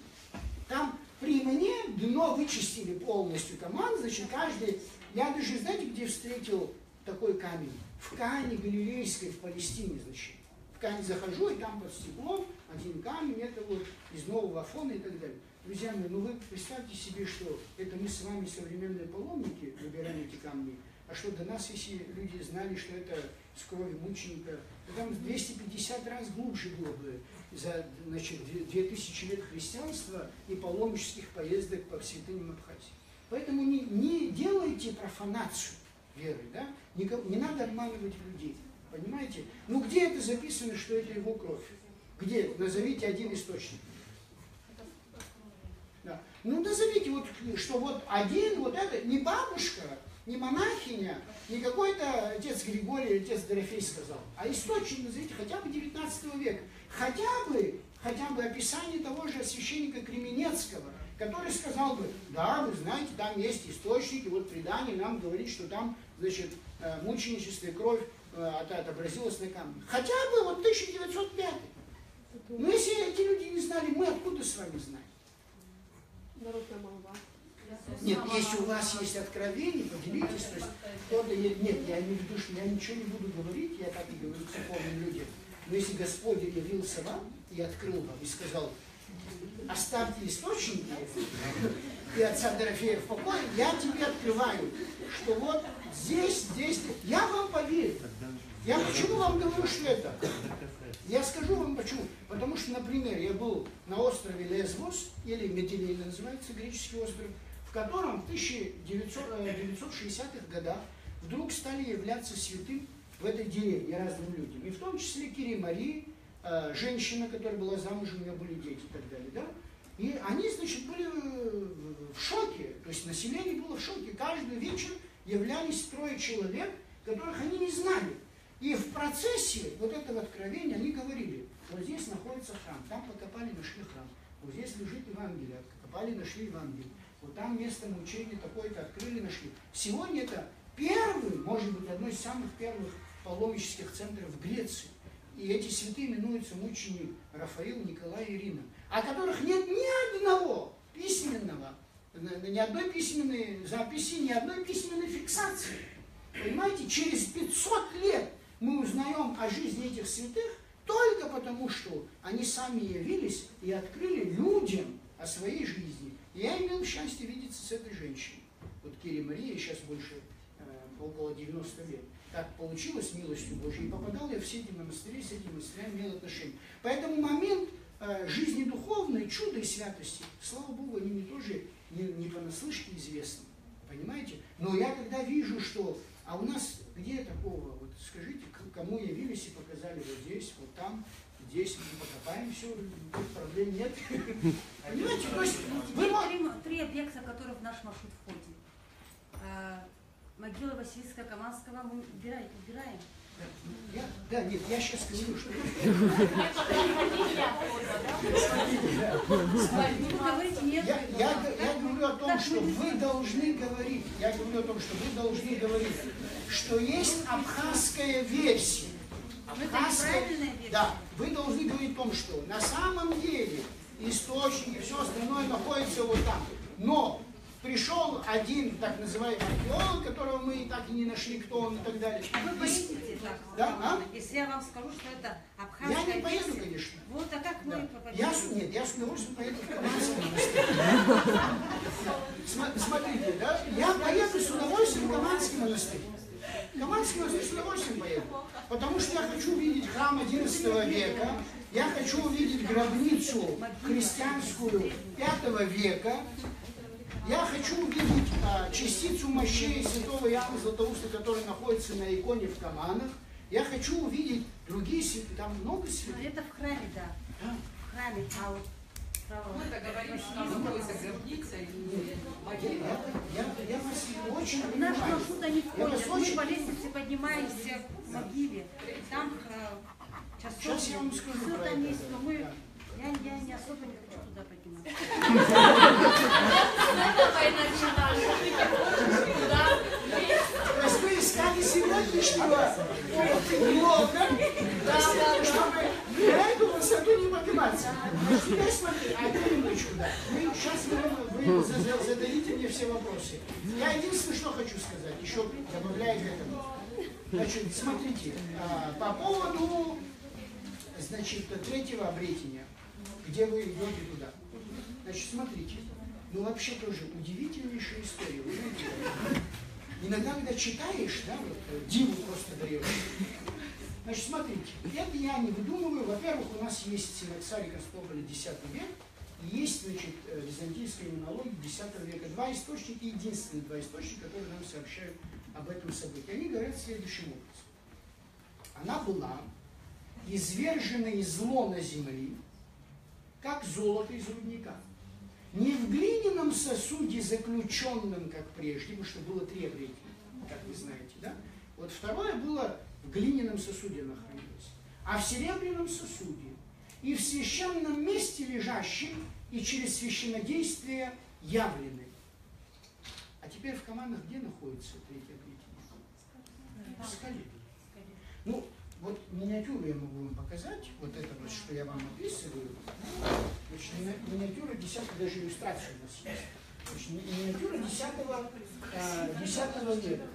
Там при мне дно вычистили полностью Каман, значит, каждый, я даже, знаете, где встретил такой камень? В Кане Галилейской, в Палестине, значит. В Кане захожу, и там под стеклом один камень, это вот из Нового Афона и так далее. Друзья мои, ну вы представьте себе, что это мы с вами современные паломники выбираем эти камни, а что до нас, если люди знали, что это с крови мученика, то там 250 раз глубже было бы за, значит, 2000 лет христианства и паломнических поездок по святыням Абхазии. Поэтому не делайте профанацию веры, да? Не надо обманывать людей. Понимаете? Ну где это записано, что это его кровь? Где? Назовите один источник. Да. Ну назовите, вот, что вот один, вот это, не бабушка, не монахиня, не какой-то отец Григорий или отец Дорофей сказал, а источник назовите хотя бы 19 века. Хотя бы описание того же священника Кременецкого, который сказал бы: да, вы знаете, там есть источники, вот предание нам говорит, что там, значит, мученичество и кровь отобразилась на камне. Хотя бы вот 1905. Но если эти люди не знали, мы откуда с вами знаем? Народная молва. Нет, если у вас есть откровение, поделитесь. То есть, кто-то, нет, я не веду, что я ничего не буду говорить, я так и говорю церковным людям. Но если Господь явился вам и открыл вам, и сказал: оставьте источники и отца Дорофея в покое, я тебе открываю, что вот здесь, я вам поверю. Я почему вам говорю, что это? Я скажу вам почему. Потому что, например, я был на острове Лесбос, или Метилена называется, греческий остров, в котором в 1960-х годах вдруг стали являться святым в этой деревне разным людям. И в том числе Кирия Мария, женщина, которая была замужем, у нее были дети и так далее. Да? И они, значит, были в шоке. То есть население было в шоке. Каждый вечер являлись 3 человек, которых они не знали. И в процессе вот этого откровения они говорили: вот здесь находится храм, там покопали, нашли храм. Вот здесь лежит Евангелие, откопали, нашли Евангелие. Вот там место мучения такое-то открыли, нашли. Сегодня это первый, может быть, одно из самых первых паломнических центров в Греции. И эти святые именуются мученик Рафаил, Николай и Ирина, о которых нет ни одного письменного, ни одной письменной записи, ни одной письменной фиксации. Понимаете, через 500 лет мы узнаем о жизни этих святых только потому, что они сами явились и открыли людям о своей жизни. И я имел счастье видеться с этой женщиной. Вот Кире Марии сейчас больше около 90 лет. Так получилось милостью Божией. И попадал я в все эти монастыри, с этими монастырями имел отношение. Поэтому момент жизни духовной, чуда и святости, слава Богу, они мне тоже не понаслышке известны. Понимаете? Но я когда вижу, что... А у нас где такого? Вот скажите, кому явились и показали вот здесь, вот там, здесь, мы покопаем все, проблем нет. Понимаете? То есть три объекта, которые в наш маршрут входят. Могила Василийского Каманского мы убираем. Нет, я сейчас говорю, что... Я говорю о том, что вы должны говорить, что есть абхазская версия. Да, вы должны говорить о том, что на самом деле источники и все остальное находится вот там. Но пришел один так называемый археолог, которого мы так и не нашли, кто он и так далее. А вы поедете так? Да? Если я вам скажу, что это абхазская Я не поеду, версия, конечно. Вот, а как мы попадем? Я с удовольствием поеду в Каманский монастырь. Смотрите, да? Я поеду с удовольствием в Каманский монастырь. Каманский монастырь с удовольствием поеду. Потому что я хочу увидеть храм XI века, я хочу увидеть гробницу христианскую V века, я хочу увидеть частицу мощей святого Иоанна Златоуста, который находится на иконе в Каманах. Я хочу увидеть другие святые, там много святых. Это в храме, да. В храме, а вот... Мы-то говорим, что там находится гробница и могила. Я вас очень Наш понимаю. маршрут они входят. Мы по лестнице поднимаемся к могиле. Там Сейчас я вам скажу все про там это. есть, но мы... Я не особо не хочу туда подниматься. То есть вы искали сегодняшнего блога, чтобы на эту высоту не подниматься. А теперь смотрите, одну минуточку, да. Сейчас вы зададите мне все вопросы. Я единственное, что хочу сказать, еще добавляя к этому. Значит, смотрите, по поводу, значит, третьего обретения, где вы идете туда. Значит, смотрите, ну вообще тоже удивительнейшая история. Вы знаете, иногда, когда читаешь, да, вот, диву просто даешь. Значит, смотрите, это я не выдумываю. Во-первых, у нас есть Сираксарий Константинополя X век, и есть, значит, византийская иммунология X века. Два источника, единственные два источника, которые нам сообщают об этом событии. Они говорят следующим образом. Она была извержена из лона земли, как золото из рудника. Не в глиняном сосуде, заключенном, как прежде, потому что было три обретения, как вы знаете, да? Вот второе было в глиняном сосуде она хранилась, а в серебряном сосуде и в священном месте лежащем и через священнодействие явлены. А теперь в Каманах где находится третье обретение? В скале. Ну, вот миниатюру я могу вам показать, вот это вот, что я вам описываю. Значит, миниатюра 10-го, даже иллюстрация у нас есть. Значит, миниатюра 10 века.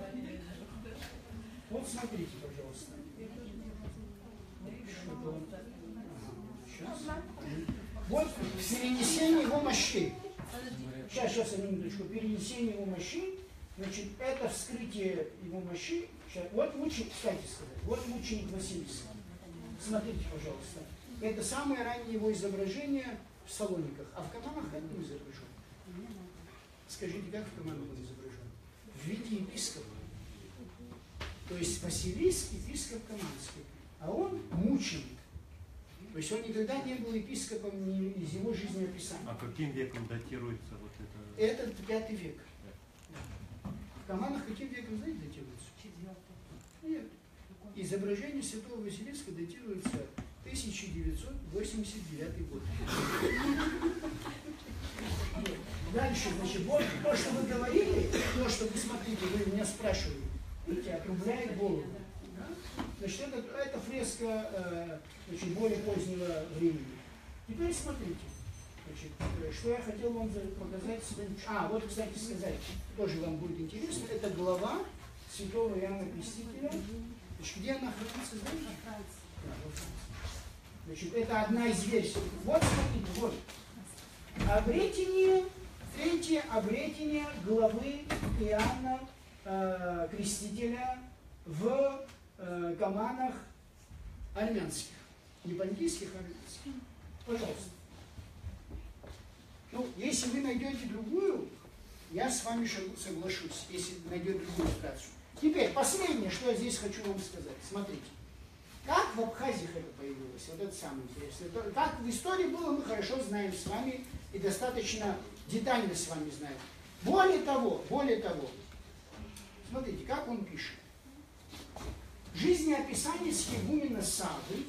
Вот смотрите, пожалуйста. Сейчас. Вот перенесение его мощей. Сейчас, одну минуточку. Перенесение его мощей. Значит, это вскрытие его мощей. Вот мученик, кстати сказать, вот мученик Василийский. Смотрите, пожалуйста. Это самое раннее его изображение в Салониках. А в Каманах как он изображен? Скажите, как в Каманах он изображен? В виде епископа. То есть Василийский епископ Каманский. А он мученик. То есть он никогда не был епископом ни из его жизнеописания. А каким веком датируется вот это? Это 5 век. В Каманах каким веком, знаете, датируется? Нет. Изображение святого Василийского датируется 1989 год. Дальше, значит, вот то, что вы говорили, то, что вы смотрите, вы меня спрашивали, видите, округляет голову. Значит, это фреска значит, более позднего времени. Теперь смотрите, значит, что я хотел вам показать. Вот, кстати сказать, тоже вам будет интересно, это глава святого Иоанна Крестителя, Значит, где она хранится? Знаете? Во Франции. Да, во Франции. Значит, это одна из версий. Вот смотрите, вот. Обретение, третье обретение главы Иоанна Крестителя в каманах армянских. Не понтийских, а армянских. Пожалуйста. Ну, если вы найдете другую, я с вами соглашусь, если найдете другую иллюстрацию. Теперь, последнее, что я здесь хочу вам сказать. Смотрите. Как в Абхазии это появилось? Вот это самое интересное. Как в истории было, мы хорошо знаем с вами и достаточно детально с вами знаем. Более того, смотрите, как он пишет. Жизнеописание схигумена Саввы,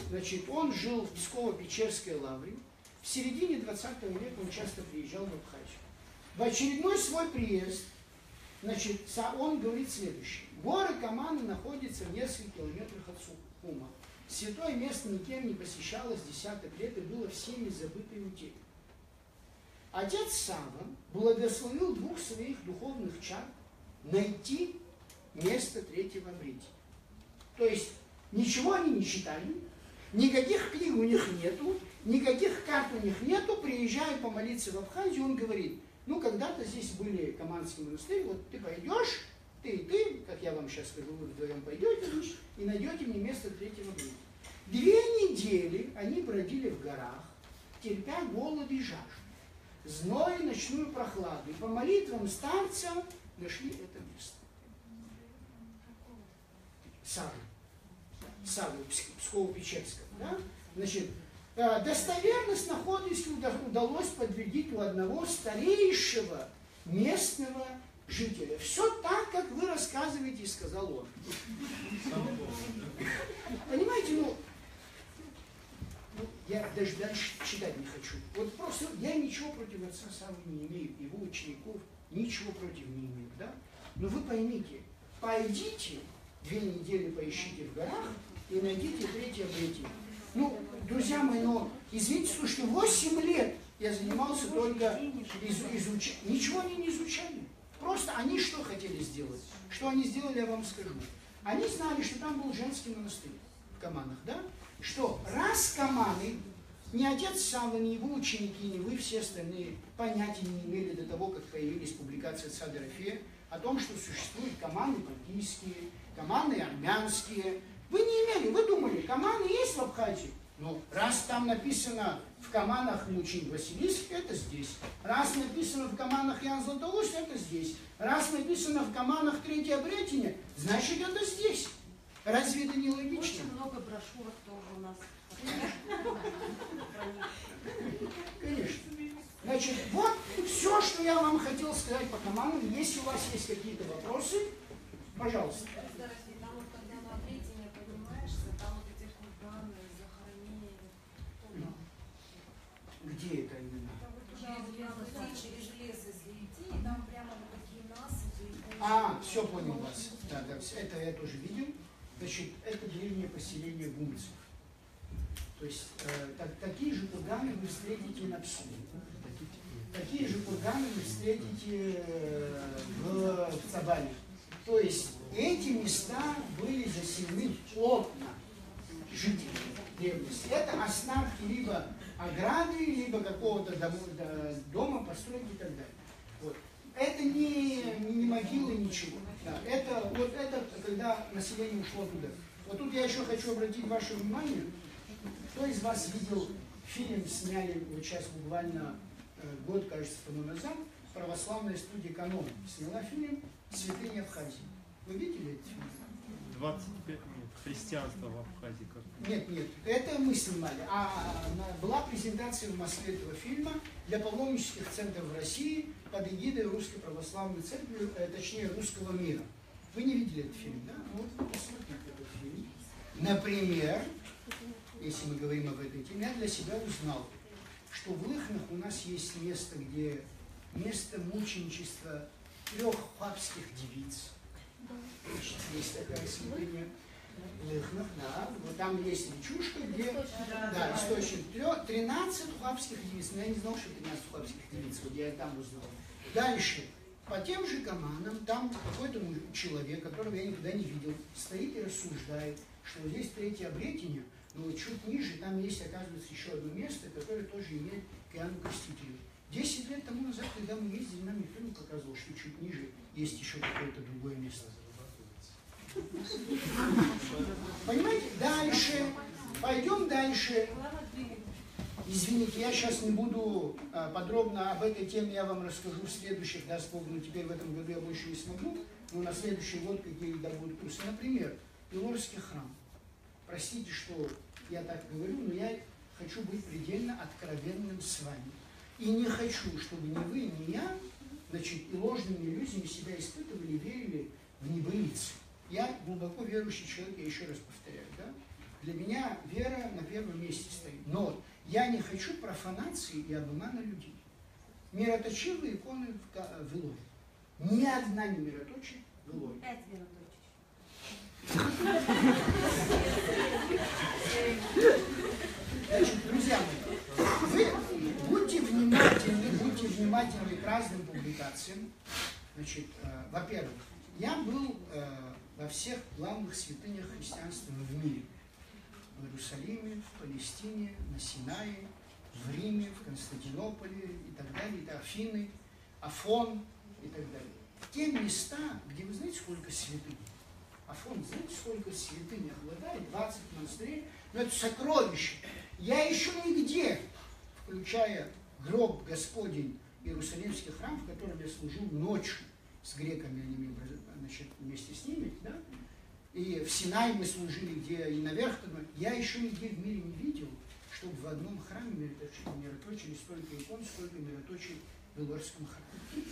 значит, он жил в Псково-Печерской лавре. В середине 20 века он часто приезжал в Абхазию. В очередной свой приезд, значит, он говорит следующее. Горы Каманы находятся в нескольких километрах от Сухума. Святое место никем не посещалось десяток лет и было всеми забытой утерей. Отец Савва благословил двух своих духовных чад найти место третьего обретения. То есть ничего они не читали, никаких книг у них нету, никаких карт у них нету. Приезжая помолиться в Абхазию, он говорит, ну когда-то здесь были Каманские монастыри, вот ты пойдешь, ты и ты, как я вам сейчас скажу, вы вдвоем пойдете и найдете мне место третьего обретения. 2 недели они бродили в горах, терпя голод и жажду, зной и ночную прохладу, и по молитвам старца нашли это место. Саввы, Псково-Печерского. Да? Значит, достоверность находки удалось подтвердить у одного старейшего местного жителя. Все так, как вы рассказываете, сказал он. Понимаете, ну, я даже дальше читать не хочу. Вот просто я ничего против отца Саввы не имею, его учеников ничего против не имею, да? Но вы поймите, пойдите, 2 недели поищите в горах и найдите третье обретение. Ну, друзья мои, но, извините, слушайте, 8 лет я занимался только изучением. Ничего они не изучали. Просто они что хотели сделать? Что они сделали, я вам скажу. Они знали, что там был женский монастырь в Каманах, да? Что раз Каманы, ни отец Савва, ни его ученики, ни вы все остальные понятия не имели до того, как появились публикации отца Дорофея о том, что существуют Каманы понтийские, Каманы армянские. Вы не имели, вы думали, Каманы есть в Абхазии? Ну, раз там написано в Каманах мученик Василиск, это здесь. Раз написано в Каманах Ян Златоуст, это здесь. Раз написано в Каманах третье обретение, значит это здесь. Разве это не логично? Очень много брошюрок тоже у нас. Конечно. Значит, вот все, что я вам хотел сказать по Каманам. Если у вас есть какие-то вопросы, пожалуйста. Там вот когда на обретение поднимаешься, там вот эти курганы, захоронения, туда. Где это именно? Там вот туда вот прямо идти через лес, если идти, и там прямо вот такие насыпи. Все, понял вас. Да, это я тоже видел. Значит, это древнее поселение гунцев. То есть такие же курганы вы встретите на Псуме. Такие же курганы вы встретите в Цабане. То есть эти места были заселены плотно жителями древности. Это останки либо ограды, либо какого-то дома, постройки и так далее. Вот. Это не могилы, ничего. Да, это когда население ушло туда. Вот тут я еще хочу обратить ваше внимание. Кто из вас видел фильм, сняли вот сейчас буквально год, кажется, тому назад, православная студия «Канон» сняла фильм «Святыня Абхазии». Вы видели этот фильм? 25 лет. Христианство в Абхазии как? Нет, это мы снимали. Была презентация в Москве этого фильма для паломнических центров в России под эгидой Русской Православной Церкви, точнее, русского мира. Вы не видели этот фильм, да? Вот посмотрите этот фильм. Например, если мы говорим об этой теме, я для себя узнал, что в Лыхнах у нас есть место, где место мученичества 3 хабских девиц. Есть такая святыня. Лыхнах, да. Вот там есть речушка, где источник 13 хабских девиц. Но я не знал, что 13 хабских девиц. Вот я там узнал. Дальше. по тем же командам, там какой-то человек, которого я никогда не видел, стоит и рассуждает, что вот здесь третье обретение, но вот чуть ниже, там есть, оказывается, еще одно место, которое тоже имеет к Иоанну Крестителю. 10 лет тому назад, когда мы ездили, нам никто не показывал, что чуть ниже есть еще какое-то другое место. Понимаете? Дальше. Пойдем дальше. Извините, я сейчас не буду подробно об этой теме, я вам расскажу в следующих, даст Бог, но теперь в этом году я больше не смогу, но на следующий год какие-то будут курсы. Например, Илорский храм. Простите, что я так говорю, но я хочу быть предельно откровенным с вами. И не хочу, чтобы ни вы, ни я, значит, и ложными иллюзиями себя испытывали, верили в небылицы. Я глубоко верующий человек, я еще раз повторяю, да? Для меня вера на первом месте стоит. Но я не хочу профанации и обмана людей. Мироточивые иконы в Илоре. Ни одна не мироточит в Илоре. 5 мироточий. Значит, друзья мои, вы будьте внимательны к разным публикациям. Значит, во-первых, я был во всех главных святынях христианства в мире. В Иерусалиме, в Палестине, на Синае, в Риме, в Константинополе и так далее, это Афины, Афон и так далее. Те места, где вы знаете, сколько святынь? Афон, знаете, сколько святынь обладает? 20 монастырей. Но это сокровище. Я еще нигде, включая гроб Господень, Иерусалимский храм, в котором я служил ночью с греками, они, значит, вместе с ними, да? И в Синае мы служили, где и наверх, я еще нигде в мире не видел, чтобы в одном храме мироточили столько икон, сколько мироточили в Илорском храме.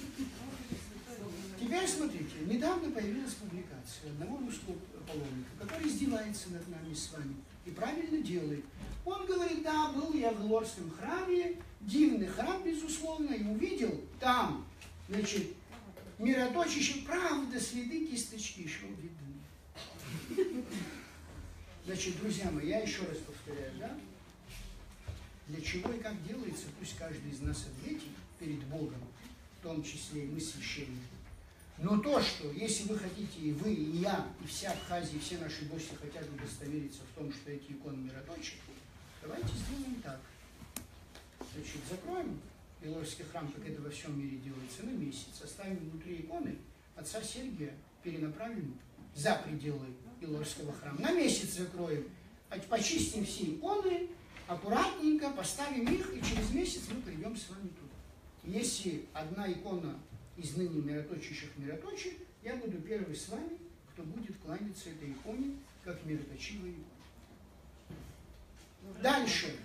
Теперь смотрите, недавно появилась публикация одного русского паломника, который издевается над нами с вами и правильно делает. Он говорит, да, был я в Илорском храме, дивный храм, безусловно, и увидел там, значит, мироточище, правда, следы кисточки еще видны. Значит, друзья мои, я еще раз повторяю, да? Для чего и как делается, пусть каждый из нас ответит перед Богом, в том числе и мы священники. Но то, что, если вы хотите, и вы, и я, и вся Абхазия, и все наши гости хотят удостовериться в том, что эти иконы мироточие, давайте сделаем так. Значит, закроем Илорский храм, как это во всем мире делается, на месяц, оставим внутри иконы отца Сергия, перенаправим за пределы Илорского храма. На месяц закроем, почистим все иконы, аккуратненько поставим их, и через месяц мы придем с вами туда. Если одна икона из ныне мироточащих мироточий, я буду первый с вами, кто будет кланяться этой иконе, как мироточивой иконе. Дальше.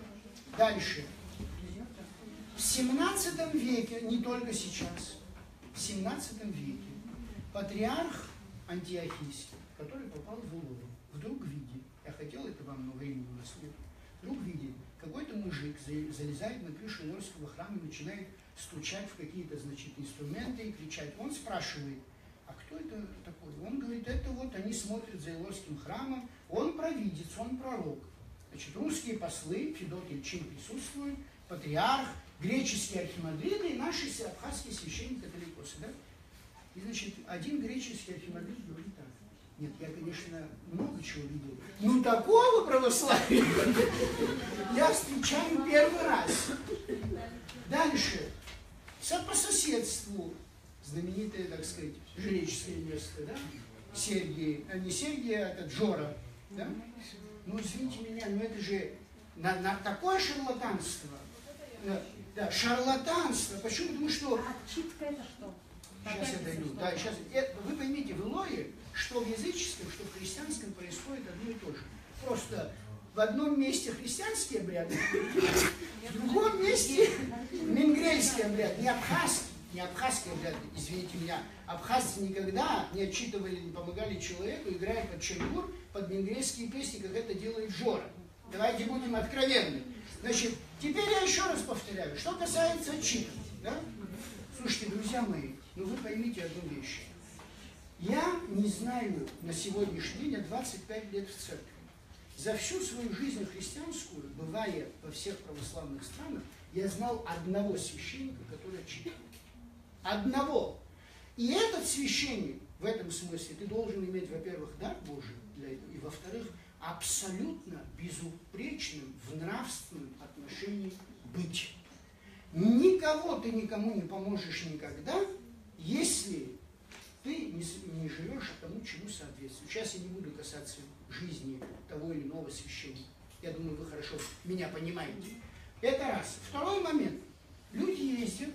В 17 веке, не только сейчас, в 17 веке патриарх Антиохийский, который попал в Илору, вдруг видит, я хотел это вам много времени наследовать, вдруг видит, какой-то мужик залезает на крышу Илорского храма и начинает стучать в какие-то, значит, инструменты и кричать. Он спрашивает, а кто это такой? Он говорит, это вот они смотрят за Илорским храмом, он провидец, он пророк. Значит, русские послы, Федот Ильчин присутствуют, патриарх, греческие архимандриты и наши абхазские священники-католикосы, да? И, значит, один греческий архимандрит говорит так. Нет, я, конечно, много чего видел, но такого православия я встречаю первый раз. Дальше. По соседству знаменитое, так сказать, жреческое место, да? Сергий, не Сергий, а это Джора, да? Ну, извините меня, но это же на такое шарлатанство. Да, шарлатанство. Почему? Потому что... Отчитка это что? Сейчас я дойду. Да, сейчас. Вы поймите, в Илоре, что в языческом, что в христианском происходит одно и то же. Просто в одном месте христианский обряд, в другом месте менгрельский обряд, не абхазский обряд, извините меня. Абхазцы никогда не отчитывали, не помогали человеку, играя под чембур, под менгрельские песни, как это делает Джора. Давайте будем откровенны. Значит, теперь я еще раз повторяю, что касается отчитки, да? Слушайте, друзья мои, ну вы поймите одну вещь. Я не знаю на сегодняшний день, я 25 лет в церкви. За всю свою жизнь христианскую, бывая во всех православных странах, я знал одного священника, который отчитывал. Одного. И этот священник, в этом смысле, ты должен иметь, во-первых, дар Божий для этого, и, во-вторых, абсолютно безупречным в нравственном отношении быть. Никого ты никому не поможешь никогда, если ты не живешь тому, чему соответствует. Сейчас я не буду касаться жизни того или иного священника. Я думаю, вы хорошо меня понимаете. Это раз. Второй момент. Люди ездят,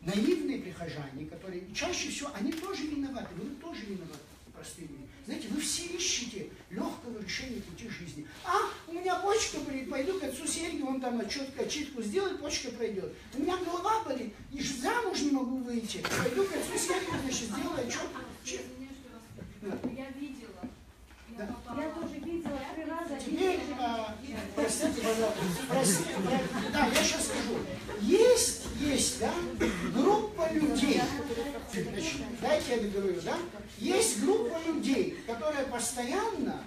наивные прихожане, которые чаще всего, они тоже виноваты, вы тоже виноваты, простые люди. Знаете, вы все ищете легкого решения пути жизни. У меня почка болит, пойду к отцу Сергию, он там читку сделает, почка пройдет. У меня голова болит, и замуж не могу выйти. Пойду к отцу Сергию, значит, сделаю отчет. Я видела. Да. Я тоже видела 3 раза. Теперь, простите, пожалуйста, да, я сейчас скажу. Есть, да, группа людей, значит, дайте я договорю, да, есть группа людей, которая постоянно,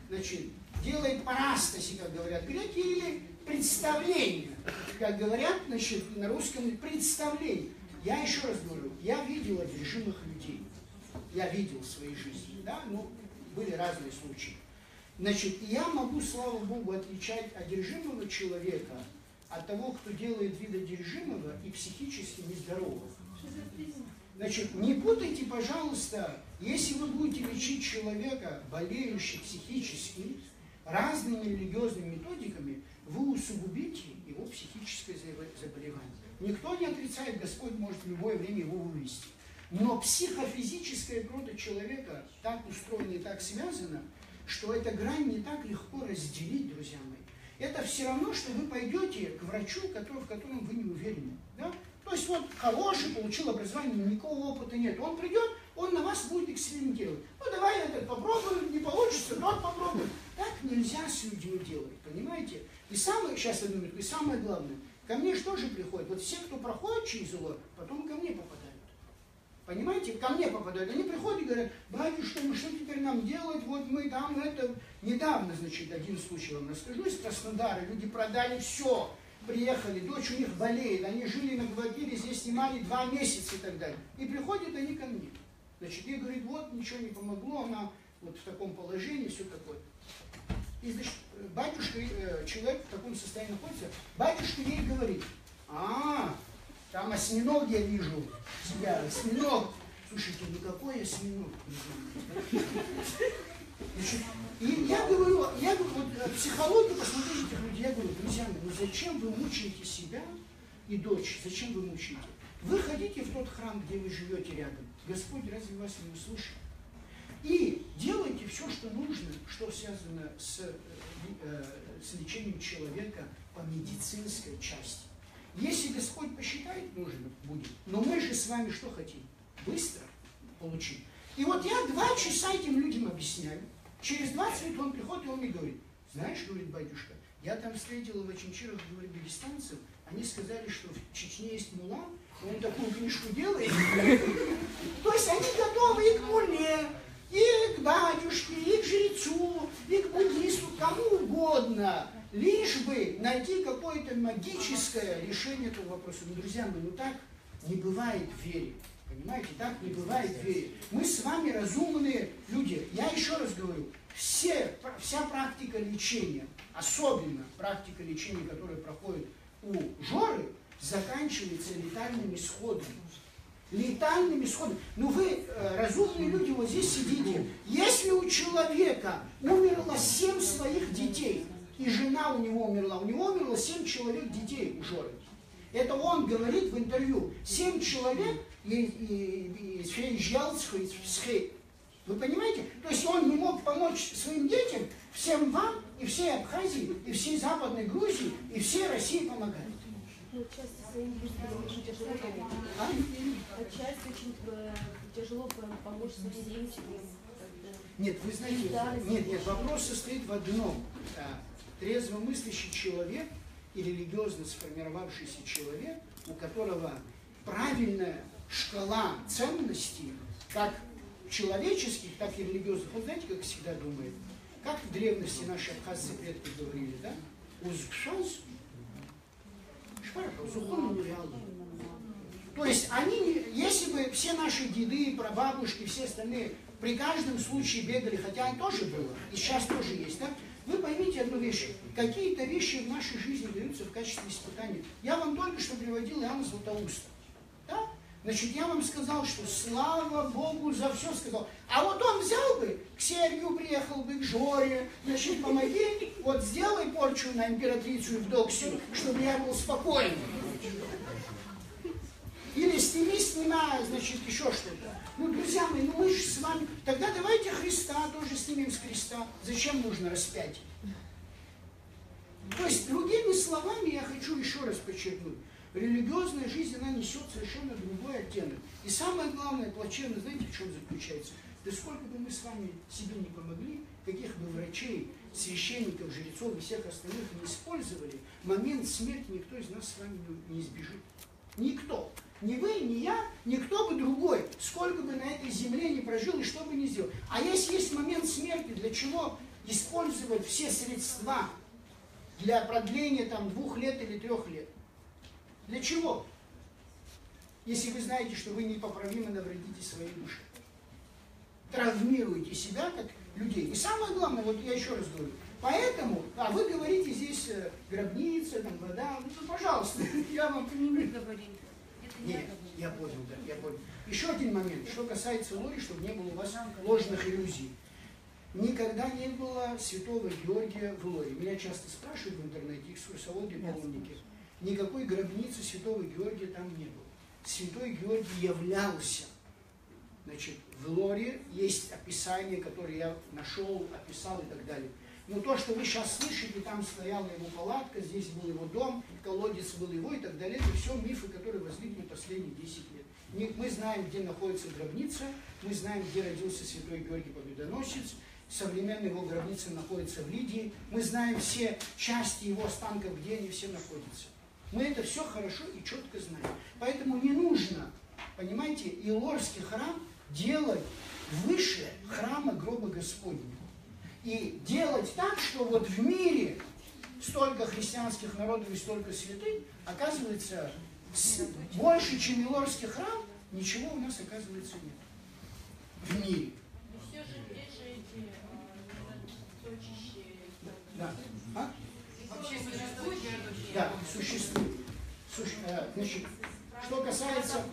значит, делает парастаси, как говорят греки, или представление, как говорят, значит, на русском, представление. Я еще раз говорю, я видел одержимых людей, я видел в своей жизни, да, ну, были разные случаи. Значит, я могу, слава Богу, отличать одержимого человека от того, кто делает вид одержимого и психически нездорового. Значит, не путайте, пожалуйста, если вы будете лечить человека, болеющего психически, разными религиозными методиками, вы усугубите его психическое заболевание. Никто не отрицает, Господь может в любое время его вывести. Но психофизическая природа человека так устроена и так связана, что эта грань не так легко разделить, друзья мои. Это все равно, что вы пойдете к врачу, в котором вы не уверены. Да? То есть вот хороший, получил образование, но никакого опыта нет. Он придет, он на вас будет экспериментировать. Ну давай этот попробуем, не получится, тот попробуем. Так нельзя с людьми делать, понимаете? И самое, сейчас одну минуту, и самое главное, ко мне же тоже приходят. Вот все, кто проходит через его, потом ко мне попадают. Понимаете, ко мне попадают. Они приходят и говорят, батюшка, ну что теперь нам делать? Вот мы там это... Недавно, значит, один случай вам расскажу из Краснодара. Люди продали все, приехали, дочь у них болеет, они жили на квартире, здесь снимали 2 месяца и так далее. И приходят они ко мне. Значит, ей говорит, вот, ничего не помогло, она вот в таком положении, все такое. И, значит, батюшка, человек в таком состоянии находится, батюшка ей говорит, там осьминог я вижу себя, осьминог. Слушайте, никакой осьминог. Значит, и я говорю, вот психологию, посмотрите этих людей, я говорю, друзья мои, ну зачем вы мучаете себя и дочь, зачем вы мучаете? Вы ходите в тот храм, где вы живете рядом. Господь разве вас не услышит? И делайте все, что нужно, что связано с лечением человека по медицинской части. Если Господь посчитает, нужно будет. Но мы же с вами что хотим? Быстро получить. И вот я 2 часа этим людям объясняю. Через 20 минут он приходит, и он мне говорит, знаешь, говорит, батюшка, я там встретила в Очинчирах, говорит, дагестанцев, они сказали, что в Чечне есть мулла, он такую книжку делает. То есть они готовы и к мулле, и к батюшке, и к жрецу, и к буддисту, кому угодно. Лишь бы найти какое-то магическое решение этого вопроса. Но, друзья мои, ну так не бывает в вере. Понимаете, так не бывает в вере. Мы с вами разумные люди. Я еще раз говорю, вся практика лечения, особенно практика лечения, которая проходит у Жоры, заканчивается летальным исходом. Летальным исходом. Ну вы, разумные люди, вот здесь сидите. Если у человека умерло 7 своих детей, и жена у него умерло 7 человек детей у Жоры. Это он говорит в интервью. 7 человек, вы понимаете? То есть он не мог помочь своим детям, всем вам, и всей Абхазии, и всей Западной Грузии, и всей России помогает. Отчасти своим близким очень тяжело помочь. Отчасти очень тяжело помочь своим близким. Нет, вы знаете, нет, вопрос состоит в одном. Трезвомыслящий человек и религиозно сформировавшийся человек, у которого правильная шкала ценностей, как человеческих, так и религиозных, он знаете, как всегда думает, как в древности наши абхазцы предки говорили, да? Узкшаз, шпарка, зухом реально. То есть они, если бы все наши деды, прабабушки, все остальные при каждом случае бегали, хотя и тоже было, и сейчас тоже есть, да? Вы поймите одну вещь. Какие-то вещи в нашей жизни даются в качестве испытания. Я вам только что приводил Иоанна Златоуста. Да? Значит, я вам сказал, что слава Богу за все сказал. А вот он взял бы, к Сергию приехал бы, к Жоре, значит, помоги, вот сделай порчу на императрицу Евдоксию, чтобы я был спокойным. Или снимай, значит, еще что-то. Ну, друзья мои, ну мы же с вами... Тогда давайте Христа тоже снимем с креста. Зачем нужно распятие? То есть, другими словами, я хочу еще раз подчеркнуть. Религиозная жизнь, она несет совершенно другой оттенок. И самое главное, плачевно, знаете, в чем заключается? Да сколько бы мы с вами себе не помогли, каких бы врачей, священников, жрецов и всех остальных не использовали, момент смерти никто из нас с вами не избежит. Никто. Ни вы, ни я, никто бы другой, сколько бы на этой земле не прожил и что бы ни сделал. А если есть момент смерти, для чего использовать все средства для продления там 2 лет или 3 лет? Для чего? Если вы знаете, что вы непоправимо навредите своей душе. Травмируете себя, как людей. И самое главное, вот я еще раз говорю, поэтому, а вы говорите здесь гробница, там вода, ну, пожалуйста, я вам Это не мы говорим. Это нет, я понял, да, я понял. Еще один момент, что касается Лори, чтобы не было у вас ложных иллюзий. Никогда не было святого Георгия в Лоре. Меня часто спрашивают в интернете, экскурсоводы, паломники. Никакой гробницы святого Георгия там не было. Святой Георгий являлся. Значит, в Лоре есть описание, которое я нашел, описал и так далее. Но то, что вы сейчас слышите, там стояла его палатка, здесь был его дом, колодец был его и так далее, это все мифы, которые возникли последние 10 лет. Мы знаем, где находится гробница, мы знаем, где родился святой Георгий Победоносец, современная его гробница находится в Лидии, мы знаем все части его останков, где они все находятся. Мы это все хорошо и четко знаем. Поэтому не нужно, понимаете, Илорский храм делать выше храма гроба Господня. И делать так, что вот в мире столько христианских народов и столько святых, оказывается, больше, чем Илорский храм, ничего у нас, оказывается, нет. В мире. Все же есть же эти точащие. Да. А? Вообще существует верующие? Да, существует. Значит, что касается...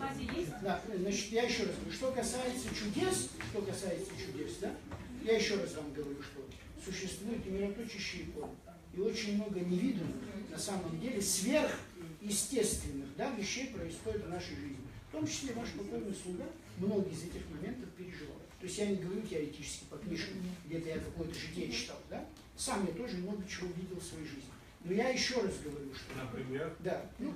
Да, значит, я еще раз говорю, что касается чудес, да, я еще раз вам говорю, что существует и мироточащие иконы, и очень много невиданных, на самом деле, сверхъестественных, да, вещей происходит в нашей жизни. В том числе ваш покойный слуга многие из этих моментов переживал. То есть я не говорю теоретически по книжкам, где-то я какое-то житие читал, да? Сам я тоже много чего видел в своей жизни. Но я еще раз говорю, что... Например? Да, ну,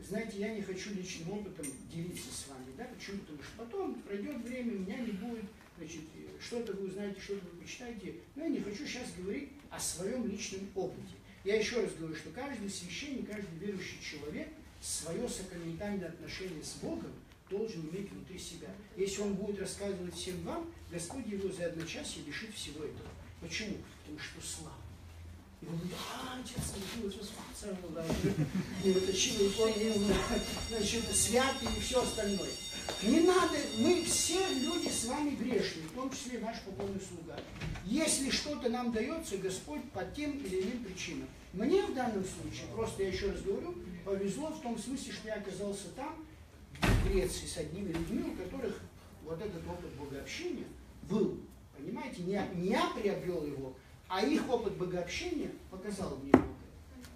знаете, я не хочу личным опытом делиться с вами, да? Почему? Потому что потом пройдет время, меня не будет, значит, что-то вы узнаете, что-то вы почитаете. Но я не хочу сейчас говорить о своем личном опыте. Я еще раз говорю, что каждый священник, каждый верующий человек свое сакраментальное отношение с Богом должен иметь внутри себя. Если он будет рассказывать всем вам, Господь его за одночасье лишит всего этого. Почему? Потому что слава. И он говорит, отец, не вытащил икону, значит, святый и все остальное. Не надо, мы все люди с вами грешные, в том числе и наш покойный слуга. Если что-то нам дается, Господь по тем или иным причинам. Мне в данном случае, просто я еще раз говорю, повезло в том смысле, что я оказался там, в Греции, с одними людьми, у которых вот этот опыт богообщения был. Понимаете, не я приобрел его, а их опыт богообщения показал мне его.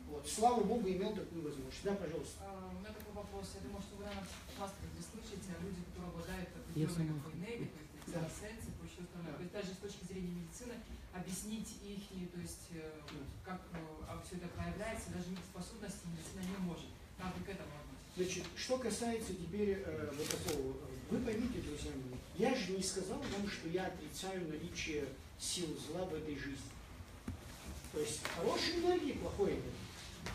Вот. Слава Богу, имел такую возможность. Да, пожалуйста. У меня такой вопрос. Я думаю, что вы, наверное, часто здесь слышите, люди, которые обладают определенной какой энергией, то есть экстрасенсы, и все остальное. То есть даже с точки зрения медицины объяснить их, то есть как все это проявляется, даже способности медицина не может. Как вы к этому относитесь? Значит, что касается теперь вот такого, вы поймите, друзья мои, я же не сказал вам, что я отрицаю наличие сил зла в этой жизни. То есть хорошей энергии, плохой энергии.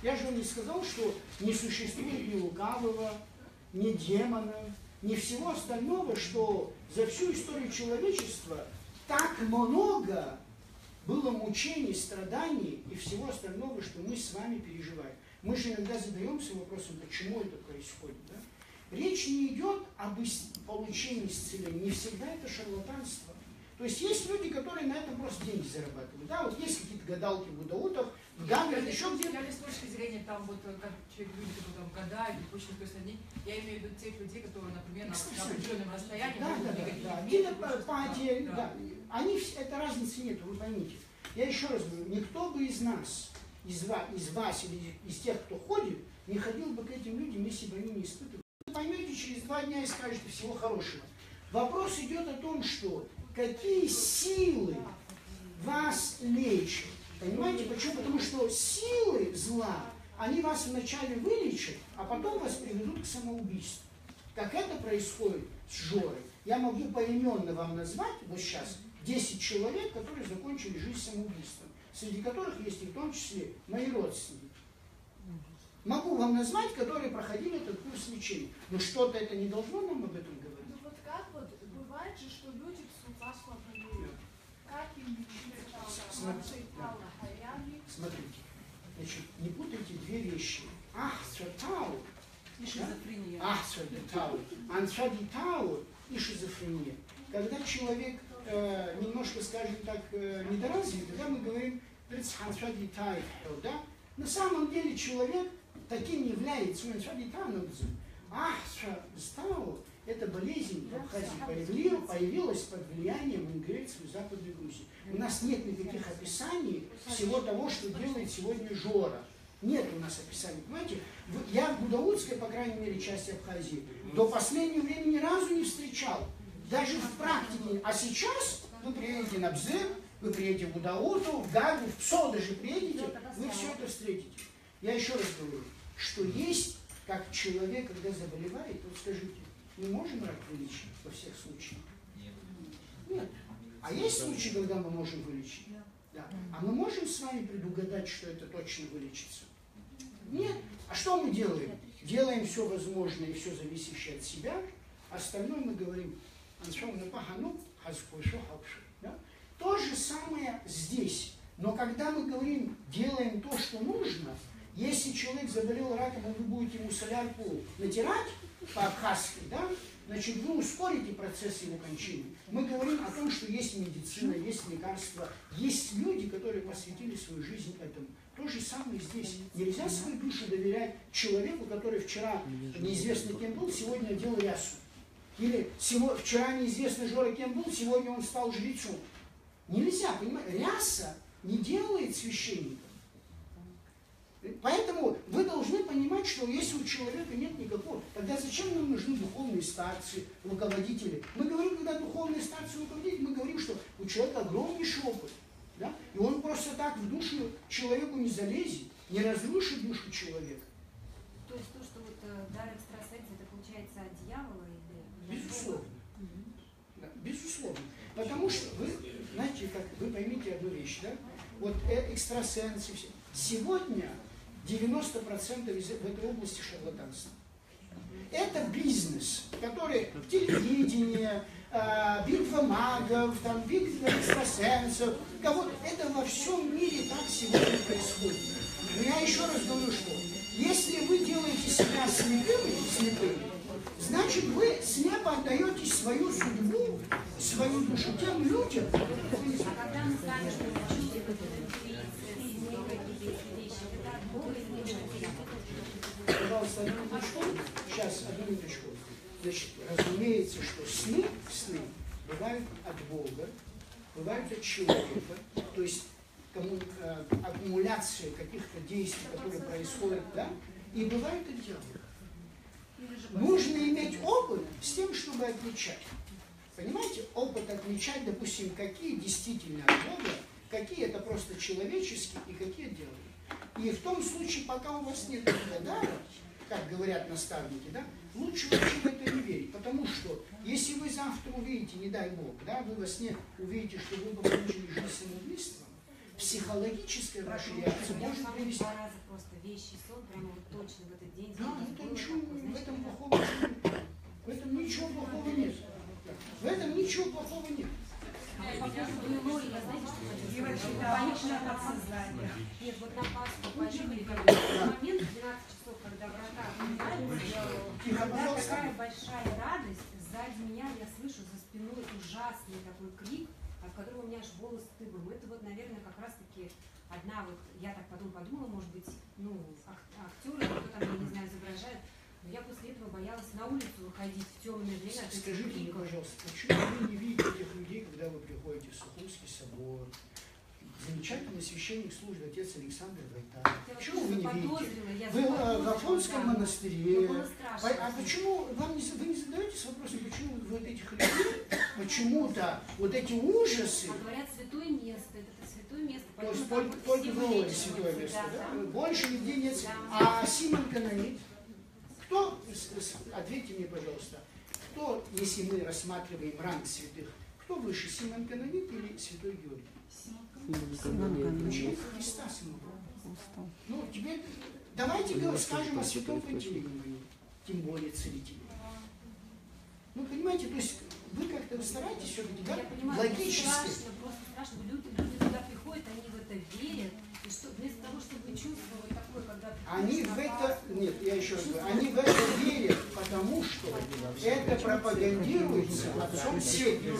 Я же вам не сказал, что не существует ни лукавого, ни демона, ни всего остального, что за всю историю человечества так много было мучений, страданий и всего остального, что мы с вами переживаем. Мы же иногда задаемся вопросом, почему это происходит. Да? речь не идет об получении исцеления. Не всегда это шарлатанство. То есть есть люди, которые на этом просто деньги зарабатывают. Да, вот есть какие-то гадалки в Удаутах, в Гамле, еще где-то. Я с точки зрения там вот как человек, люди, которые там гадают, очень то есть я имею в виду тех людей, которые, например, на определенном расстоянии могут двигать. Да. Они, это разницы нет, вы поймите. Я еще раз говорю, никто бы из нас, из вас или из тех, кто ходит, не ходил бы к этим людям, если бы они не испытывали. Вы поймете через 2 дня и скажете всего хорошего. Вопрос идет о том, что какие силы вас лечат. Понимаете, почему? Потому что силы зла, они вас вначале вылечат, а потом вас приведут к самоубийству. Как это происходит с Жорой? Я могу поименно вам назвать вот сейчас 10 человек, которые закончили жизнь самоубийством, среди которых есть и в том числе мои родственники. Могу вам назвать, которые проходили этот курс лечения. Но что-то это не должно нам об этом говорить. Ну вот как вот, бывает же, что люди в суда слабые. Как им лечить Смотрите, значит, не путайте 2 вещи. Ахтратау И шизофрения. Ансадитау и шизофрения. Когда человек немножко, скажем так, недоразвитый, да, мы говорим, да? На самом деле человек таким не является. Эта болезнь в Абхазии появилась под влиянием ингрецкой в Западной Грузии. У нас нет никаких описаний всего того, что делает сегодня Жора. Нет у нас описаний. Понимаете, я в Гудаутской, по крайней мере, части Абхазии до последнего времени ни разу не встречал. Даже в практике. А сейчас вы приедете на Бзым, вы приедете в Гудауту, в Гагу, в Псо даже приедете, вы все это встретите. Я еще раз говорю, что есть, как человек, когда заболевает, вот скажите, мы можем рак вылечить во всех случаях? Нет. А есть случаи, когда мы можем вылечить? Да. А мы можем с вами предугадать, что это точно вылечится? Нет. А что мы делаем? Делаем все возможное и все зависящее от себя. Остальное мы говорим, да? То же самое здесь. Но когда мы говорим, делаем то, что нужно, если человек заболел раком, и вы будете ему солярку натирать по-абхазски, да, значит, вы ускорите процесс его кончины. Мы говорим о том, что есть медицина, есть лекарства, есть люди, которые посвятили свою жизнь этому. То же самое здесь. Нельзя свою душу доверять человеку, который вчера неизвестно кем был, сегодня одел рясу. Или вчера неизвестно Жора кем был, сегодня он стал жрецом. Нельзя, понимаете? Ряса не делает священника. Поэтому вы должны понимать, что если у человека нет никакого, тогда зачем нам нужны духовные старцы, руководители? Мы говорим, когда духовные старцы руководители, мы говорим, что у человека огромнейший опыт. Да? И он просто так в душу человеку не залезет, не разрушит душу человека. То есть то, что вот дар экстрасенса, это получается от дьявола или... Безусловно. Да, безусловно. Потому что вы, знаете, как вы поймите одну вещь, да? Вот экстрасенсы все. Сегодня 90% в этой области шарлатанства. Это бизнес, который телевидение, битва магов, там, битва экстрасенсов, кого-то. Это во всем мире так сегодня происходит. Но я еще раз говорю, что если вы делаете себя слепыми, значит вы слепо отдаете свою судьбу, свою душу тем людям. А когда мы сами что-то чувствуем, Пожалуйста, одну минуточку. Сейчас, одну минуточку. Значит, разумеется, что сны бывают от Бога, бывают от человека, то есть аккумуляция каких-то действий, которые происходят, да, и бывают от дьявола. Нужно иметь опыт с тем, чтобы отличать. Понимаете, опыт отличать, допустим, какие действительно от Бога, какие это просто человеческие и какие делают. И в том случае, пока у вас нет этого дара, как говорят наставники, да, лучше вообще в это не верить. Потому что, если вы завтра увидите, не дай Бог, да, вы во сне увидите, что вы покончили жизнь самоубийством, психологическая ваша реакция может привести... Два раза просто вещи сон, прямо вот точно в этот день. Да, это ничего, в этом плохого нет. В этом ничего плохого нет. В этом ничего плохого нет. По поводу Илори, я знаете, что хочу сказать? Конечно, подсознание. Нет, вот на Пасху пойдем, в момент 12 часов, когда врата Тихо, Когда пожалуйста. такая большая радость, сзади меня я слышу за спиной ужасный такой крик, от которого у меня аж волос дыбом. Это вот, наверное, как раз-таки одна вот, я так потом подумала, может быть, ну, актеры, кто там, я не знаю, изображает, но я после этого боялась на улицу выходить в темное время. от этих Скажите мне, криков. пожалуйста, почему вы не видите этих людей, когда вы приходите в Сухумский собор? Замечательный священник служит отец Александр Войтар. Я вот Почему вы не видите? заподозрила, я Вы в заподозрила, Афонском да. монастыре. Мне было страшно. А почему вы не задаетесь вопросом, почему вы вот этих людей, почему-то вот эти ужасы, А говорят, святое место, это святое место. то есть поэтому там только все в Лоре вылечиваются, святое место, да, да? да. Больше нигде нет. Да. А Симон Канонит, кто, ответьте мне, пожалуйста, кто, если мы рассматриваем ранг святых, кто выше, Симон Канонит или святой Георгий? Ученик Христа самого. Ну, теперь давайте скажем о святом Пантелеймоне, тем более целителе. Ну, понимаете, то есть вы как-то стараетесь все-таки, да, Я понимаю, логически. страшно, просто страшно. Люди туда приходят, они в это верят. И что, вместо того, чтобы чувствовать такое, когда... Они в это, нет, я еще раз говорю, они в это верят, потому что это пропагандируется отцом Сергием.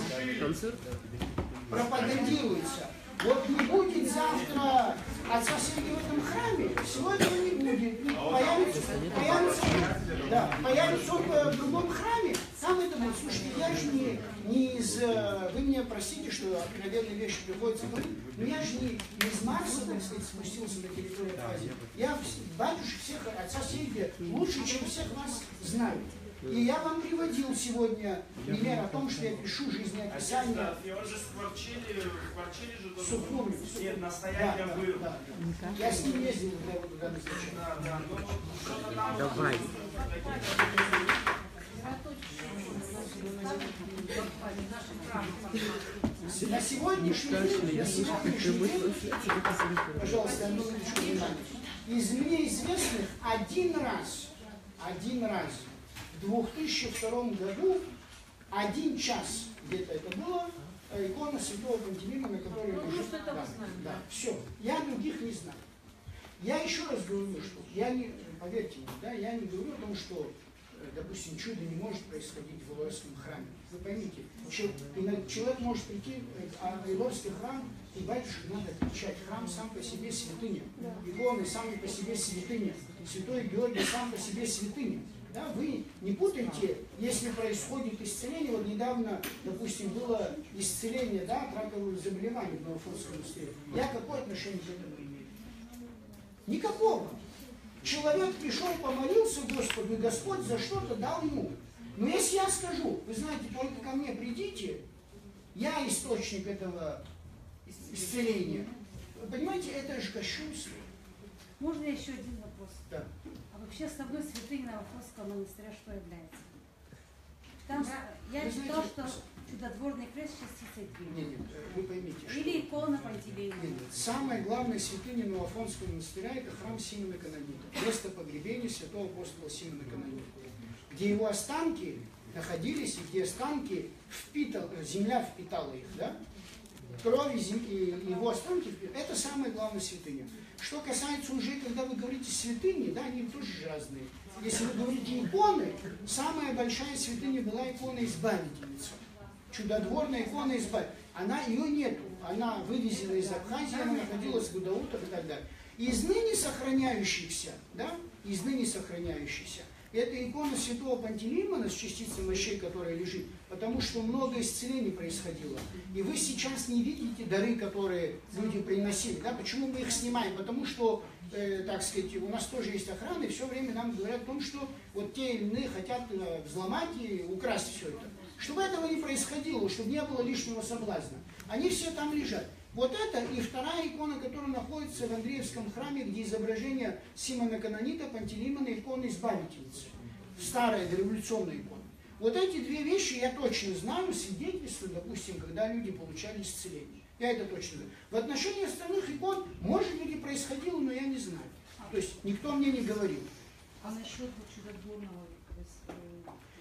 Пропагандируется. Вот не будет завтра отца Сергия в этом храме, всего этого не будет. Появится он в другом храме, там это будет. Слушайте, я же не из... Вы меня простите, что откровенные вещи приходится говорить, но я же не из Марса, так сказать, спустился на территорию Азии. Я батюшек всех, отца Сергия, лучше, чем всех вас знаю. И я вам приводил сегодня пример о том, что я пишу жизнеописание. И он же скворчили же тоже. Сухуми. Нет, настояние был. Да. Я с ним ездил, когда его туда назначал. Да, ну что-то там. Давай. На сегодняшний день, пожалуйста, одну минуточку внимания. Из мне известных один раз в 2002 году, 1 час где-то это было, икона святого Пантелеймона, которая лежит. Да, все. Я других не знаю. Я еще раз говорю, что я не, поверьте мне, да, я не говорю о том, что, допустим, чудо не может происходить в Илорском храме. Вы поймите, человек может прийти в Илорский храм, и батюшке надо отвечать. Храм сам по себе святыня. Иконы сами по себе святыня. Святой Георгий сам по себе святыня. Да, вы не путайте, если происходит исцеление. Вот недавно, допустим, было исцеление, да, от раковых заболеваний в Новофорском монастыре. Я какое отношение к этому имею? Никакого. Человек пришел, помолился Господу, и Господь за что-то дал ему. Но если я скажу, вы знаете, только ко мне придите, я источник этого исцеления. Вы понимаете, это же кощунство. Можно еще один вопрос? Да. А вообще основной святыней Новофорского монастыря что является? Там я Вы читал, знаете, что чудотворный крест с частицей Нет, глины. вы поймите, что... Или икона Пантелеймона. Самая главная святыня Новофонского монастыря – это храм Симона Канонита, место погребения святого апостола Симона Канонита, где его останки находились, и где останки земля впитала их, да? Кровь и его останки – это самая главная святыня. Что касается уже, когда вы говорите святыни, да, они тоже разные. Если вы говорите иконы, самая большая святыня была икона Избавительницы. Чудотворная икона Избавительницы. Ее нету. Она вывезена из Абхазии, она находилась в Гудаутах и так далее. Из ныне сохраняющихся, это икона святого Пантелеймона с частицей мощей, которая лежит, потому что много исцелений происходило. И вы сейчас не видите дары, которые люди приносили. Да? Почему мы их снимаем? Потому что, так сказать, у нас тоже есть охрана, и все время нам говорят о том, что вот те или иные хотят взломать и украсть все это. Чтобы этого не происходило, чтобы не было лишнего соблазна. Они все там лежат. Вот это и вторая икона, которая находится в Андреевском храме, где изображение Симона Канонита, Пантелеймона, икона Избавительницы. Старая дореволюционная икона. Вот эти две вещи я точно знаю, свидетельствую, допустим, когда люди получали исцеление. Я это точно знаю. В отношении остальных икон, может быть, и происходило, но я не знаю. То есть никто мне не говорил. А насчет чудотворного креста?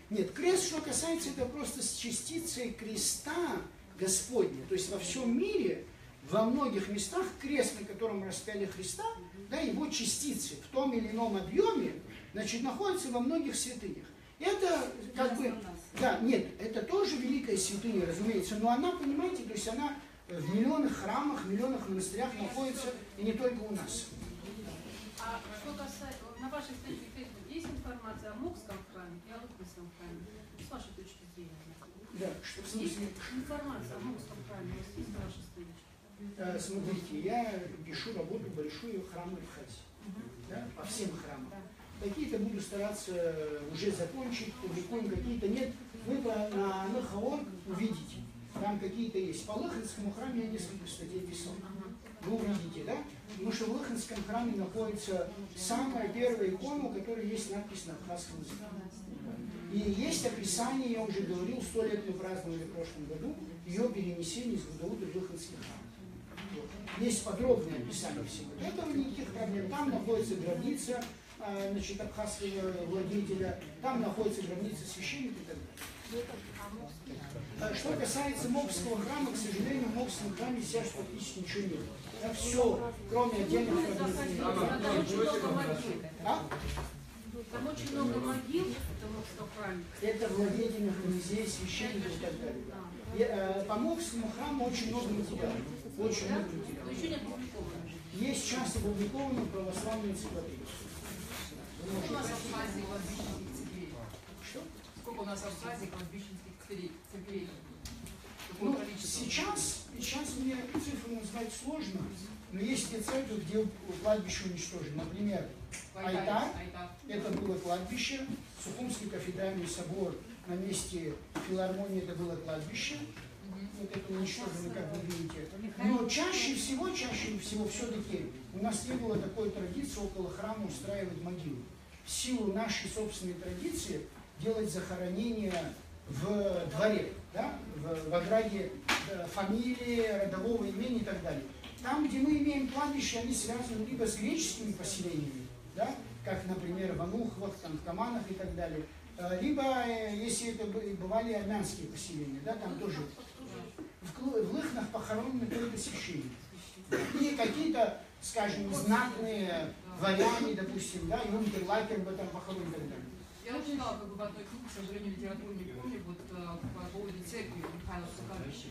Нет, крест, что касается, это просто с частицей креста Господня. То есть во всем мире во многих местах крест, на котором распяли Христа, да, его частицы в том или ином объеме, значит, находятся во многих святынях. Это как бы, да, нет, это тоже великая святыня, разумеется, но она, понимаете, то есть она в миллионах храмах, в миллионах монастырях находится, и не только у нас. А что касается, на вашей страничке Facebook есть информация о Мокском храме и о Лыхнинском храме? С вашей точки зрения. Да, что в Есть смысле? информация о Мокском храме, у вас есть на вашей страничке? Смотрите, я пишу работу большую храмы в Хазе, да, по всем храмам. Какие-то буду стараться уже закончить, публикуем, какие-то нет. Вы на НХО увидите, там какие-то есть. По Лыхнинскому храму я несколько статей писал. Вы увидите, да? Потому что в Лыхнинском храме находится самая первая икона, у которой есть надпись на абхазском языке. И есть описание, я уже говорил, 100 лет мы праздновали в прошлом году, ее перенесение из Гудаута в Лыхнинский храм. Есть подробное описание всего этого, никаких проблем. Там находится гробница, значит, абхазского владетеля, там находится гробница священника и так далее. Что касается Мокского храма, к сожалению, в Мокском храме сейчас практически ничего нет. Да, все, кроме отдельных фрагментов. Там очень много могил в Мокском храме. Это владетельных музеев, священников и так далее. По Мокскому храму очень много материалов. Очень много материалов. Но еще не опубликовано. Есть часть опубликована в православной энциклопедии. Сколько у нас в Абхазии кладбищенских церквей? Что? Сколько у нас в Абхазии кладбищенских церквей? Ну, сейчас мне цифру назвать сложно, но есть те церкви, где кладбище уничтожено. Например, Айтар, это было кладбище, Сухумский кафедральный собор на месте филармонии, это было кладбище. Вот это уничтожено, как вы видите. Но чаще всего все-таки у нас не было такой традиции около храма устраивать могилу. В силу нашей собственной традиции делать захоронение в дворе, да? В ограде фамилии, родового имени и так далее. Там, где мы имеем кладбища, они связаны либо с греческими поселениями, да? Как, например, в Ануховах, там, в Каманах и так далее, либо, если это бывали армянские поселения, да, там тоже в Лыхнах похоронены только священники. И какие-то, скажем, знатные дворяне, допустим, да, и Унтерлайкер об этом похоронен и так далее. Я читала как бы в одной книге, к сожалению, литературу не помню, вот по поводу церкви Михайловского кладбища,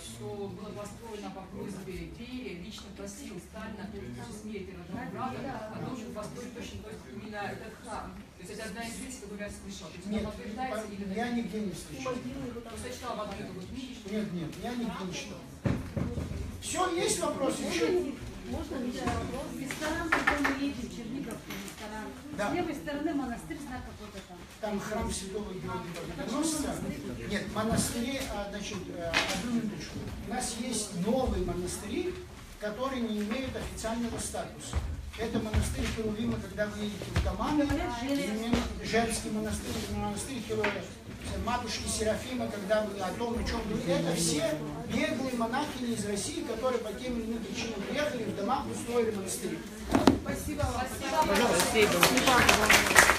что было построено по просьбе Берия, лично просил Сталина после смерти родного брата о том, чтобы построить точно именно этот храм. То есть это одна из версий, которую я слышала. То есть Нет, подтверждается или я нигде не встречал. Просто я читала в одной такой книге, что... Нет, я нигде не читал. Все, есть вопросы еще? Можно вопрос? Ресторан, когда мы едем, Черниговский ресторан. Да. С левой стороны монастырь, знак какой-то там. Там храм Святого Георгия Победоносца. Нет, монастыри, значит, одну минуточку. У нас есть новые монастыри, которые не имеют официального статуса. Это монастырь Херувима, когда вы едете в Каманы, женский монастырь матушки Серафима, когда вы о том, о чем говорите. Это все беглые монахини из России, которые по тем или иным причинам приехали, в домах устроили монастыри. Спасибо вам. Пожалуйста.